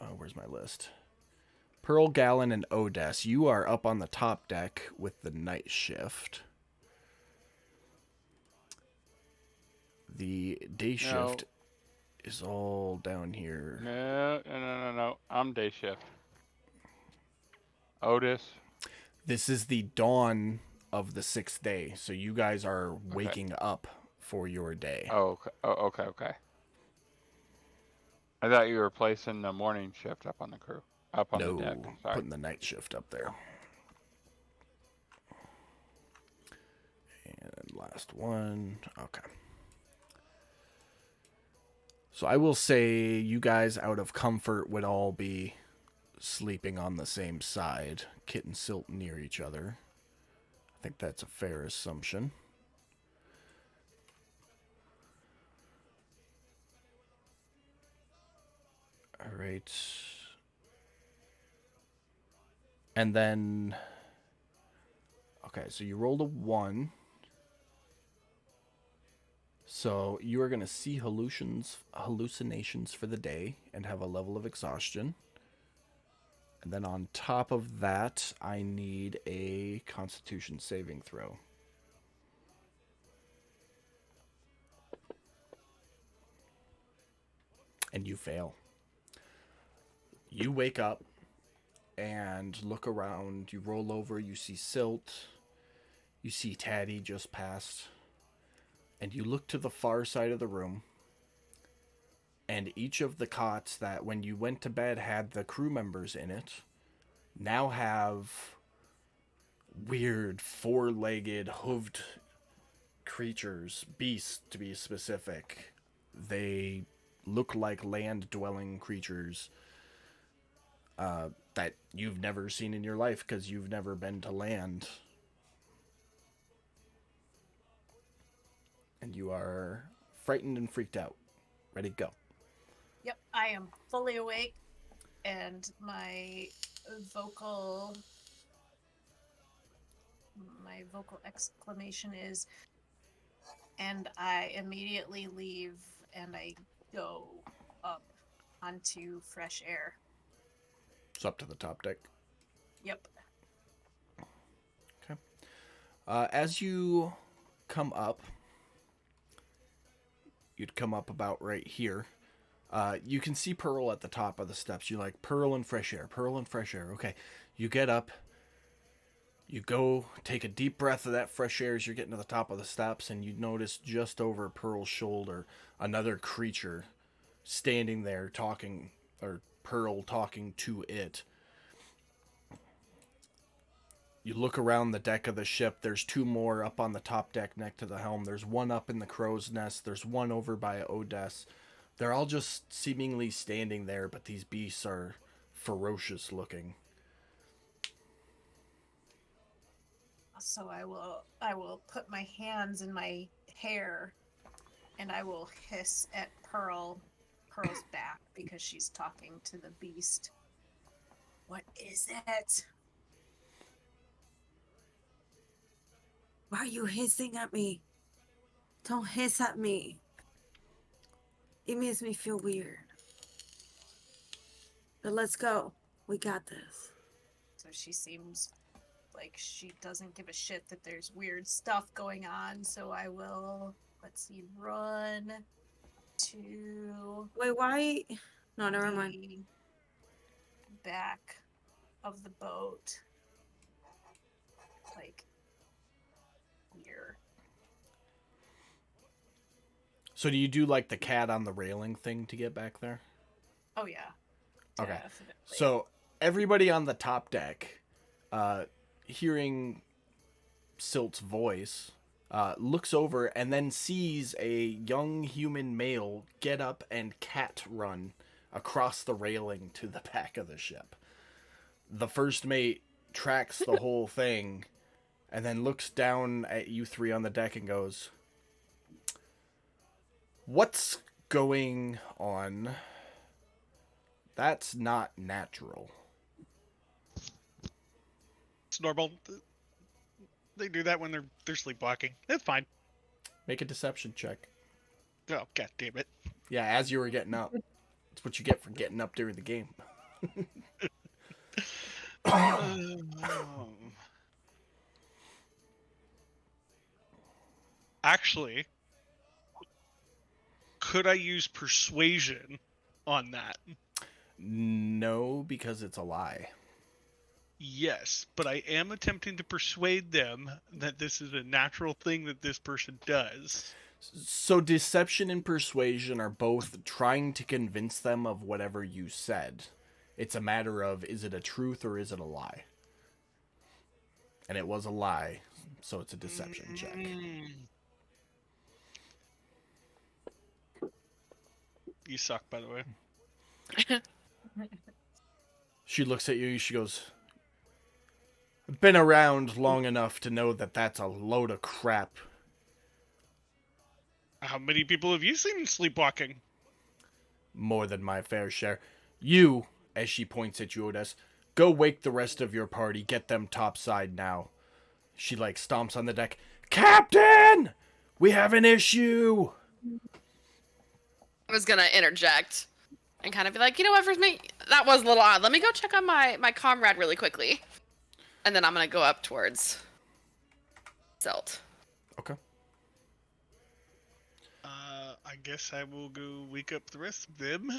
Oh, where's my list? Pearl, Gallon, and Odess. You are up on the top deck with the night shift. The day shift is all down here. No. I'm day shift. Otis. This is the dawn of the 6th day. So you guys are waking up for your day. Oh, okay. I thought you were placing the morning shift up on the crew. Up on the deck. Sorry. Putting the night shift up there. And last one. Okay. So I will say you guys out of comfort would all be sleeping on the same side. Kit and Silt near each other. I think that's a fair assumption. All right. And then... Okay, so you rolled a 1. So you are going to see hallucinations for the day and have a level of exhaustion. And then on top of that, I need a Constitution saving throw. And you fail. You wake up and look around. You roll over, you see Silt. You see Taddy just passed. And you look to the far side of the room. And each of the cots that when you went to bed had the crew members in it now have weird 4-legged hooved creatures, beasts to be specific. They look like land-dwelling creatures that you've never seen in your life because you've never been to land. And you are frightened and freaked out. Ready to go. Yep, I am fully awake, and my vocal exclamation is, and I immediately leave and I go up onto fresh air. It's up to the top deck. Yep. Okay. As you come up, you'd come up about right here. You can see Pearl at the top of the steps. You're like, Pearl and fresh air, Pearl and fresh air. Okay. You get up. You go take a deep breath of that fresh air as you're getting to the top of the steps, and you notice just over Pearl's shoulder another creature standing there talking, or Pearl talking to it. You look around the deck of the ship. There's 2 more up on the top deck next to the helm. There's one up in the crow's nest. There's one over by Odess. They're all just seemingly standing there, but these beasts are ferocious looking. So I will put my hands in my hair, and I will hiss at Pearl's back because she's talking to the beast. What is it? Why are you hissing at me? Don't hiss at me. It makes me feel weird. But let's go. We got this. So she seems like she doesn't give a shit that there's weird stuff going on. So I will, let's see, run to... Wait, why? No, never mind. Back of the boat. Like, here. So do you do like the cat on the railing thing to get back there? Oh, yeah. Okay. Definitely. So everybody on the top deck, hearing Silt's voice, looks over and then sees a young human male get up and cat run across the railing to the back of the ship. The first mate tracks the whole thing and then looks down at you 3 on the deck and goes, "What's going on? That's not natural." It's normal. They do that when they're sleepwalking. That's fine. Make a deception check. Oh, god damn it. Yeah, as you were getting up. That's what you get for getting up during the game. Actually, could I use persuasion on that? No, because it's a lie. Yes, but I am attempting to persuade them that this is a natural thing that this person does. So deception and persuasion are both trying to convince them of whatever you said. It's a matter of, is it a truth or is it a lie? And it was a lie, so it's a deception check. You suck, by the way. She looks at you, she goes, I've been around long enough to know that that's a load of crap. How many people have you seen sleepwalking? More than my fair share. You, as she points at you, Otis, go wake the rest of your party, get them topside now. She, stomps on the deck. Captain! We have an issue! I was gonna interject and kind of be like, you know what, first mate, that was a little odd. Let me go check on my comrade really quickly. And then I'm gonna go up towards Zelt. Okay. I guess I will go wake up the rest of them.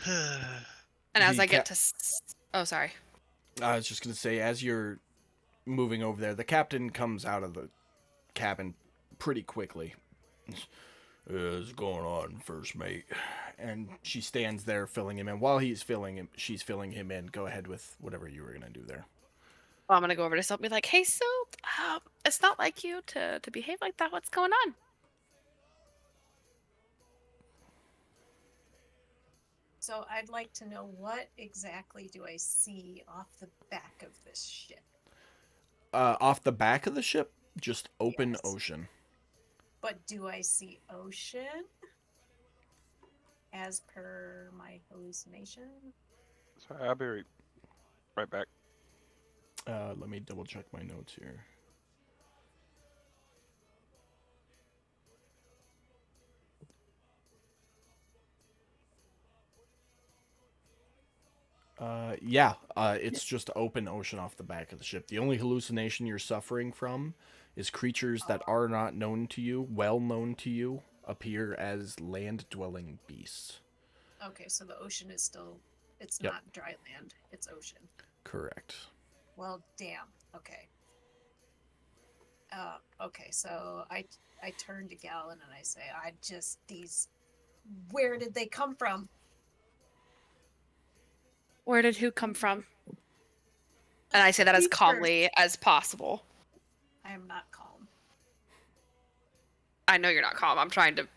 And as I get to... Oh, sorry. I was just going to say, as you're moving over there, the captain comes out of the cabin pretty quickly. What's going on, first mate? And she stands there filling him in. While she's filling him in. Go ahead with whatever you were going to do there. Well, I'm going to go over to Zelt and be like, hey, Zelt, it's not like you to behave like that. What's going on? So I'd like to know, what exactly do I see off the back of this ship? Off the back of the ship, just open Yes. ocean. But do I see ocean? As per my hallucination? Sorry, I'll be right back. Let me double check my notes here. It's just open ocean off the back of the ship. The only hallucination you're suffering from is creatures that are not known to you, well known to you, appear as land-dwelling beasts. Okay, so the ocean is still, it's Yep. not dry land, it's ocean. Correct. Well, damn. Okay. Okay, so I turn to Gallon and I say, where did they come from? Where did who come from? And I say that as calmly as possible. I am not calm. I know you're not calm. I'm trying to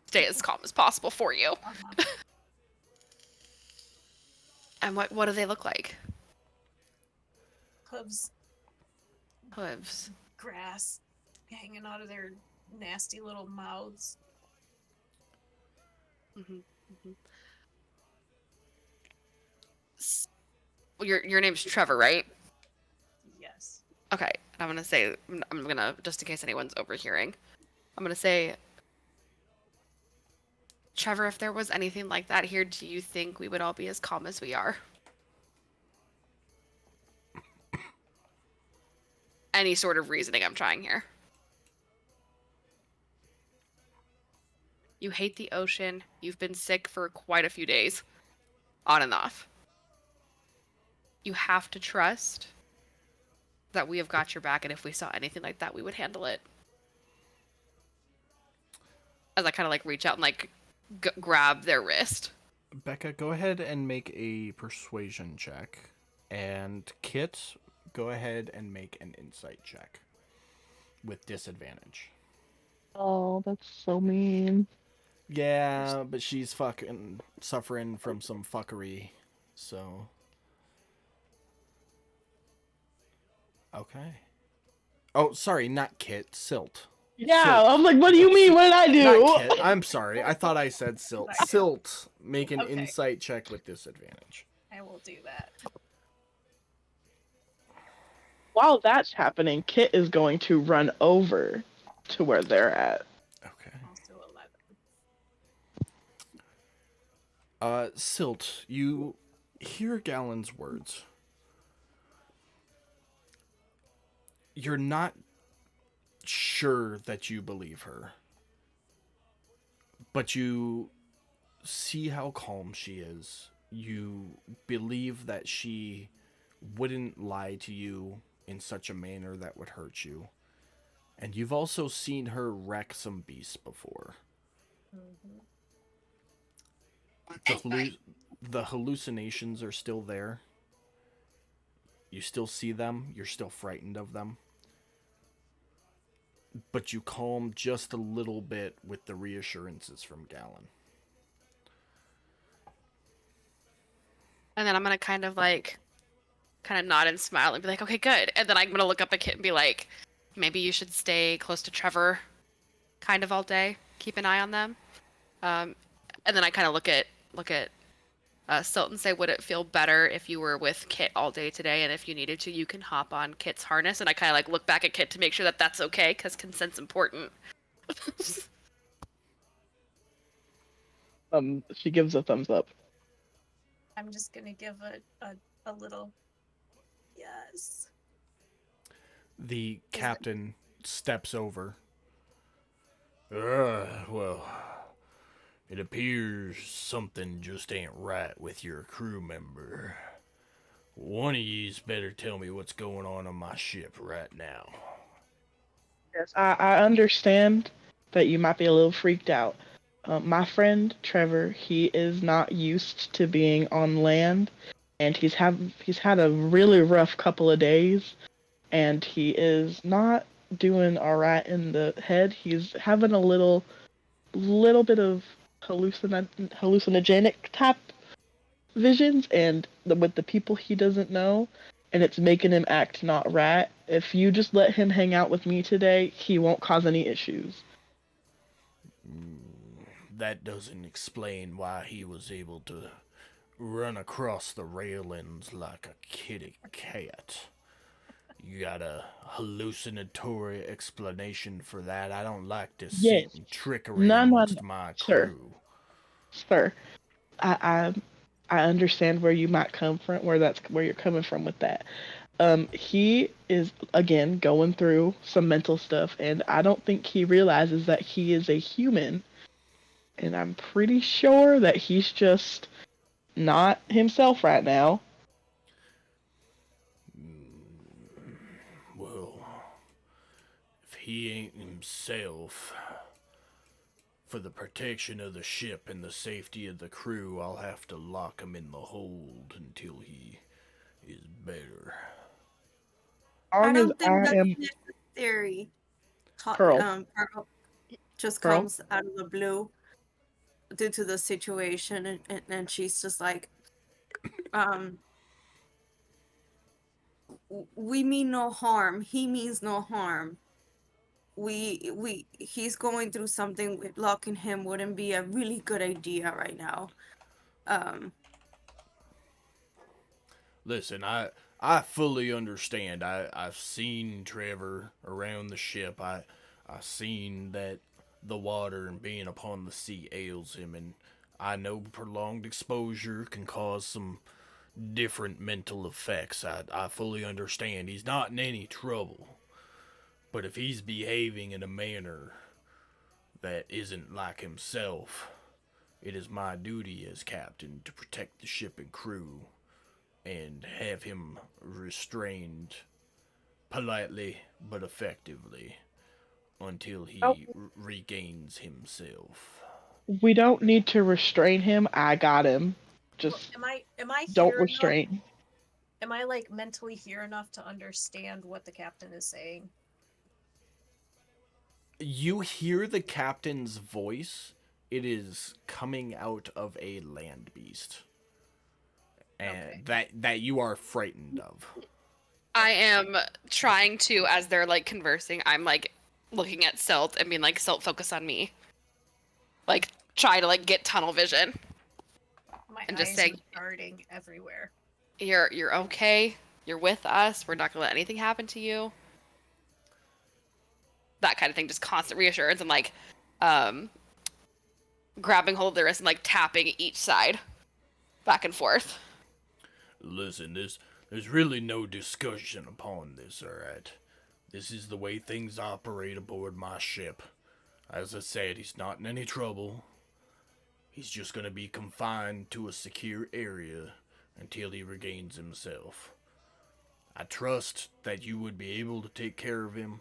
stay as calm as possible for you. Uh-huh. And what do they look like? Hooves, Hooves. grass, hanging out of their nasty little mouths. Your name's Trevor, right? Yes. Okay, I'm gonna say, I'm gonna, just in case anyone's overhearing, I'm gonna say, Trevor, if there was anything like that here, do you think we would all be as calm as we are? Any sort of reasoning I'm trying here. You hate the ocean. You've been sick for quite a few days. On and off. You have to trust that we have got your back, and if we saw anything like that, we would handle it. As I kind of reach out and grab their wrist. Becca, go ahead and make a persuasion check. And Kit, go ahead and make an insight check. With disadvantage. Oh, that's so mean. Yeah, but she's fucking suffering from some fuckery, so... Okay. Oh, sorry, not Kit, Silt. Yeah, Silt. I'm like, what do you mean? What did I do? Not Kit, I'm sorry, I thought I said Silt. Silt, make an Okay. insight check with disadvantage. I will do that. While that's happening, Kit is going to run over to where they're at. Okay. Also 11. Silt, you hear Gallon's words. You're not sure that you believe her, but you see how calm she is. You believe that she wouldn't lie to you in such a manner that would hurt you. And you've also seen her wreck some beasts before. The hallucinations are still there. You still see them. You're still frightened of them. But you calm just a little bit with the reassurances from Gallon. And then I'm gonna kind of nod and smile and be like, okay, good. And then I'm gonna look up at Kit and be like, maybe you should stay close to Trevor kind of all day. Keep an eye on them. And then I kind of look at Silt and say, would it feel better if you were with Kit all day today? And if you needed to, you can hop on Kit's harness. And I kind of look back at Kit to make sure that that's okay, because consent's important. She gives a thumbs up. I'm just gonna give a little yes. The captain steps over. Well, it appears something just ain't right with your crew member. One of yous better tell me what's going on my ship right now. Yes, I understand that you might be a little freaked out. My friend Trevor, he is not used to being on land, and he's had a really rough couple of days, and he is not doing all right in the head. He's having a little bit of hallucinogenic type visions, and with the people he doesn't know, and it's making him act not right. If you just let him hang out with me today, he won't cause any issues. That doesn't explain why he was able to run across the railings like a kitty cat. You got a hallucinatory explanation for that? I don't like deceit Yes. and trickery No, amongst my sir. crew. Sir, I understand where you might come from, where you're coming from with that. He is again going through some mental stuff, and I don't think he realizes that he is a human. And I'm pretty sure that he's just not himself right now. Well, if he ain't himself, for the protection of the ship and the safety of the crew, I'll have to lock him in the hold until he is better. I don't think I that's am necessary. Pearl. Pearl just Pearl? comes out of the blue due to the situation, and she's just like, we mean no harm. He means no harm. He's going through something. With locking him wouldn't be a really good idea right now. Listen, I fully understand. I've seen Trevor around the ship. I seen that the water and being upon the sea ails him, and I know prolonged exposure can cause some different mental effects. I fully understand. He's not in any trouble. But if he's behaving in a manner that isn't like himself, it is my duty as captain to protect the ship and crew and have him restrained politely but effectively until he regains himself. We don't need to restrain him. I got him. Just Am I don't here restrain. enough? Am I mentally here enough to understand what the captain is saying? You hear the captain's voice. It is coming out of a land beast. And that you are frightened of. I am trying to, as they're conversing, I'm looking at Silt and being Silt, focus on me. Try to get tunnel vision. My And eyes just say, are darting everywhere. You're okay. You're with us. We're not gonna let anything happen to you. That kind of thing, just constant reassurance and like grabbing hold of their wrist and like tapping each side back and forth. Listen, there's really no discussion upon this, alright? This is the way things operate aboard my ship. As I said, he's not in any trouble. He's just gonna be confined to a secure area until he regains himself. I trust that you would be able to take care of him,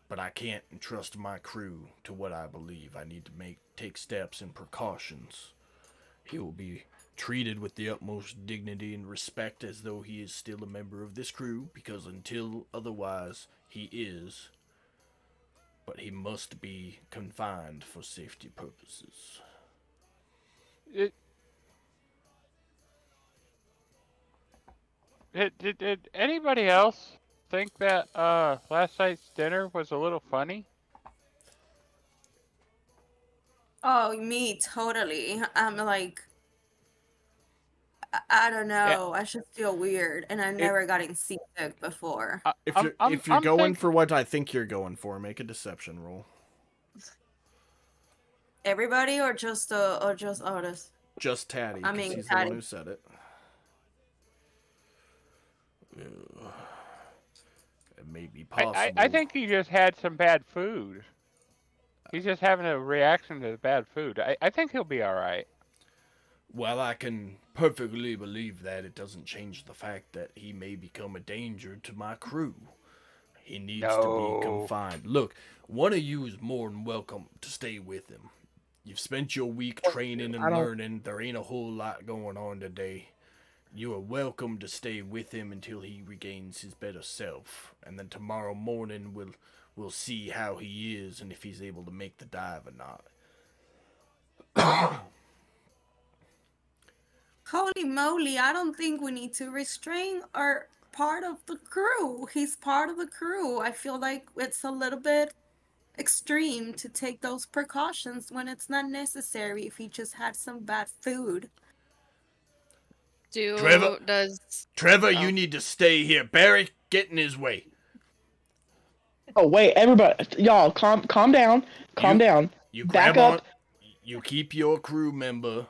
but I can't entrust my crew to what I believe. I need to take steps and precautions. He will be treated with the utmost dignity and respect as though he is still a member of this crew, because until otherwise, he is. But he must be confined for safety purposes. Did anybody else think that last night's dinner was a little funny? Oh, me totally. I'm like, I don't know. I just feel weird, and I've never gotten seasick before. If you're going for what I think you're going for, make a deception roll. Everybody, or just Otis? Just Taddy, I because mean, he's Taddy. the one who said it. It may be possible. I think he just had some bad food. He's just having a reaction to the bad food. I think he'll be all right. Well, I can perfectly believe that. It doesn't change the fact that he may become a danger to my crew. He needs to be confined. Look, one of you is more than welcome to stay with him. You've spent your week training and learning. There ain't a whole lot going on today. You are welcome to stay with him until he regains his better self. And then tomorrow morning we'll see how he is and if he's able to make the dive or not. Holy moly, I don't think we need to restrain our part of the crew. He's part of the crew. I feel like it's a little bit extreme to take those precautions when it's not necessary if he just had some bad food. Trevor, you need to stay here. Barry, get in his way. Oh wait, everybody, y'all, calm down, calm down. You Back grab up. on. You keep your crew member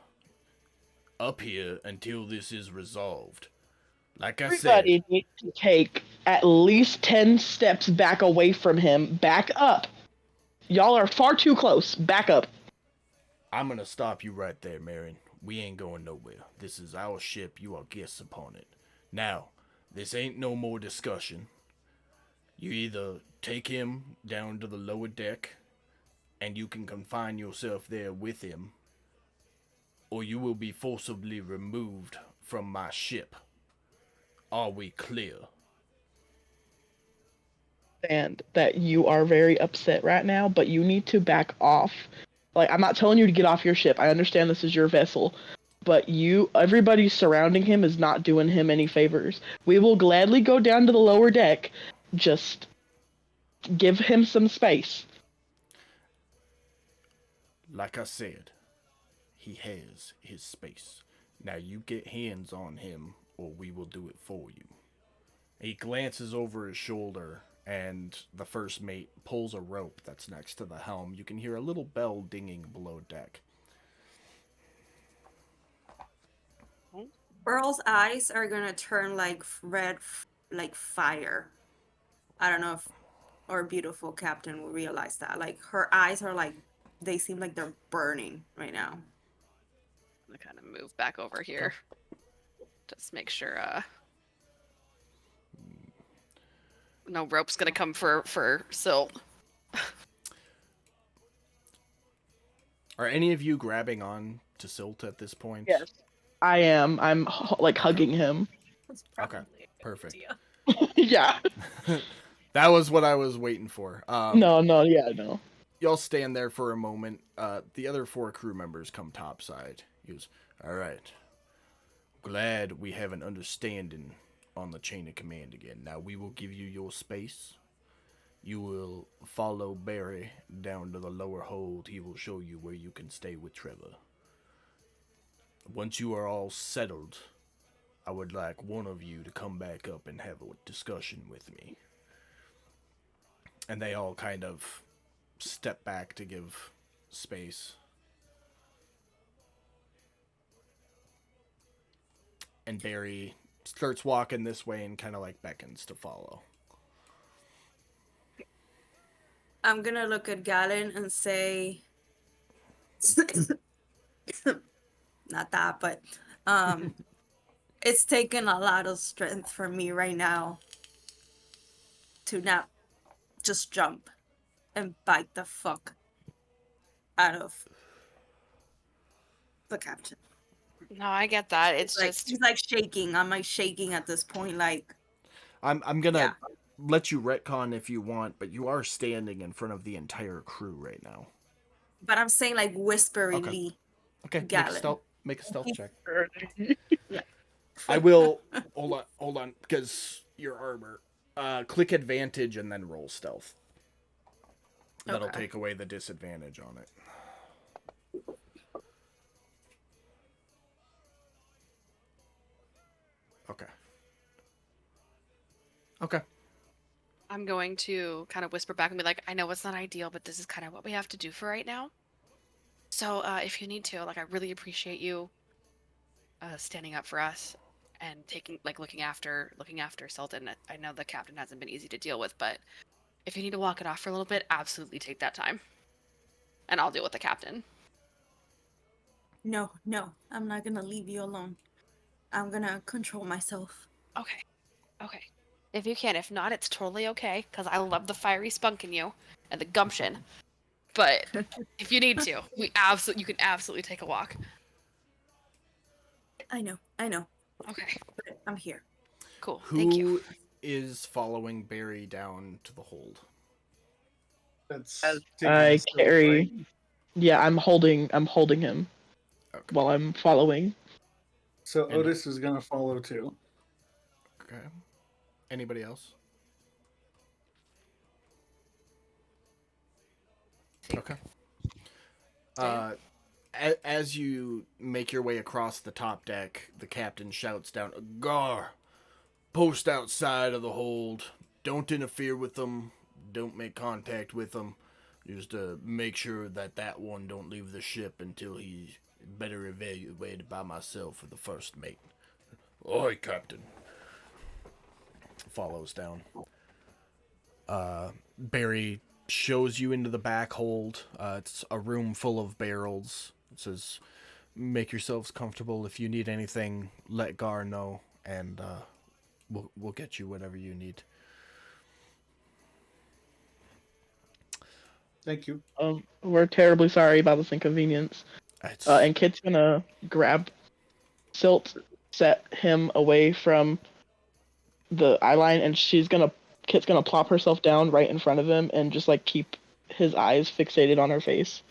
up here until this is resolved. Like I Everybody said, needs to take at least 10 steps back away from him. Back up. Y'all are far too close. Back up. I'm gonna stop you right there, Marion. We ain't going nowhere. This is our ship. You are guests upon it. Now, this ain't no more discussion. You either take him down to the lower deck, and you can confine yourself there with him, or you will be forcibly removed from my ship. Are we clear? And that you are very upset right now, but you need to back off. Like, I'm not telling you to get off your ship. I understand this is your vessel, but everybody surrounding him is not doing him any favors. We will gladly go down to the lower deck. Just give him some space. Like I said, he has his space. Now you get hands on him, or we will do it for you. He glances over his shoulder, and the first mate pulls a rope that's next to the helm. You can hear a little bell dinging below deck. Pearl's eyes are gonna turn like red, like fire. I don't know if our beautiful captain will realize that. Like, her eyes are like, they seem like they're burning right now. I'm gonna kind of move back over here. Just make sure no rope's gonna come for Silt. Are any of you grabbing on to Silt at this point? Yes, I am. I'm like hugging him. That's Okay, probably a good perfect. idea. Yeah. That was what I was waiting for. No. Y'all stand there for a moment. The other 4 crew members come topside. He goes, all right. Glad we have an understanding on the chain of command again. Now we will give you your space. You will follow Barry down to the lower hold. He will show you where you can stay with Trevor. Once you are all settled, I would like one of you to come back up and have a discussion with me. And they all kind of step back to give space. And Barry starts walking this way and kind of like beckons to follow. I'm gonna look at Galen and say, not that, but it's taken a lot of strength for me right now to not just jump and bite the fuck out of the captain. No, I get that. It's Like just he's like shaking. I'm like shaking at this point. Like I'm gonna Yeah. let you retcon if you want, but you are standing in front of the entire crew right now. but I'm saying like whisperingly. Okay, Galen. make a stealth check. Yeah. I will hold on, because your armor. Click advantage and then roll stealth. That'll Okay. take away the disadvantage on it. Okay. Okay. I'm going to kind of whisper back and be like, I know it's not ideal, but this is kind of what we have to do for right now. So if you need to, like, I really appreciate you standing up for us and looking after Sultan. I know the captain hasn't been easy to deal with, but if you need to walk it off for a little bit, absolutely take that time. And I'll deal with the captain. No, I'm not gonna leave you alone. I'm gonna control myself. Okay. If you can. If not, it's totally okay, because I love the fiery spunk in you and the gumption. But if you need to, you can absolutely take a walk. I know. Okay. But I'm here. Cool. Thank you. Who is following Barry down to the hold? That's I Tigger's carry. right? Yeah, I'm holding him Okay. while I'm following. So And- Otis is gonna follow too. Okay. Anybody else? Okay. As you make your way across the top deck, the captain shouts down, "Gar, post outside of the hold. Don't interfere with them. Don't make contact with them. Just make sure that one don't leave the ship until he's better evaluated by myself or the first mate." "Oi, Captain." Follows down. Barry shows you into the back hold. It's a room full of barrels. It says, "Make yourselves comfortable. If you need anything, let Gar know, and we'll get you whatever you need." Thank you. We're terribly sorry about this inconvenience. It's And Kit's gonna grab Silt, set him away from the eye line, and Kit's gonna plop herself down right in front of him and just like keep his eyes fixated on her face.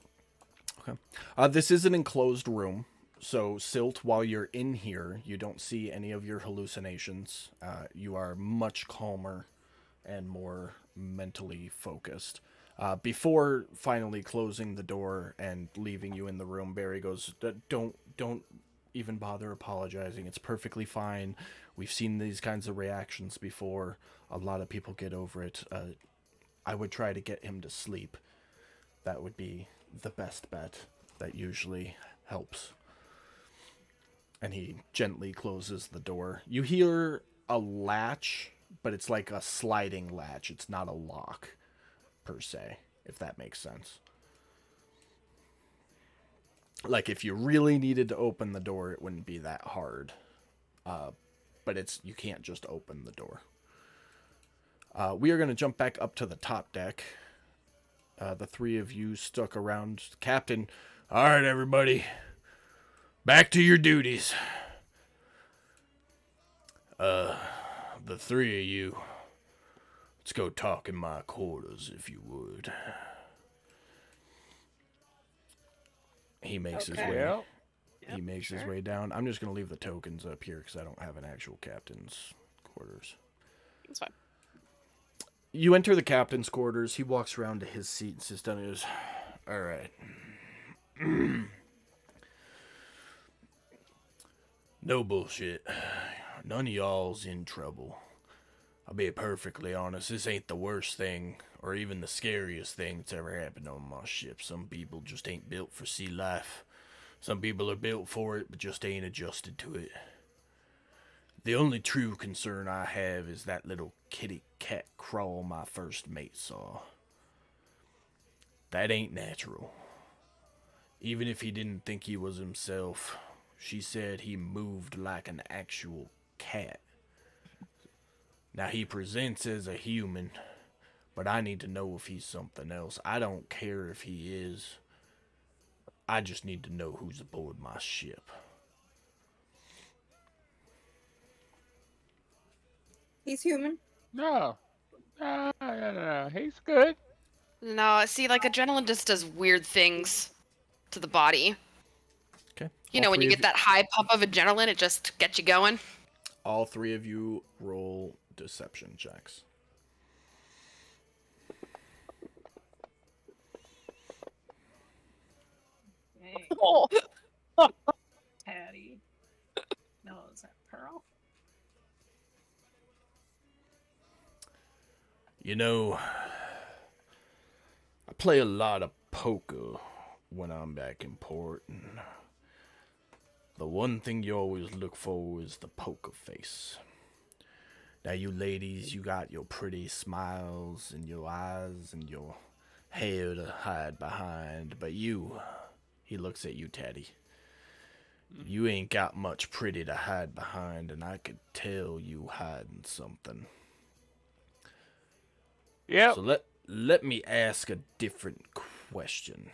this is an enclosed room, so Silt, while you're in here, you don't see any of your hallucinations. You are much calmer and more mentally focused. Before finally closing the door and leaving you in the room, Barry goes, Don't even bother apologizing. It's perfectly fine. We've seen these kinds of reactions before. A lot of people get over it. I would try to get him to sleep. That would be the best bet. That usually helps." And he gently closes the door. You hear a latch, but it's like a sliding latch. It's not a lock, per se, if that makes sense. Like, if you really needed to open the door, it wouldn't be that hard. But you can't just open the door. We are going to jump back up to the top deck. The three of you stuck around. Captain, "All right, everybody. Back to your duties. The three of you, let's go talk in my quarters, if you would." He makes his way. Well, He makes his way down. I'm just gonna leave the tokens up here because I don't have an actual captain's quarters. It's fine. You enter the captain's quarters. He walks around to his seat and sits down and goes, "All right. No bullshit. none of y'all's in trouble. I'll be perfectly honest, this ain't the worst thing, or even the scariest thing that's ever happened on my ship. Some people just ain't built for sea life. Some people are built for it, but just ain't adjusted to it. The only true concern I have is that little kitty cat crawl my first mate saw. That ain't natural. Even if he didn't think he was himself, she said he moved like an actual cat. Now he presents as a human, but I need to know if he's something else. I don't care if he is. I just need to know who's aboard my ship. He's human. No. No. He's good. No, see, like adrenaline just does weird things to the body. Okay. You know, when you get that high pump of adrenaline, it just gets you going. All three of you roll deception checks. Hey, Patty. No, is that Pearl? You know, I play a lot of poker when I'm back in port, and the one thing you always look for is the poker face. Now, you ladies, you got your pretty smiles and your eyes and your hair to hide behind, but you, he looks at you, Teddy. You ain't got much pretty to hide behind, and I could tell you hiding something. Yep. So let me ask a different question.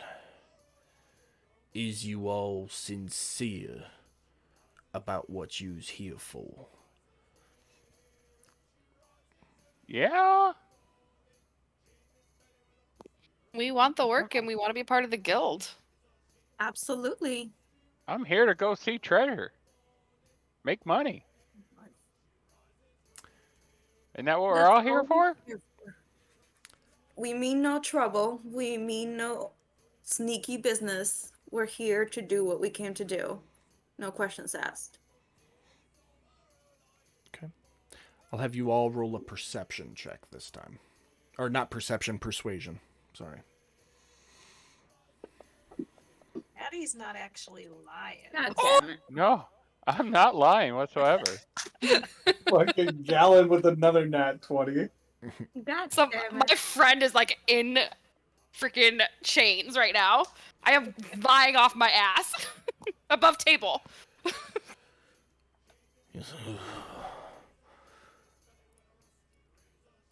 Is you all sincere about what you's here for? Yeah. We want the work and we want to be part of the guild. Absolutely. I'm here to go see treasure. Make money. Isn't that what we're That's all here for? We mean no trouble. We mean no sneaky business. We're here to do what we came to do. No questions asked. Okay. I'll have you all roll a perception check this time. Or not perception, persuasion. Sorry. Patty's not actually lying. God damn it. No, I'm not lying whatsoever. Fucking Gallon with another nat 20. God So damn my it. friend is like in freaking chains right now. I am lying off my ass above table. Yes.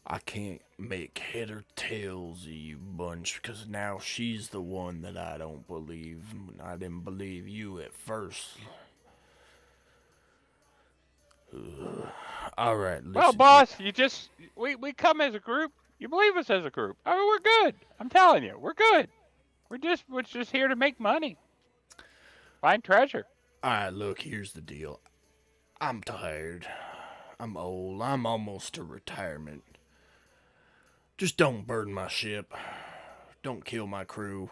I can't make head or tails of you bunch, because now she's the one that I don't believe. I didn't believe you at first. All right, listen. Well, boss, we come as a group. You believe us as a group. I mean, we're good. I'm telling you, we're good. We're just here to make money. Find treasure. All right, look, here's the deal. I'm tired. I'm old. I'm almost to retirement. Just don't burn my ship. Don't kill my crew.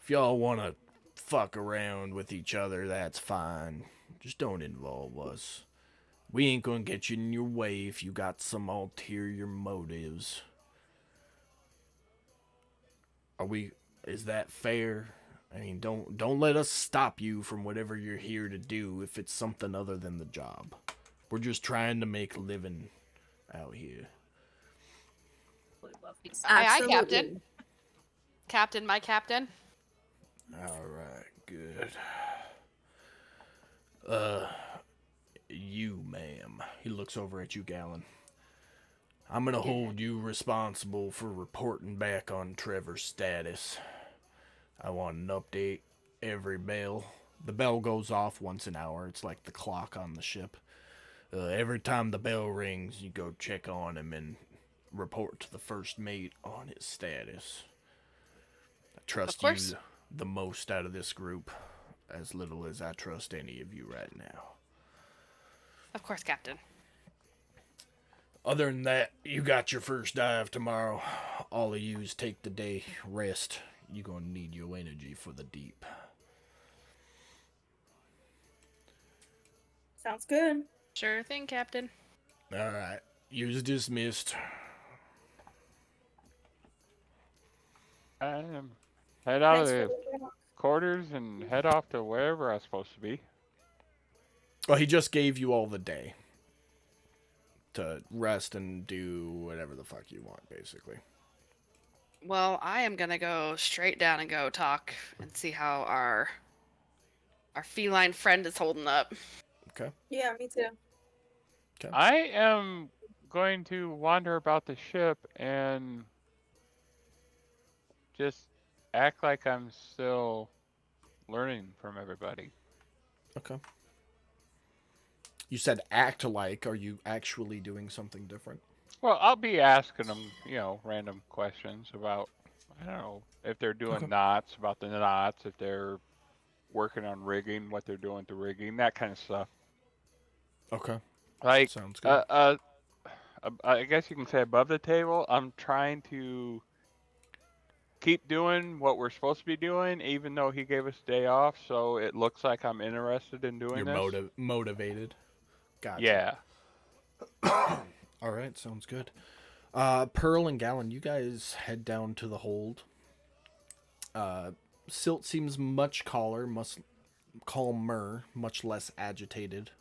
If y'all want to fuck around with each other, that's fine. Just don't involve us. We ain't gonna get you in your way if you got some ulterior motives. Is that fair? I mean, don't let us stop you from whatever you're here to do if it's something other than the job. We're just trying to make a living out here. Aye, Absolutely. Captain. Captain, my captain. All right, good. You, ma'am. He looks over at you, Gallon. I'm gonna hold you responsible for reporting back on Trevor's status. I want an update every bell. The bell goes off once an hour. It's like the clock on the ship. Every time the bell rings, you go check on him and report to the first mate on his status. I trust you the most out of this group, as little as I trust any of you right now. Of course, Captain. Other than that, you got your first dive tomorrow. All of yous take the day, rest. You're gonna need your energy for the deep. Sounds good. Sure thing, Captain. All right. Use dismissed. Head out of Thanks for the the talk. quarters and head off to wherever I was supposed to be. Well, he just gave you all the day to rest and do whatever the fuck you want, basically. Well, I am gonna go straight down and go talk and see how our feline friend is holding up. Okay. Yeah, me too. I am going to wander about the ship and just act like I'm still learning from everybody. Okay. You said act like. Are you actually doing something different? Well, I'll be asking them, random questions about, I don't know, if they're doing Okay. knots, about the knots, if they're working on rigging, what they're doing to rigging, that kind of stuff. Okay. Like, Sounds good. I guess you can say above the table, I'm trying to keep doing what we're supposed to be doing, even though he gave us day off, so it looks like I'm interested in doing You're this. motivated. Gotcha. Yeah. All right. Sounds good. Pearl and Gallon, you guys head down to the hold. Silt seems much calmer, much less agitated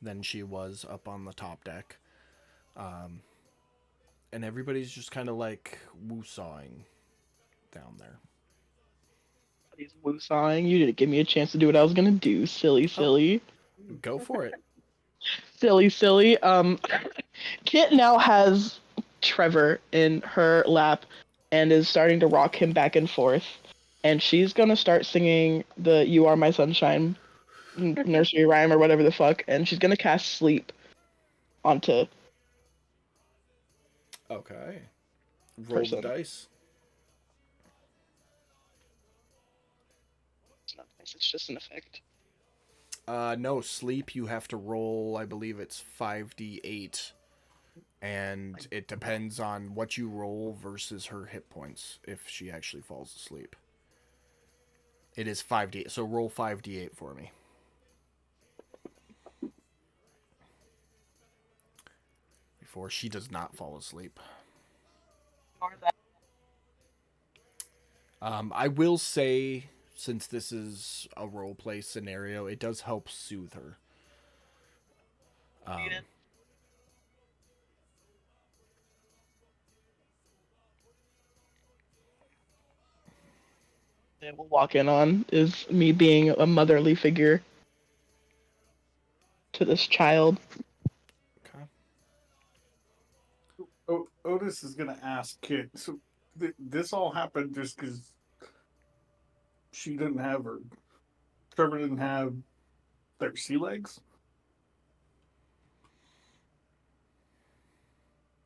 than she was up on the top deck. And everybody's just kind of like woo-sawing down there. He's woosawing. You didn't give me a chance to do what I was gonna do. Silly. Go for it. Silly. Kit now has Trevor in her lap and is starting to rock him back and forth. And she's gonna start singing the "You Are My Sunshine" nursery rhyme or whatever the fuck, and she's gonna cast sleep onto Okay. Roll person. the dice. It's not nice. It's just an effect. No, sleep, you have to roll, I believe it's 5d8. And it depends on what you roll versus her hit points if she actually falls asleep. It is 5d8, so roll 5d8 for me. Before she does not fall asleep. I will say, since this is a roleplay scenario, it does help soothe her. That we'll walk in on is me being a motherly figure to this child. Okay. Otis is gonna ask Kit. So this all happened just because she didn't have her. Trevor didn't have their sea legs.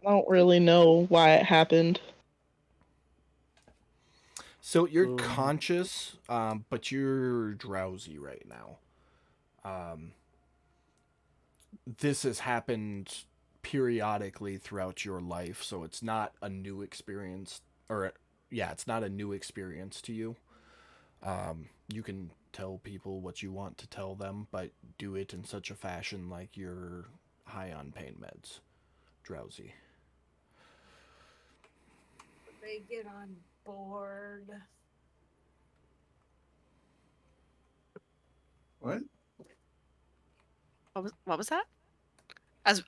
I don't really know why it happened. So you're conscious, but you're drowsy right now. This has happened periodically throughout your life, so it's not a new experience, it's not a new experience to you. You can tell people what you want to tell them, but do it in such a fashion like you're high on pain meds, drowsy. They get on board. What? What was that? As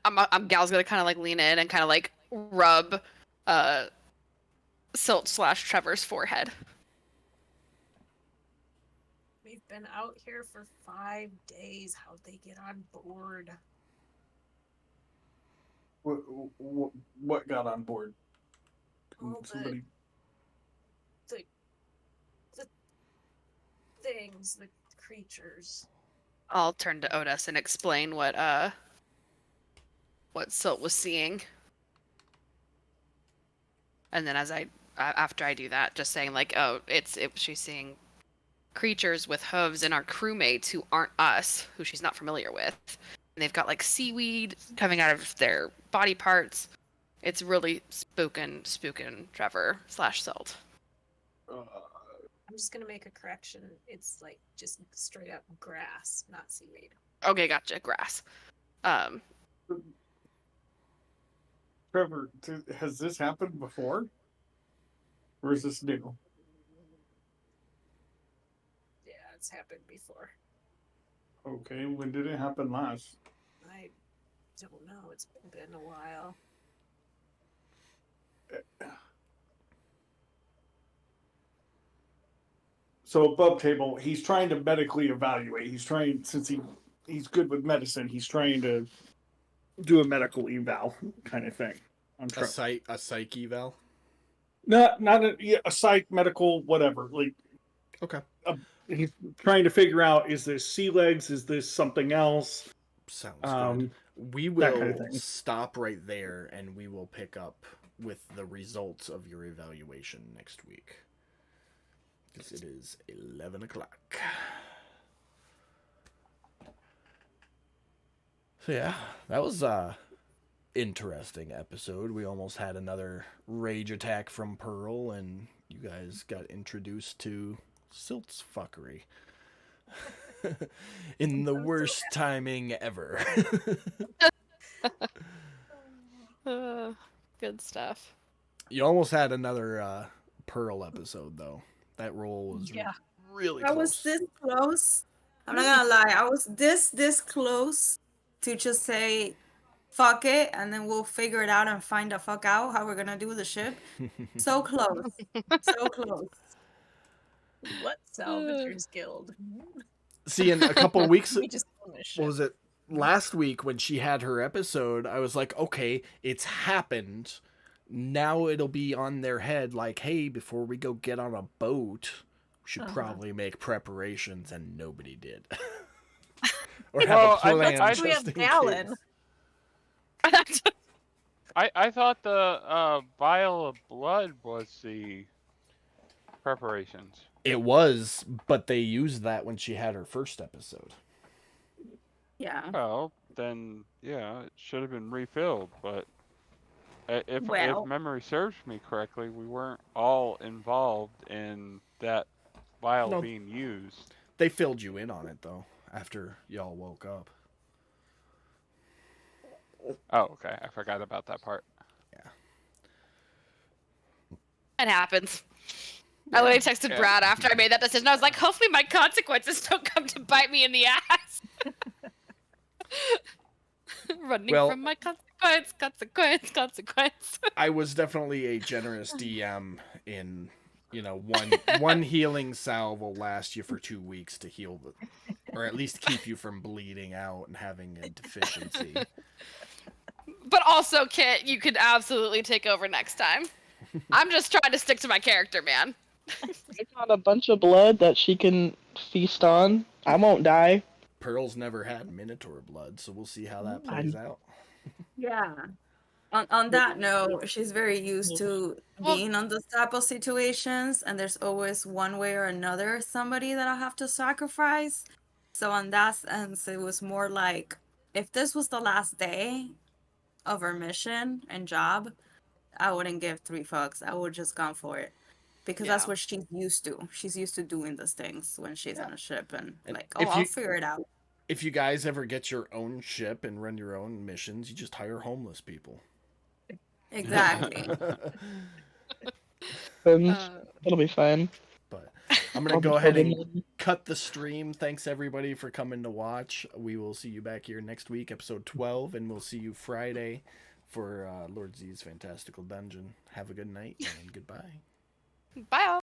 Gal's gonna kind of like lean in and kind of like rub Silt / Trevor's forehead. We've been out here for 5 days. How'd they get on board? What got on board? All Somebody. the things, the creatures. I'll turn to Otis and explain what Silt was seeing. And then after I do that, just saying like, oh, she's seeing creatures with hooves and our crewmates who aren't us, who she's not familiar with. And they've got like seaweed coming out of their body parts. It's really spookin' Trevor / Silt. I'm just gonna make a correction. It's like just straight up grass, not seaweed. Okay, gotcha. Grass. Trevor, has this happened before? Or is this new? Yeah, it's happened before. Okay, when did it happen last? I don't know. It's been a while. So above table, he's trying to medically evaluate. He's trying, since he's good with medicine, he's trying to do a medical eval kind of thing on A Trevor. psych eval. Not a psych, medical, whatever. Like, Okay. He's trying to figure out: is this sea legs? Is this something else? Sounds good. We will that kind of thing. stop right there, and we will pick up with the results of your evaluation next week. Because it is 11 o'clock. So yeah, that was interesting episode. We almost had another rage attack from Pearl, and you guys got introduced to Silt's fuckery. In the worst timing ever. Good stuff. You almost had another Pearl episode, though. That roll was really I close. was this close. I'm not gonna lie. I was this close to just say, "Fuck it," and then we'll figure it out and find the fuck out how we're gonna do the ship. So close, so close. What Salvagers Guild? See, in a couple weeks, We just own this ship. what was it? Last week when she had her episode, I was like, okay, it's happened. Now it'll be on their head like, hey, before we go get on a boat, we should probably make preparations, and nobody did. Or have Well, a plan just we have in Dallin. case. I thought the vial of blood was the preparations. It was, but they used that when she had her first episode. Yeah. Well, then yeah, it should have been refilled. But if Well- memory serves me correctly, we weren't all involved in that vial No. being used. They filled you in on it, though, after y'all woke up. Oh, okay. I forgot about that part. It happens. I literally texted Yeah. Brad after I made that decision. I was like, hopefully my consequences don't come to bite me in the ass. Running Well- from my consequence. I was definitely a generous DM in, one healing salve will last you for 2 weeks to heal or at least keep you from bleeding out and having a deficiency. But also, Kit, you could absolutely take over next time. I'm just trying to stick to my character, man. I found a bunch of blood that she can feast on. I won't die. Pearl's never had Minotaur blood, so we'll see how that plays out. Yeah. On that note, she's very used to Well- being on those type of situations, and there's always one way or another somebody that I have to sacrifice. So on that sense, it was more like if this was the last day of her mission and job, I wouldn't give 3 fucks. I would just gone for it. Because that's Yeah. what she's used to. She's used to doing these things when she's on a ship and And like, if I'll you- figure it out. If you guys ever get your own ship and run your own missions, you just hire homeless people. Exactly. It'll be fine. But I'm going to go ahead and cut the stream. Thanks, everybody, for coming to watch. We will see you back here next week, episode 12, and we'll see you Friday for Lord Z's Fantastical Dungeon. Have a good night, and goodbye. Bye, all.